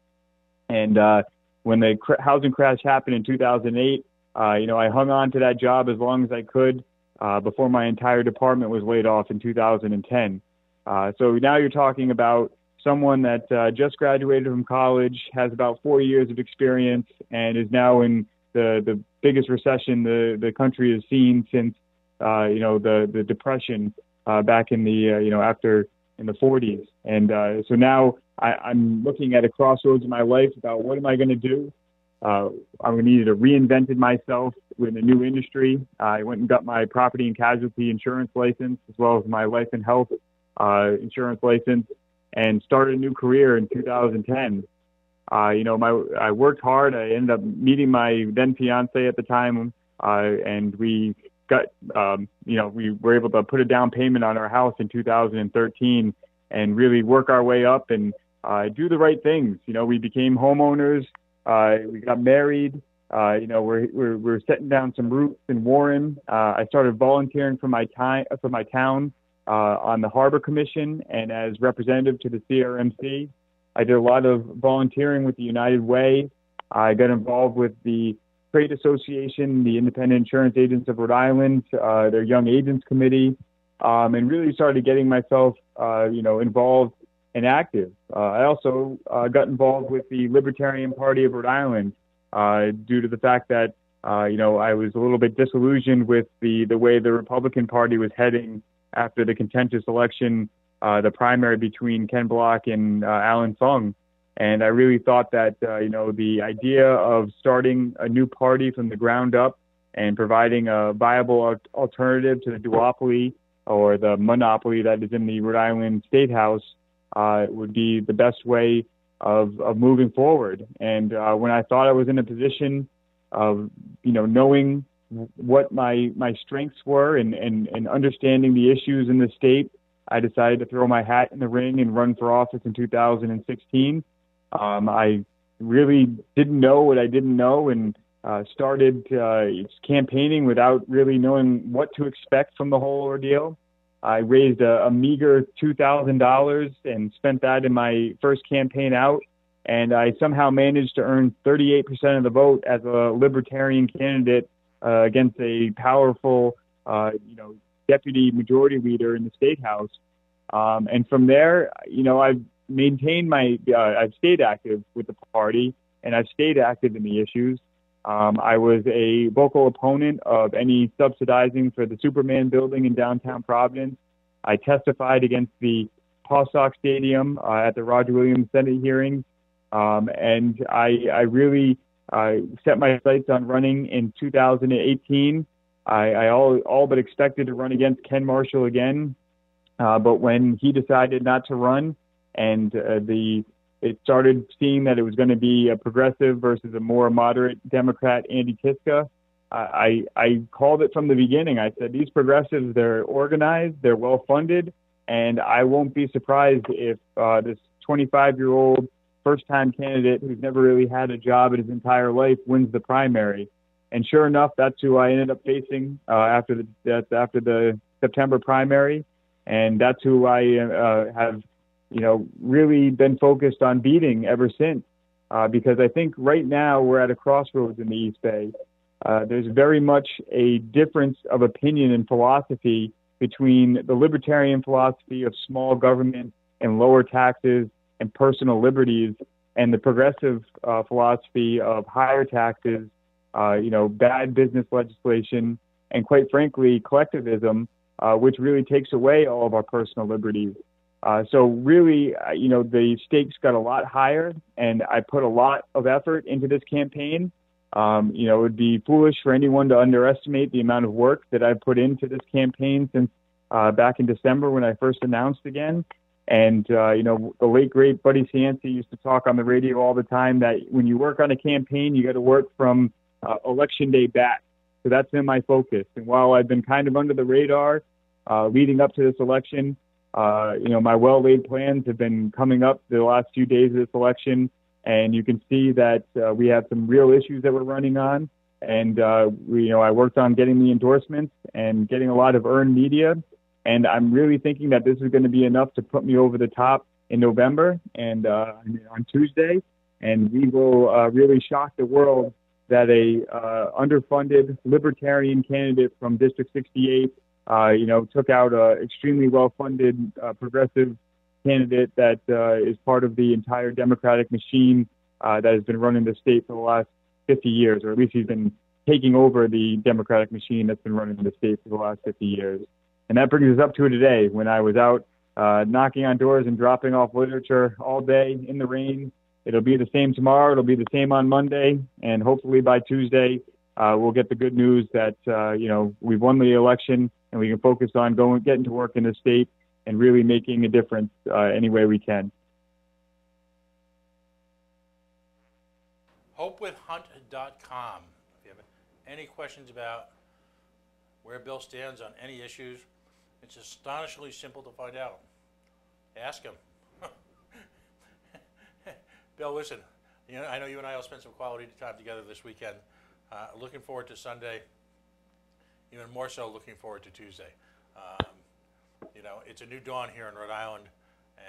And when the housing crash happened in 2008, I hung on to that job as long as I could before my entire department was laid off in 2010. So now you're talking about someone that just graduated from college, has about 4 years of experience, and is now in the biggest recession the country has seen since the Depression back in the after in the 40s. And so now I'm looking at a crossroads in my life about what am I going to do. I needed to reinvented myself in a new industry. I went and got my property and casualty insurance license as well as my life and health insurance license, and started a new career in 2010. I worked hard. I ended up meeting my then fiance at the time, and we got, we were able to put a down payment on our house in 2013 and really work our way up and do the right things. We became homeowners. We got married. We're setting down some roots in Warren. I started volunteering for my town on the Harbor Commission and as representative to the CRMC. I did a lot of volunteering with the United Way. I got involved with the Trade Association, the Independent Insurance Agents of Rhode Island, their Young Agents Committee, and really started getting myself, involved and active. I also got involved with the Libertarian Party of Rhode Island due to the fact that, I was a little bit disillusioned with the way the Republican Party was heading after the contentious election, the primary between Ken Block and Alan Fung. And I really thought that, the idea of starting a new party from the ground up and providing a viable alternative to the duopoly or the monopoly that is in the Rhode Island State House would be the best way of moving forward. And when I thought I was in a position of, knowing what my strengths were and understanding the issues in the state, I decided to throw my hat in the ring and run for office in 2016. I really didn't know what I didn't know and started campaigning without really knowing what to expect from the whole ordeal. I raised a meager $2,000 and spent that in my first campaign out. And I somehow managed to earn 38% of the vote as a libertarian candidate against a powerful, deputy majority leader in the state house. And from there, I've maintained I've stayed active with the party and I've stayed active in the issues. I was a vocal opponent of any subsidizing for the Superman building in downtown Providence. I testified against the Paw Sox Stadium at the Roger Williams Senate hearings. And I really set my sights on running in 2018. I all but expected to run against Ken Marshall again. But when he decided not to run and it started seeing that it was going to be a progressive versus a more moderate Democrat, Andy Kiska, I called it from the beginning. I said, these progressives, they're organized, they're well-funded, and I won't be surprised if this 25-year-old first-time candidate who's never really had a job in his entire life wins the primary. And sure enough, that's who I ended up facing after the September primary, and that's who I have really been focused on beating ever since. Because I think right now we're at a crossroads in the East Bay. There's very much a difference of opinion and philosophy between the libertarian philosophy of small government and lower taxes and personal liberties, and the progressive philosophy of higher taxes, bad business legislation, and quite frankly, collectivism, which really takes away all of our personal liberties. So really, the stakes got a lot higher, and I put a lot of effort into this campaign. It would be foolish for anyone to underestimate the amount of work that I've put into this campaign since back in December when I first announced again. And, the late, great Buddy Cianci used to talk on the radio all the time that when you work on a campaign, you got to work from election day back. So that's been my focus. And while I've been kind of under the radar leading up to this election, my well-laid plans have been coming up the last few days of this election. And you can see that we have some real issues that we're running on. And, I worked on getting the endorsements and getting a lot of earned media. And I'm really thinking that this is going to be enough to put me over the top in November and on Tuesday. And we will really shock the world that a underfunded libertarian candidate from District 68, took out an extremely well-funded progressive candidate that is part of the entire Democratic machine that has been running the state for the last 50 years, or at least he's been taking over the Democratic machine that's been running the state for the last 50 years. And that brings us up to today, when I was out knocking on doors and dropping off literature all day in the rain. It'll be the same tomorrow. It'll be the same on Monday. And hopefully by Tuesday, we'll get the good news that, we've won the election and we can focus on getting to work in the state and really making a difference any way we can. HopeWithHunt.com. If you have any questions about where Bill stands on any issues, it's astonishingly simple to find out. Ask him. Bill, listen, I know you and I will spend some quality time together this weekend. Looking forward to Sunday, even more so looking forward to Tuesday. It's a new dawn here in Rhode Island,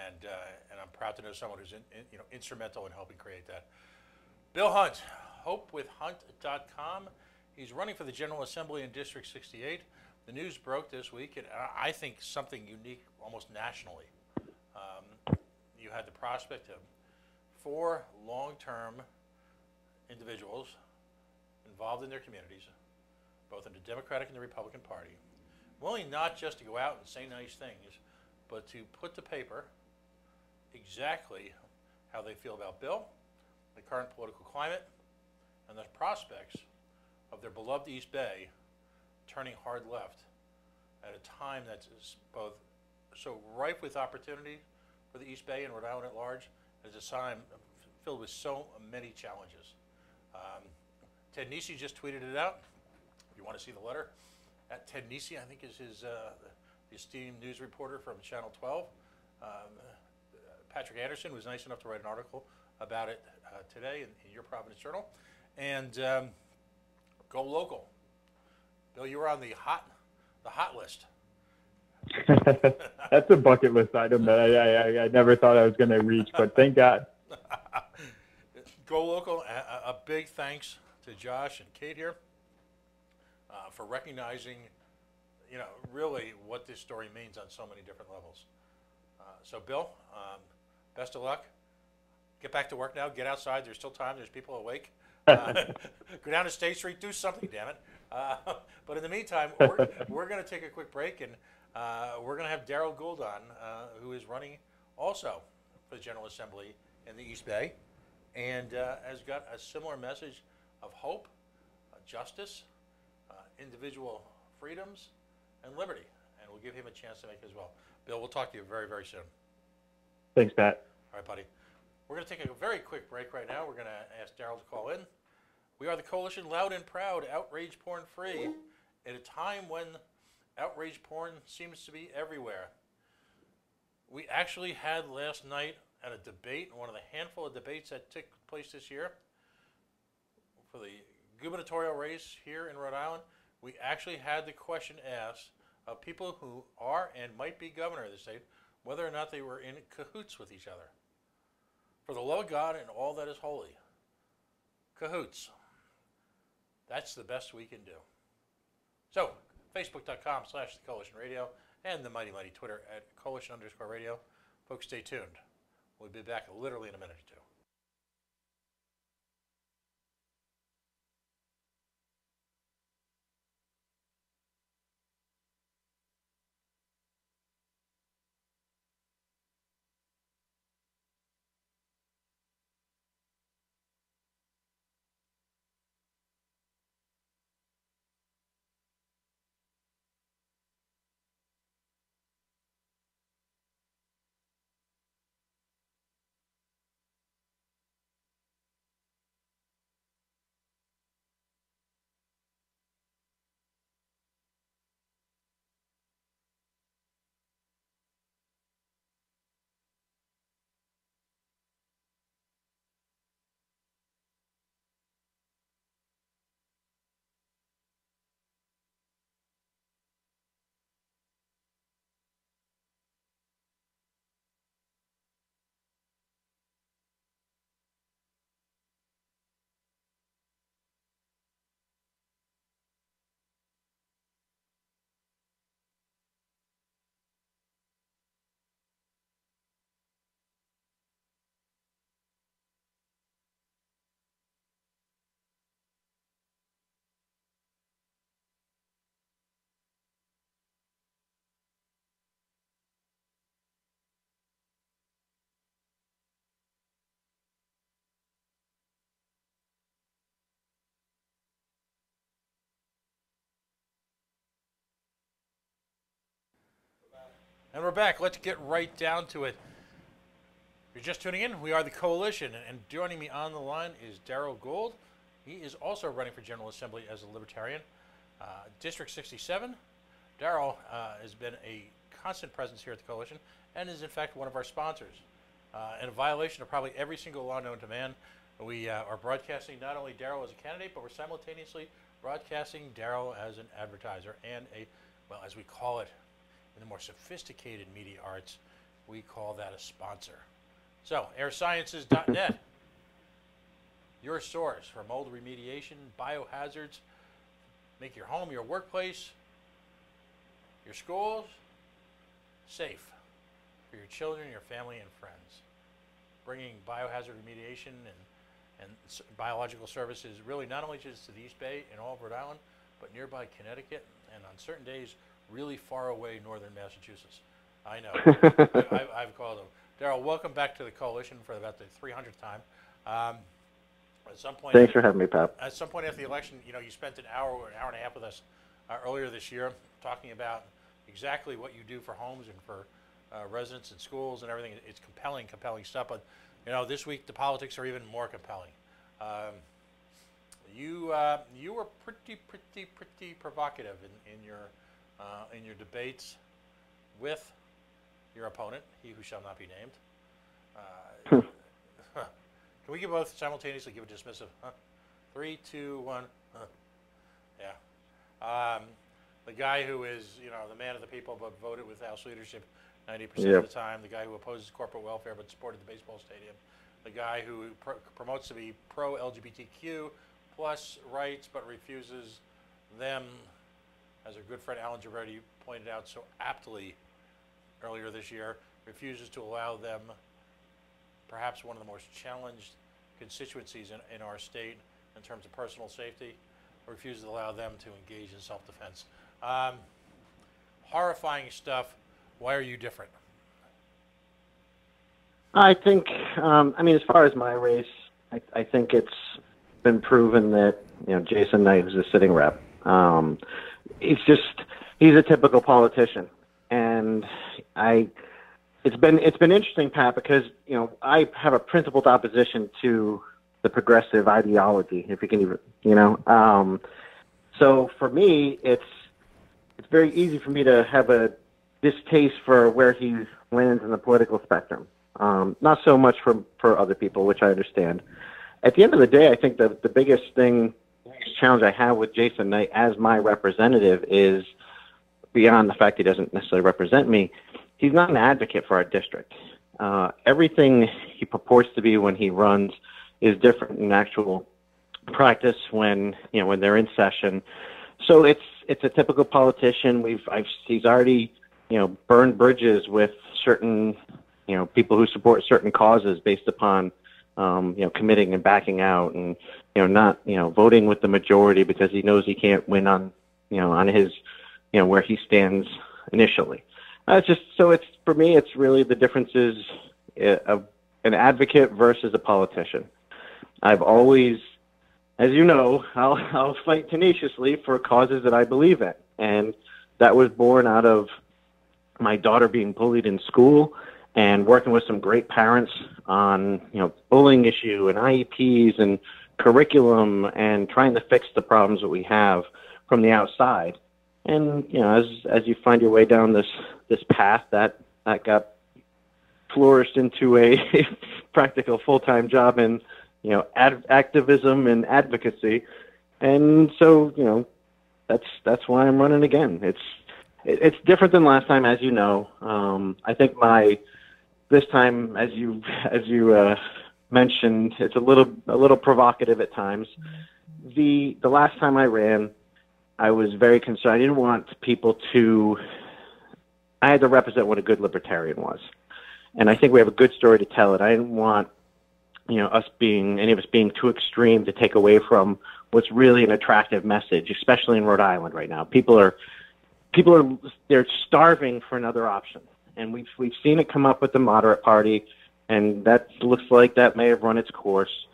and I'm proud to know someone who's instrumental in helping create that. Bill Hunt, HopeWithHunt.com. He's running for the General Assembly in District 68. The news broke this week, and I think something unique almost nationally. You had the prospect of 4 long-term individuals involved in their communities, both in the Democratic and the Republican Party, willing not just to go out and say nice things, but to put to paper exactly how they feel about Bill, the current political climate, and the prospects of their beloved East Bay turning hard left at a time that's both so rife with opportunity for the East Bay and Rhode Island at large, as a time filled with so many challenges. Ted Nisi just tweeted it out. If you want to see the letter, at Ted Nisi, I think is his the esteemed news reporter from Channel 12. Patrick Anderson was nice enough to write an article about it today in your Providence Journal. And GoLocal. Bill, you were on the hot list. That's a bucket list item that I never thought I was going to reach, but thank God. GoLocal, a big thanks to Josh and Kate here for recognizing, really what this story means on so many different levels. So, Bill, best of luck. Get back to work now. Get outside. There's still time. There's people awake. Go down to State Street. Do something, damn it. But in the meantime, we're going to take a quick break, and we're going to have Daryl Gould on, who is running also for the General Assembly in the East Bay, and has got a similar message of hope, justice, individual freedoms, and liberty. And we'll give him a chance to make it as well. Bill, we'll talk to you very, very soon. Thanks, Pat. All right, buddy. We're going to take a very quick break right now. We're going to ask Daryl to call in. We are the coalition Loud and Proud, outrage porn free, at a time when outrage porn seems to be everywhere. We actually had last night at a debate, one of the handful of debates that took place this year for the gubernatorial race here in Rhode Island, we actually had the question asked of people who are and might be governor of the state, whether or not they were in cahoots with each other. For the love of God and all that is holy. Cahoots. That's the best we can do. So, Facebook.com/The Coalition Radio. and the mighty Twitter at coalition_radio. Folks, stay tuned. We'll be back literally in a minute or two. And we're back. Let's get right down to it. If you're just tuning in, we are the Coalition, and joining me on the line is Darrell Gould. He is also running for General Assembly as a Libertarian. District 67. Darrell has been a constant presence here at the Coalition and is in fact one of our sponsors. In a violation of probably every single law known to man, we are broadcasting not only Darrell as a candidate, but we're simultaneously broadcasting Darrell as an advertiser and a, well, as we call it in the more sophisticated media arts, we call that a sponsor. So, airsciences.net, your source for mold remediation, biohazards, make your home, your workplace, your schools safe for your children, your family, and friends. Bringing biohazard remediation and biological services really not only just to the East Bay and all of Rhode Island, but nearby Connecticut, and on certain days, really far away northern Massachusetts. I know. I've called them. Darrell, welcome back to the Coalition for about the 300th time. At some point, thanks for having me, Pap. At some point after the election, you know, you spent an hour or an hour and a half with us earlier this year talking about exactly what you do for homes and for residents and schools and everything. It's compelling stuff. But, you know, this week the politics are even more compelling. You were pretty provocative in your debates with your opponent, he who shall not be named. Can we both simultaneously give a dismissive? 3, 2, 1. Yeah. The guy who is, you know, the man of the people but voted with House leadership 90% of the time. The guy who opposes corporate welfare but supported the baseball stadium. The guy who promotes to be pro-LGBTQ plus rights but refuses them, as our good friend Alan Girotti pointed out so aptly earlier this year, refuses to allow them, perhaps one of the most challenged constituencies in our state in terms of personal safety, refuses to allow them to engage in self-defense. Horrifying stuff. Why are you different? I think, I mean, as far as my race, I think it's been proven that, you know, Jason Knight, who's a sitting rep, he's a typical politician. And it's been interesting, Pat, because, you know, I have a principled opposition to the progressive ideology, if you can even, you know. So for me, it's very easy for me to have a distaste for where he lands in the political spectrum. Not so much for other people, which I understand. At the end of the day, I think the biggest challenge I have with Jason Knight as my representative is, beyond the fact he doesn't necessarily represent me, he's not an advocate for our district. Everything he purports to be when he runs is different in actual practice when they're in session. So it's a typical politician. He's already burn bridges with certain, people who support certain causes based upon, committing and backing out, and, not, voting with the majority because he knows he can't win on, on his, where he stands initially. For me, it's really the differences of an advocate versus a politician. I've always, as you know, I'll fight tenaciously for causes that I believe in. And that was born out of my daughter being bullied in school and working with some great parents on, bullying issue and IEPs and curriculum and trying to fix the problems that we have from the outside. And, as you find your way down this path, that got flourished into a practical full-time job in, activism and advocacy. And so, that's why I'm running again. It's different than last time, as you know. I think this time, as you mentioned, it's a little provocative at times. The last time I ran, I was very concerned. I didn't want people I had to represent what a good libertarian was. And I think we have a good story to tell it. I didn't want, any of us being too extreme to take away from what's really an attractive message, especially in Rhode Island right now. They're starving for another option. And we've seen it come up with the moderate party, and that looks like that may have run its course.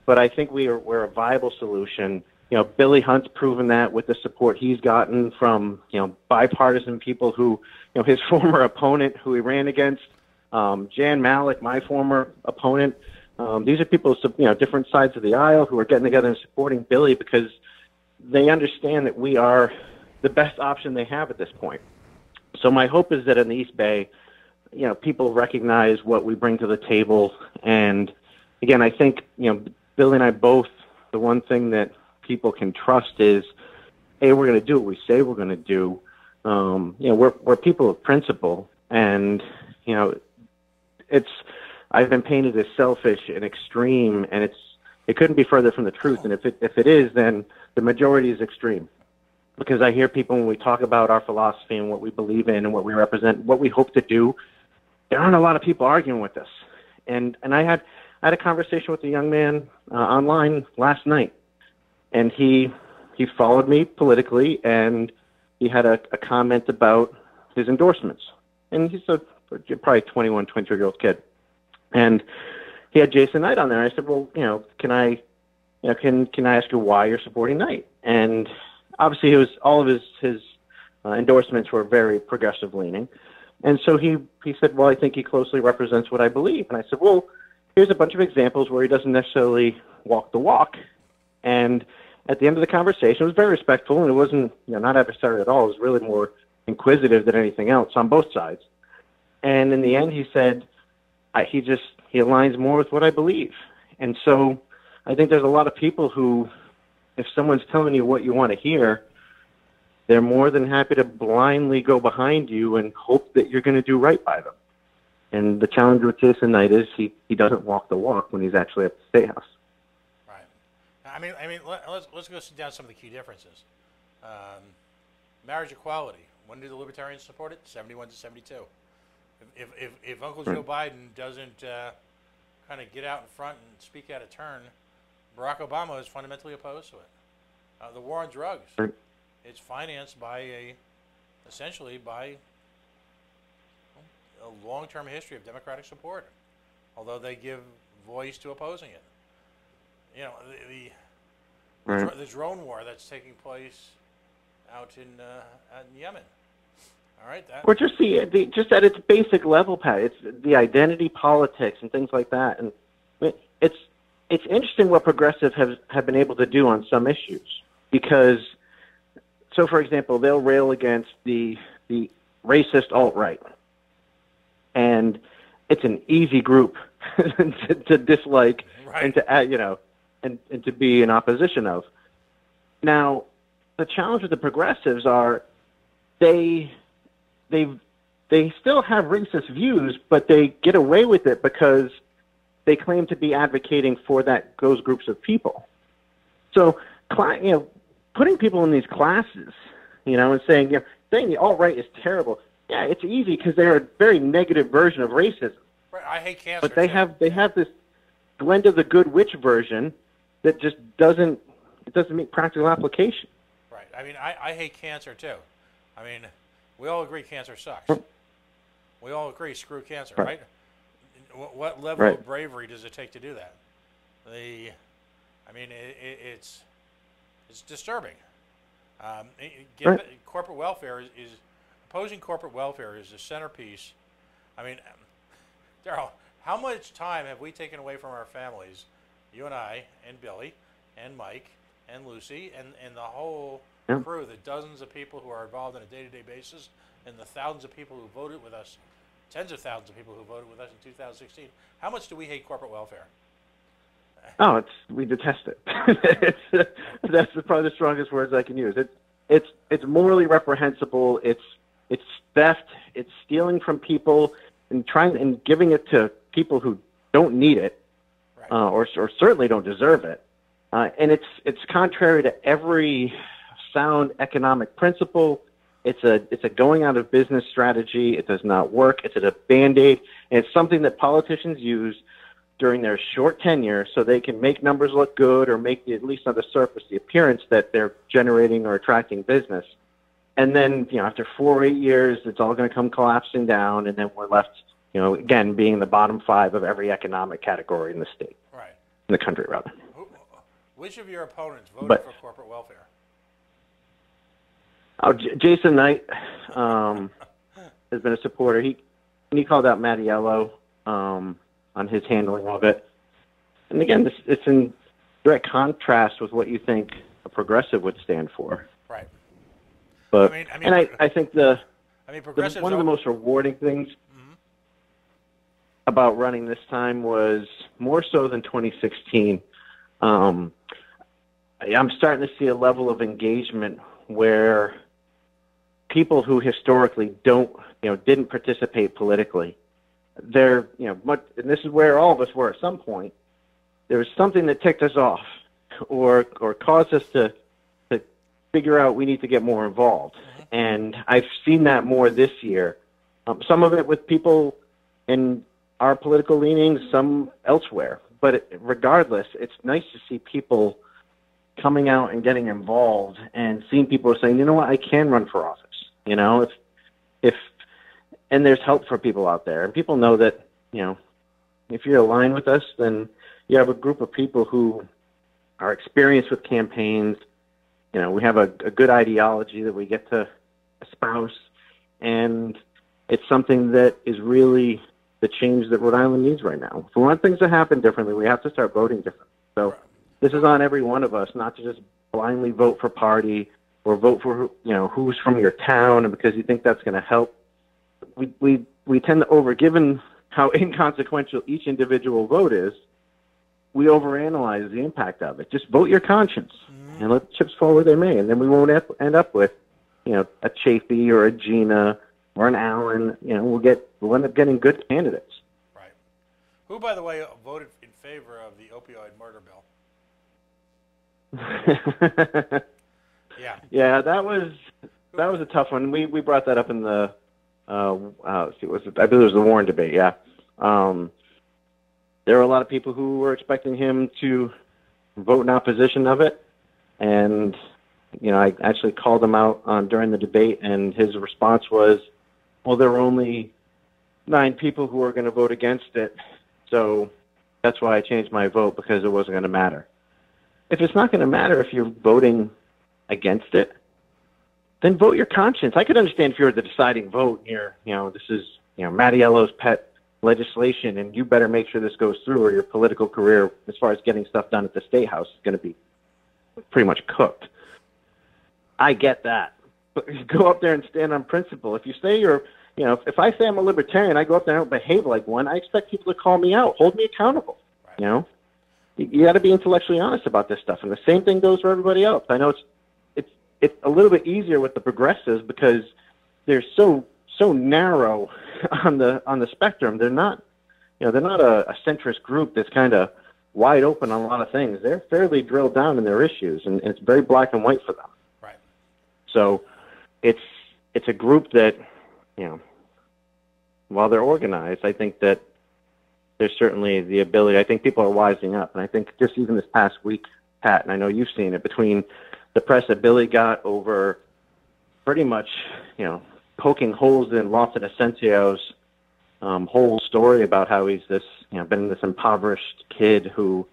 But I think we're a viable solution. Billy Hunt's proven that with the support he's gotten from, bipartisan people who, his former opponent who he ran against, Jan Malik, my former opponent. These are people, different sides of the aisle who are getting together and supporting Billy because they understand that we are the best option they have at this point. So my hope is that in the East Bay, people recognize what we bring to the table. And again, I think, Billy and I both, the one thing that people can trust is, hey, we're going to do what we say we're going to do. We're people of principle, and I've been painted as selfish and extreme, and it couldn't be further from the truth. And if it is, then the majority is extreme, because I hear people when we talk about our philosophy and what we believe in and what we represent, what we hope to do. There aren't a lot of people arguing with us, and I had a conversation with a young man online last night. And he followed me politically, and he had a comment about his endorsements. And he's probably 21, 22-year-old kid. And he had Jason Knight on there. I said, well, can I ask you why you're supporting Knight? And obviously all of his endorsements were very progressive leaning. And so he said, well, I think he closely represents what I believe. And I said, well, here's a bunch of examples where he doesn't necessarily walk the walk. And at the end of the conversation, it was very respectful, and it wasn't, not adversarial at all. It was really more inquisitive than anything else on both sides. And in the end, he said, he aligns more with what I believe. And so I think there's a lot of people who, if someone's telling you what you want to hear, they're more than happy to blindly go behind you and hope that you're going to do right by them. And the challenge with Jason Knight is he doesn't walk the walk when he's actually at the State House. I mean, let's go down some of the key differences. Marriage equality. When did the Libertarians support it? 71 to 72. If Uncle Joe Biden doesn't kind of get out in front and speak out of turn, Barack Obama is fundamentally opposed to it. The war on drugs. It's financed essentially by a long-term history of Democratic support, although they give voice to opposing it. The drone war that's taking place out in Yemen. All right, or just just at its basic level, Pat. It's the identity politics and things like that, and it's interesting what progressives have been able to do on some issues. Because, so for example, they'll rail against the racist alt-right, and it's an easy group to dislike and to and to be in opposition of. Now, the challenge with the progressives are they still have racist views, but they get away with it because they claim to be advocating for those groups of people. So, putting people in these classes, and saying the alt-right is terrible. Yeah, it's easy because they're a very negative version of racism. Right. I hate cancer. But they have this blend of the good witch version that just doesn't make practical application. Right. I mean, I hate cancer too. I mean, we all agree cancer sucks. We all agree screw cancer, right? What level of bravery does it take to do that? I mean, it's disturbing. Corporate welfare is opposing corporate welfare is the centerpiece. I mean, Daryl, how much time have we taken away from our families, you and I, and Billy, and Mike, and Lucy, and the whole crew, the dozens of people who are involved on a day-to-day basis, and the thousands of people who voted with us, tens of thousands of people who voted with us in 2016. How much do we hate corporate welfare? Oh, we detest it. That's probably the strongest words I can use. It's morally reprehensible. It's theft. It's stealing from people and giving it to people who don't need it, or certainly don't deserve it. And it's contrary to every sound economic principle. It's a going out of business strategy. It does not work. It's a Band-Aid, and it's something that politicians use during their short tenure so they can make numbers look good or make, at least on the surface, the appearance that they're generating or attracting business. And then, after 4 or 8 years, it's all going to come collapsing down, and then we're left, again, being the bottom 5 of every economic category in the state. Right. In the country, rather. Which of your opponents voted for corporate welfare? Oh, Jason Knight has been a supporter. He called out Mattiello on his handling of it. And again, it's in direct contrast with what you think a progressive would stand for. Right. But I think progressives one of the most rewarding things about running this time was more so than 2016. I'm starting to see a level of engagement where people who historically didn't participate politically, they're, and this is where all of us were at some point, there was something that ticked us off or caused us to figure out we need to get more involved. And I've seen that more this year. Some of it with people in our political leanings, some elsewhere. But regardless, it's nice to see people coming out and getting involved and seeing people saying, you know what, I can run for office. And there's help for people out there. And people know that, if you're aligned with us, then you have a group of people who are experienced with campaigns. We have a good ideology that we get to espouse. And it's something that is really the change that Rhode Island needs right now. If we want things to happen differently, we have to start voting differently. So this is on every one of us, not to just blindly vote for party or vote for, who's from your town and because you think that's going to help. We tend to given how inconsequential each individual vote is, we overanalyze the impact of it. Just vote your conscience and let the chips fall where they may, and then we won't end up with, a Chafee or a Gina or an Allen. We'll end up getting good candidates. Right. Who, by the way, voted in favor of the opioid murder bill? Yeah, that was a tough one. We brought that up in the I believe it was the Warren debate. Yeah, there were a lot of people who were expecting him to vote in opposition of it, and I actually called him out during the debate, and his response was, "Well, there were only 9 people who were going to vote against it, so that's why I changed my vote because it wasn't going to matter." If it's not going to matter if you're voting against it, then vote your conscience. I could understand if you're the deciding vote here, this is, Mattiello's pet legislation and you better make sure this goes through or your political career as far as getting stuff done at the State House is going to be pretty much cooked. I get that. But you go up there and stand on principle. If you say if I say I'm a libertarian, I go up there and don't behave like one, I expect people to call me out, hold me accountable, You got to be intellectually honest about this stuff, and the same thing goes for everybody else. I know it's a little bit easier with the progressives because they're so narrow on the spectrum. They're not a centrist group that's kind of wide open on a lot of things. They're fairly drilled down in their issues, and it's very black and white for them. Right. So it's a group that while they're organized, I think that there's certainly the ability. I think people are wising up, and I think just even this past week, Pat, and I know you've seen it, between the press that Billy got over pretty much, poking holes in Lofton Asensio's whole story about how he's this, been this impoverished kid who,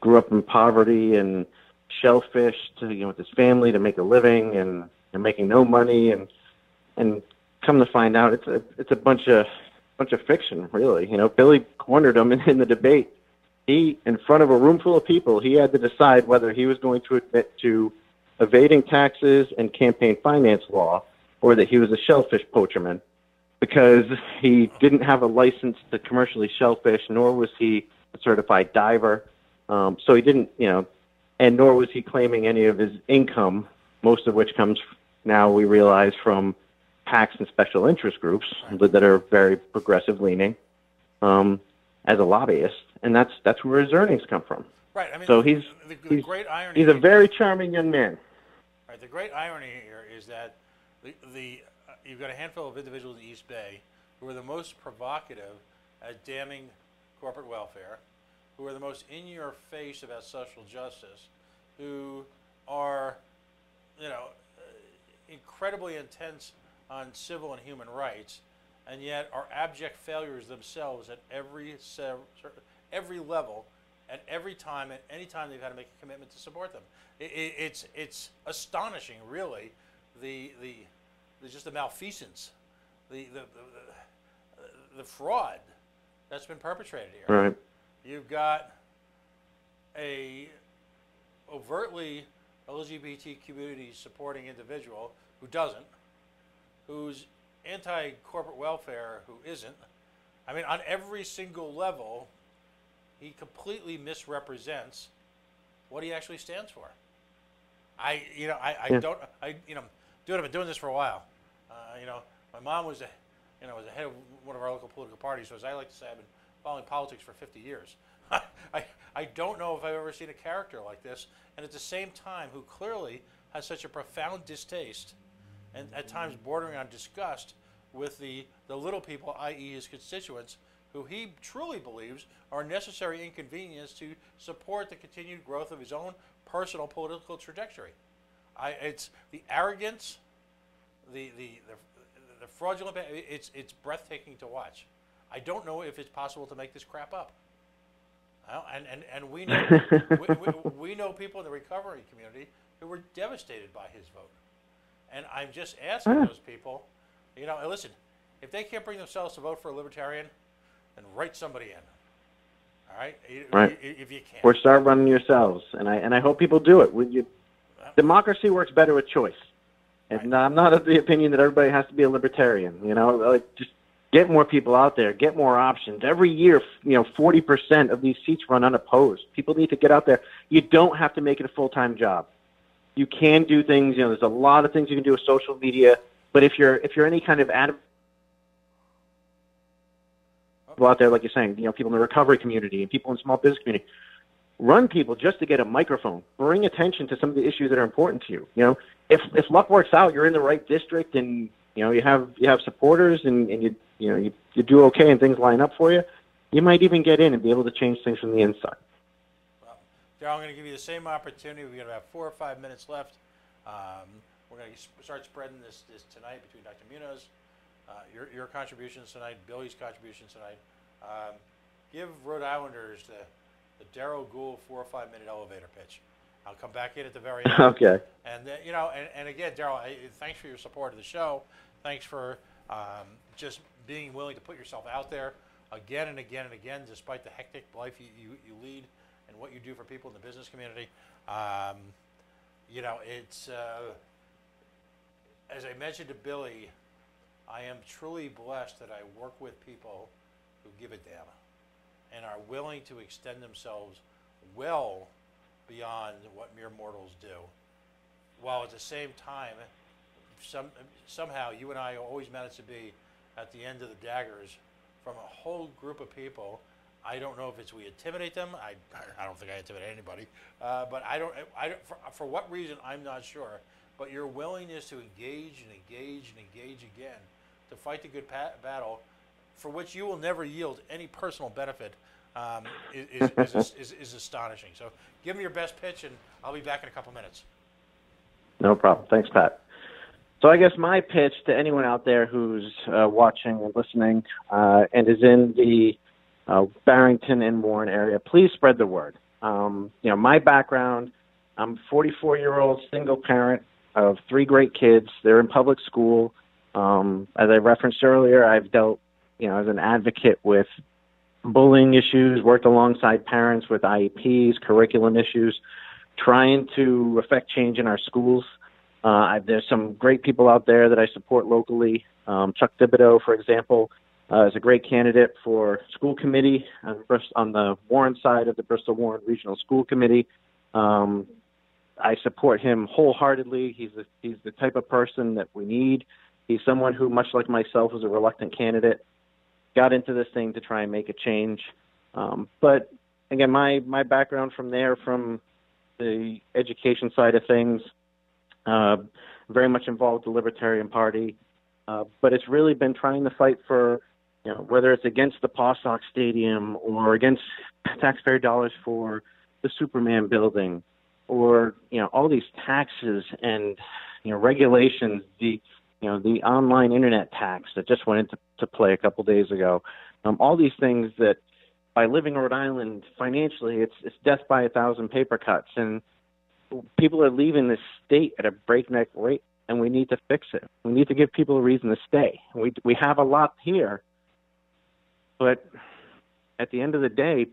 grew up in poverty and shellfished, with his family to make a living and making no money, and come to find out it's a bunch of fiction, really. Billy cornered him in the debate. He, in front of a room full of people, he had to decide whether he was going to admit to evading taxes and campaign finance law, or that he was a shellfish poacherman, because he didn't have a license to commercially shellfish, nor was he a certified diver. So he didn't, and nor was he claiming any of his income, most of which comes now, we realize, from PACs and special interest groups that are very progressive leaning, as a lobbyist, and that's where his earnings come from. Right. I mean, so the great irony. He's a very charming young man. Right. The great irony here is that you've got a handful of individuals in the East Bay who are the most provocative at damning corporate welfare, who are the most in your face about social justice, who are, incredibly intense on civil and human rights, and yet are abject failures themselves at every level, at every time, at any time they've had to make a commitment to support them. It's astonishing, really, just the malfeasance, the fraud that's been perpetrated here. Right. You've got a overtly LGBT community supporting individual who doesn't, who's anti-corporate welfare who isn't. I mean, on every single level, he completely misrepresents what he actually stands for. I've been doing this for a while. My mom was was the head of one of our local political parties, so as I like to say, I've been following politics for 50 years. I don't know if I've ever seen a character like this, and at the same time, who clearly has such a profound distaste, and at times bordering on disgust, with the little people, i.e. his constituents, who he truly believes are a necessary inconvenience to support the continued growth of his own personal political trajectory. It's the arrogance, the fraudulent, it's breathtaking to watch. I don't know if it's possible to make this crap up. And we know we know people in the recovery community who were devastated by his vote. And I'm just asking those people, listen, if they can't bring themselves to vote for a libertarian, then write somebody in. All right? Right. If you can. Or start running yourselves. And I hope people do it. Democracy works better with choice. And I'm not of the opinion that everybody has to be a libertarian. Just get more people out there, get more options. Every year, 40% of these seats run unopposed. People need to get out there. You don't have to make it a full-time job. You can do things. There's a lot of things you can do with social media. But if you're any kind of advocate out there, like you're saying, people in the recovery community and people in small business community, run people just to get a microphone. Bring attention to some of the issues that are important to you. If luck works out, you're in the right district, and you have supporters, and you do okay, and things line up for you. You might even get in and be able to change things from the inside. Well, Darryl, I'm going to give you the same opportunity. We've got about 4 or 5 minutes left. We're going to start spreading this tonight between Dr. Munoz, your contributions tonight, Billy's contributions tonight. Give Rhode Islanders the Darryl Gould 4 or 5 minute elevator pitch. I'll come back in at the very end. Okay. And and again, Darryl, thanks for your support of the show. Thanks for just being willing to put yourself out there again and again and again, despite the hectic life you lead and what you do for people in the business community. It's as I mentioned to Billy, I am truly blessed that I work with people who give a damn and are willing to extend themselves well beyond what mere mortals do, while at the same time, somehow you and I always manage to be at the end of the daggers from a whole group of people. I don't know if it's we intimidate them. I don't think I intimidate anybody, but I don't for what reason, I'm not sure. But your willingness to engage and engage and engage again to fight the good battle, for which you will never yield any personal benefit, is astonishing. So give me your best pitch, and I'll be back in a couple minutes. No problem. Thanks, Pat. So I guess my pitch to anyone out there who's watching and listening and is in the Barrington and Warren area, please spread the word. My background, I'm a 44-year-old single parent of 3 great kids. They're in public school. As I referenced earlier, I've dealt, as an advocate with bullying issues, worked alongside parents with IEPs, curriculum issues, trying to affect change in our schools. There's some great people out there that I support locally. Chuck Thibodeau, for example, is a great candidate for school committee on the Warren side of the Bristol-Warren Regional School Committee. I support him wholeheartedly. He's the type of person that we need. He's someone who, much like myself, was a reluctant candidate, got into this thing to try and make a change. But again, my background from there, from the education side of things, very much involved with the Libertarian Party. But it's really been trying to fight for, whether it's against the Paw Sox Stadium or against taxpayer dollars for the Superman building, or all these taxes and regulations, the online internet tax that just went into play a couple days ago. All these things that, by living in Rhode Island financially, it's death by 1,000 paper cuts, and people are leaving this state at a breakneck rate, and we need to fix it. We need to give people a reason to stay. We have a lot here, but at the end of the day,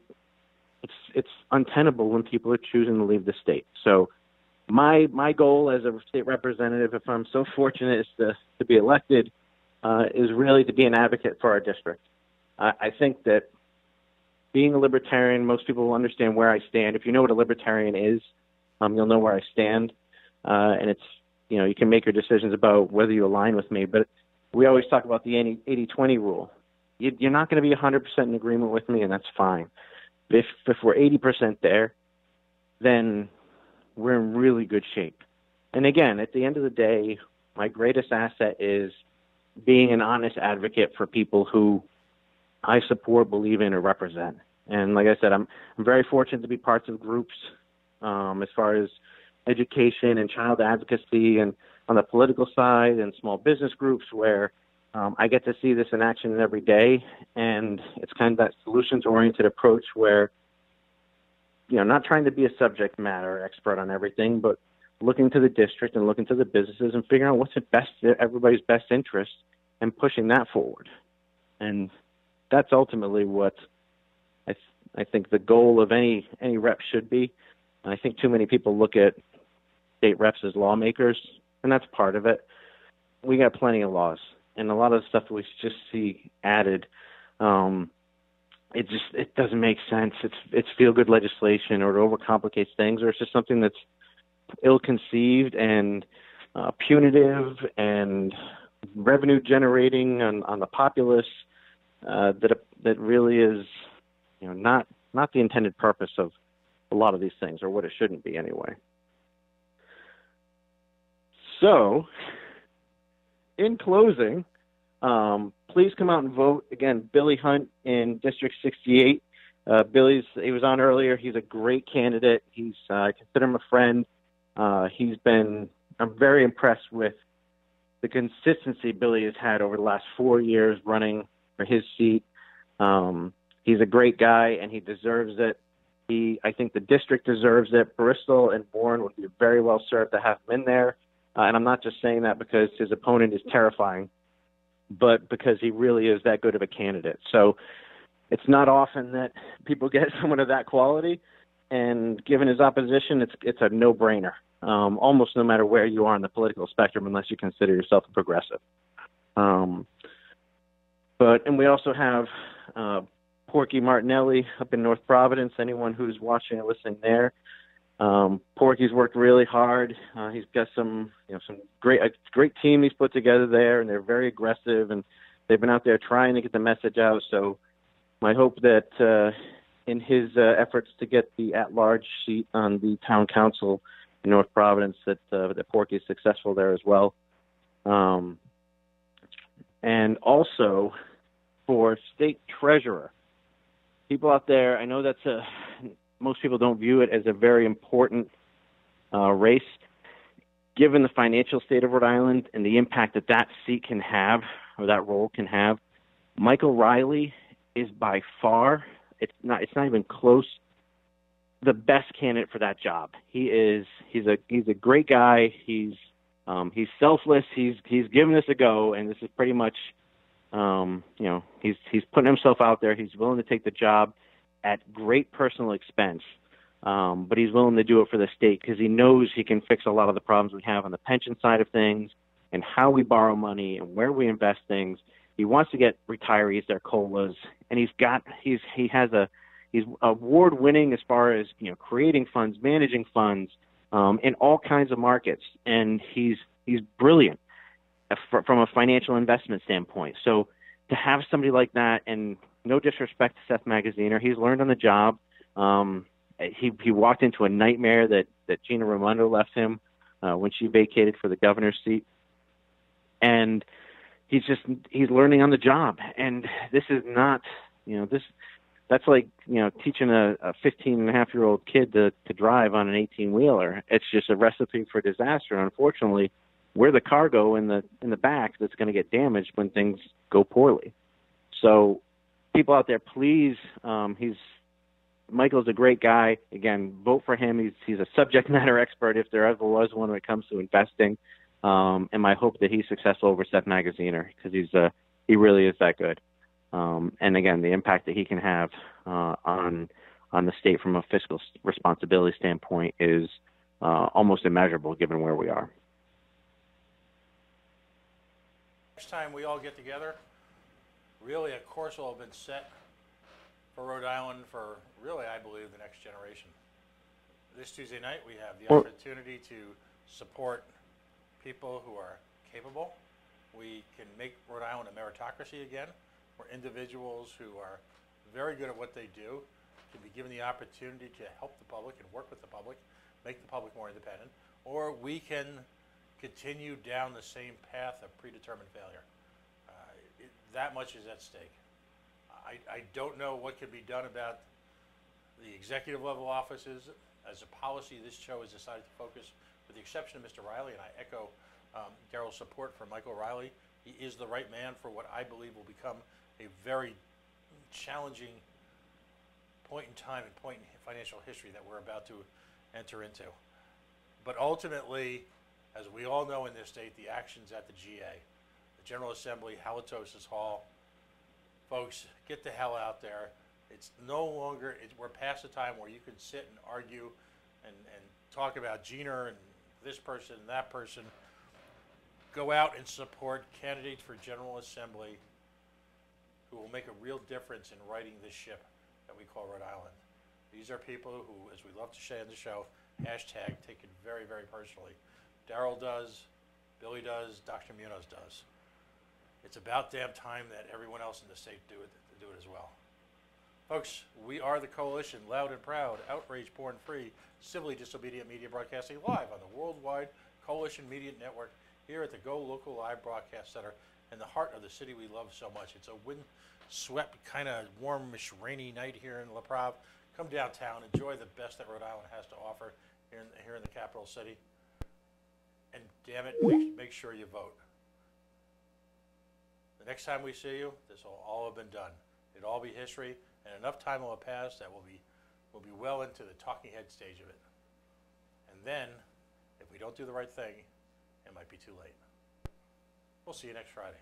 it's untenable when people are choosing to leave the state. So my goal as a state representative, if I'm so fortunate as to be elected, is really to be an advocate for our district. I think that being a libertarian, most people will understand where I stand. If you know what a libertarian is, you'll know where I stand. And it's, you can make your decisions about whether you align with me. But we always talk about the 80-20 rule. You're not going to be 100% in agreement with me, and that's fine. If we're 80% there, then we're in really good shape. And again, at the end of the day, my greatest asset is being an honest advocate for people who I support, believe in, or represent. And like I said, I'm very fortunate to be parts of groups as far as education and child advocacy, and on the political side, and small business groups where I get to see this in action every day. And it's kind of that solutions-oriented approach where, not trying to be a subject matter expert on everything, but looking to the district and looking to the businesses and figuring out what's in everybody's best interest and pushing that forward. And that's ultimately what I think the goal of any rep should be. And I think too many people look at state reps as lawmakers, and that's part of it. We got plenty of laws, and a lot of the stuff we just see added, it doesn't make sense. It's feel-good legislation, or it overcomplicates things, or it's just something that's ill-conceived and punitive and revenue-generating on the populace. That really is, not the intended purpose of a lot of these things, or what it shouldn't be anyway. So, in closing, please come out and vote. Again, Billy Hunt in District 68. He was on earlier. He's a great candidate. I consider him a friend. I'm very impressed with the consistency Billy has had over the last 4 years running for his seat. He's a great guy, and he deserves it. I think the district deserves it. Bristol and Warren would be very well served to have him in there. And I'm not just saying that because his opponent is terrifying, but because he really is that good of a candidate. So it's not often that people get someone of that quality, and given his opposition, it's a no-brainer, almost no matter where you are on the political spectrum, unless you consider yourself a progressive. And we also have Porky Martinelli up in North Providence. Anyone who's watching and listening there, Porky's worked really hard. He's got some great team he's put together there, and they're very aggressive, and they've been out there trying to get the message out. So I hope that in his efforts to get the at-large seat on the town council in North Providence, that Porky is successful there as well. and also for state treasurer. People out there, I know most people don't view it as a very important race, given the financial state of Rhode Island and the impact that that seat can have, or that role can have. Michael Riley is by far, it's not even close, the best candidate for that job. He's a great guy. He's selfless. He's giving this a go, and this is pretty much, he's putting himself out there. He's willing to take the job at great personal expense, but he's willing to do it for the state because he knows he can fix a lot of the problems we have on the pension side of things and how we borrow money and where we invest things. He wants to get retirees their COLAs, and he's award-winning as far as creating funds, managing funds in all kinds of markets, and he's brilliant from a financial investment standpoint. So to have somebody like that, and no disrespect to Seth Magaziner, he's learned on the job. He walked into a nightmare that Gina Raimondo left him when she vacated for the governor's seat, and he's learning on the job. And this is not, that's like, teaching a 15-and-a-half-year-old kid to drive on an 18-wheeler. It's just a recipe for disaster. Unfortunately, we're the cargo in the back that's going to get damaged when things go poorly. So people out there, please, Michael's a great guy. Again, vote for him. He's a subject matter expert if there ever was one when it comes to investing. And I hope that he's successful over Seth Magaziner because he really is that good. And again, the impact that he can have on the state from a fiscal responsibility standpoint is almost immeasurable given where we are. Next time we all get together, really a course will have been set for Rhode Island for really, I believe, the next generation. This Tuesday night we have the opportunity to support people who are capable. We can make Rhode Island a meritocracy again, where individuals who are very good at what they do can be given the opportunity to help the public and work with the public, make the public more independent, or we can continue down the same path of predetermined failure. That much is at stake. I don't know what can be done about the executive level offices. As a policy, this show has decided to focus, with the exception of Mr. Riley, and I echo Daryl's support for Michael Riley. He is the right man for what I believe will become a very challenging point in time and point in financial history that we're about to enter into. But ultimately, as we all know in this state, the actions at the GA, the General Assembly, Halitosis Hall, folks, get the hell out there. It's no longer, we're past the time where you can sit and argue and talk about Gina and this person and that person. Go out and support candidates for General Assembly who will make a real difference in righting this ship that we call Rhode Island. These are people who, as we love to say on the show, hashtag take it very, very personally. Daryl does, Billy does, Dr. Munoz does. It's about damn time that everyone else in the state do it as well. Folks, we are the Coalition, loud and proud, outrage porn free, civilly disobedient media broadcasting live on the worldwide Coalition Media Network here at the GoLocal Live Broadcast Center in the heart of the city we love so much. It's a wind-swept, kind of warmish, rainy night here in La Prave. Come downtown, enjoy the best that Rhode Island has to offer here in the capital city. And damn it, make sure you vote. The next time we see you, this will all have been done. It'll all be history, and enough time will have passed that we'll be well into the talking head stage of it. And then, if we don't do the right thing, it might be too late. We'll see you next Friday.